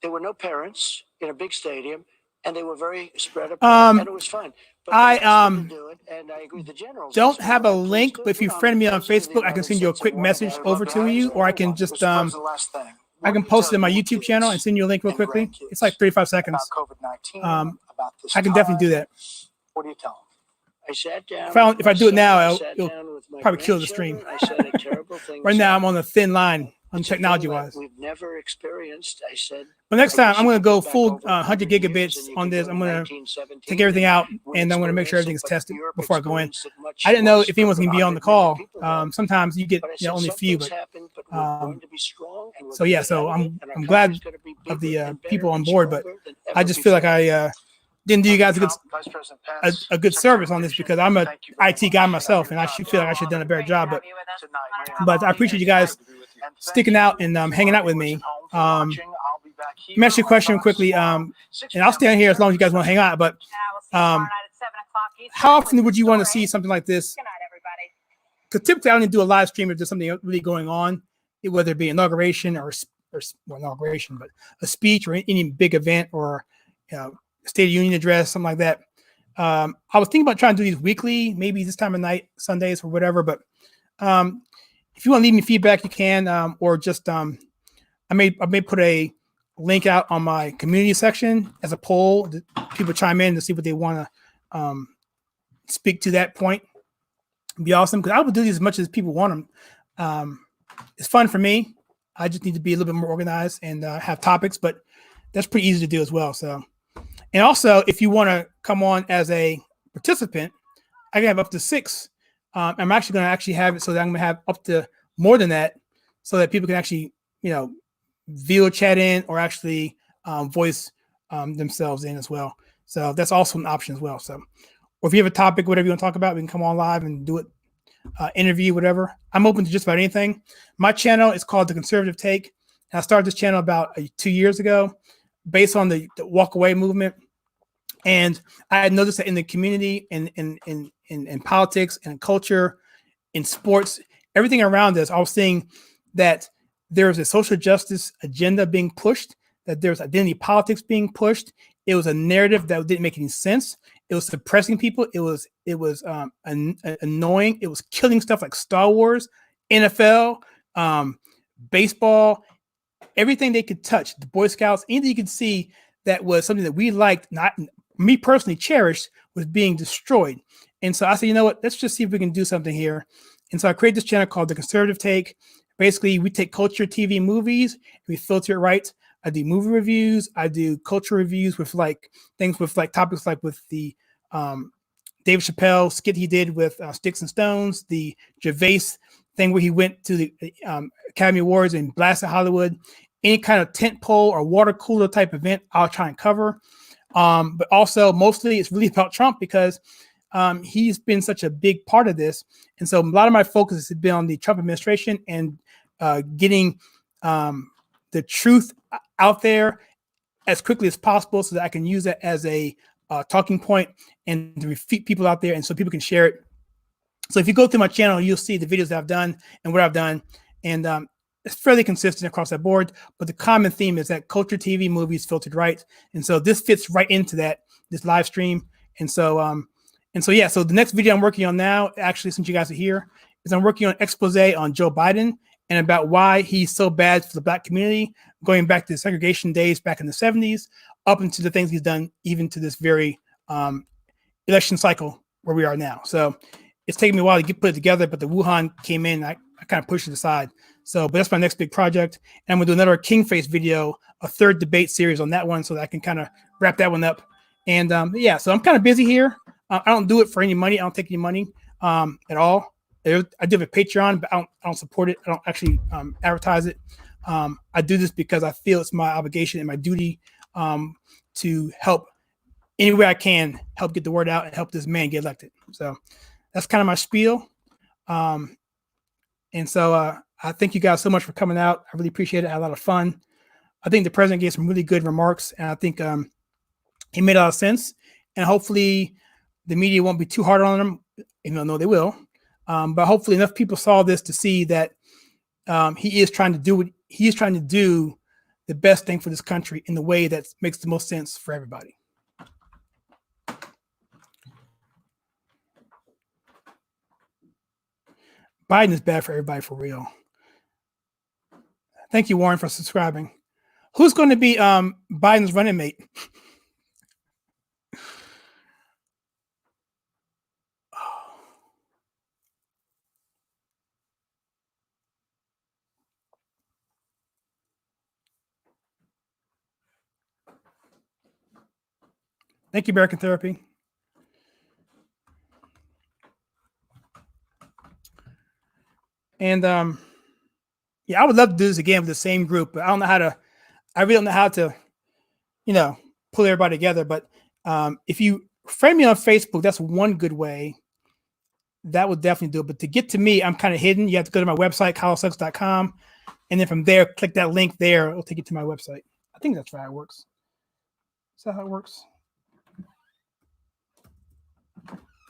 There were no parents in a big stadium, and they were very spread apart, and it was fun. But I do it, and I agree with the generals. don't have a link, but if you friend me on Facebook, I can send you a quick message over to you, or I can just I can post it in my YouTube channel and send you a link real quickly. It's like 35 seconds. I can definitely do that. What do you tell them? I sat down. If I do it now, it'll probably kill the stream. I said a terrible thing. Right now, I'm on a thin line on technology-wise. We've never experienced. I said. But next time, I'm going to go full 100 gigabits on this. I'm going to take everything out, and I'm going to make sure everything's tested before I go in. I didn't know if anyone's going to be on the call. Sometimes you get only a few, but so I'm glad of the people on board, but I just feel like I didn't do you guys a good service on this because I'm a IT guy myself, and I should feel like I should have done a better job. But I appreciate you guys sticking out and hanging out with me. Let me ask you a question quickly, and I'll stay here as long as you guys want to hang out. But how often would you want to see something like this? Because typically I only do a live stream if there's something really going on, whether it be inauguration or inauguration, but a speech or any big event or State of Union address, something like that. I was thinking about trying to do these weekly, maybe this time of night, Sundays or whatever. But if you want to leave me feedback, you can, or just I may put a link out on my community section as a poll. People chime in to see what they want to speak to that point. It'd be awesome because I would do these as much as people want them. It's fun for me. I just need to be a little bit more organized and have topics, but that's pretty easy to do as well. So. And also, if you want to come on as a participant, I can have up to 6. I'm actually going to have it so that I'm going to have up to more than that so that people can actually, video chat in or actually voice themselves in as well. So that's also an option as well. So, or if you have a topic, whatever you want to talk about, we can come on live and do it, interview, whatever. I'm open to just about anything. My channel is called The Conservative Take. And I started this channel about 2 years ago based on the walk away movement. And I had noticed that in the community, in politics and in culture, in sports, everything around us, I was seeing that there's a social justice agenda being pushed, that there's identity politics being pushed. It was a narrative that didn't make any sense. It was suppressing people. It was annoying. It was killing stuff like Star Wars, NFL, baseball, everything they could touch, the Boy Scouts, anything you could see that was something that we liked, not me personally cherished, was being destroyed. And so I said, you know what? Let's just see if we can do something here. And so I created this channel called The Conservative Take. Basically, we take culture, TV, movies, we filter it right. I do movie reviews. I do culture reviews with like things with like topics like with the Dave Chappelle skit he did with Sticks and Stones, the Gervais thing where he went to the Academy Awards and blasted Hollywood. Any kind of tent pole or water cooler type event, I'll try and cover. But also, mostly, it's really about Trump because he's been such a big part of this. And so a lot of my focus has been on the Trump administration and getting the truth out there as quickly as possible so that I can use it as a talking point and to refute people out there and so people can share it. So if you go through my channel, you'll see the videos that I've done and what I've done. And it's fairly consistent across the board. But the common theme is that culture, TV, movies filtered right. And so this fits right into that, this live stream. And so, yeah, so the next video I'm working on now, actually, since you guys are here, is I'm working on an expose on Joe Biden and about why he's so bad for the Black community, going back to the segregation days back in the 70s, up into the things he's done, even to this very election cycle where we are now. So it's taken me a while to put it together, but the Wuhan came in, I kind of pushed it aside. So, but that's my next big project. And I'm gonna do another Kingface video, a third debate series on that one so that I can kind of wrap that one up. And yeah, so I'm kind of busy here. I don't do it for any money. I don't take any money at all. I do have a Patreon, but I don't support it. I don't actually advertise it. I do this because I feel it's my obligation and my duty to help any way I can help get the word out and help this man get elected. So that's kind of my spiel. And so I thank you guys so much for coming out. I really appreciate it. I had a lot of fun. I think the president gave some really good remarks, and I think he made a lot of sense. And hopefully the media won't be too hard on him, even though I know they will. But hopefully enough people saw this to see that he is trying to do the best thing for this country in the way that makes the most sense for everybody. Biden is bad for everybody, for real. Thank you, Warren, for subscribing. Who's going to be Biden's running mate? Thank you, American Therapy. And yeah, I would love to do this again with the same group, but I don't know how to. I really don't know how to, pull everybody together. But if you friend me on Facebook, that's one good way. That would definitely do it. But to get to me, I'm kind of hidden. You have to go to my website, kylesuggs.com. And then from there, click that link there. It'll take you to my website. I think that's how it works. Is that how it works?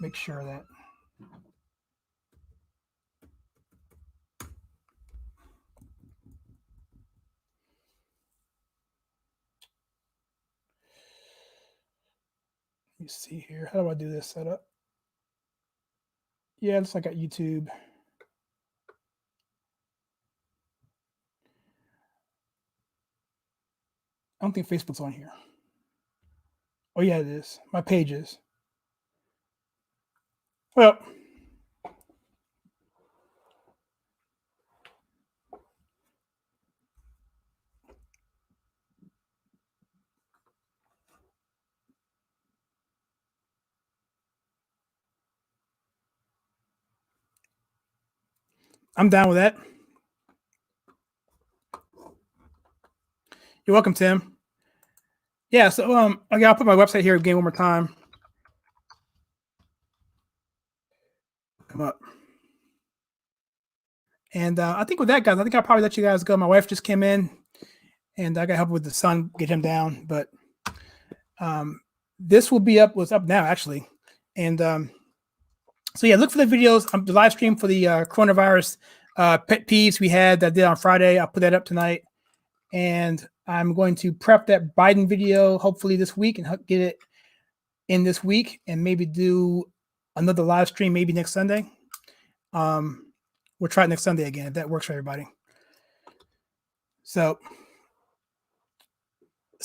Make sure of that. Let me see here. How do I do this setup? Yeah, it looks like I got YouTube. I don't think Facebook's on here. Oh, yeah, it is. My pages. Well, I'm down with that. You're welcome, Tim. Yeah, so okay, I'll put my website here again one more time. Come up. And I think with that, guys, I think I'll probably let you guys go. My wife just came in, and I got help with the son, get him down. But this will be up. What's up now, actually? And so yeah, look for the videos. The live stream for the coronavirus pet peeves we had that I did on Friday. I'll put that up tonight, and I'm going to prep that Biden video hopefully this week and get it in this week, and maybe do another live stream maybe next Sunday. We'll try it next Sunday again if that works for everybody. So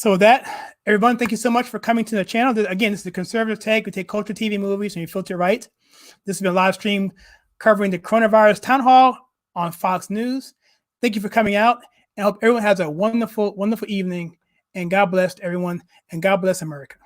So with that, everyone, thank you so much for coming to the channel. Again, this is the Conservative Take. We take culture, TV, movies, and we filter right. This has been a live stream covering the coronavirus town hall on Fox News. Thank you for coming out, and I hope everyone has a wonderful, wonderful evening. And God bless everyone, and God bless America.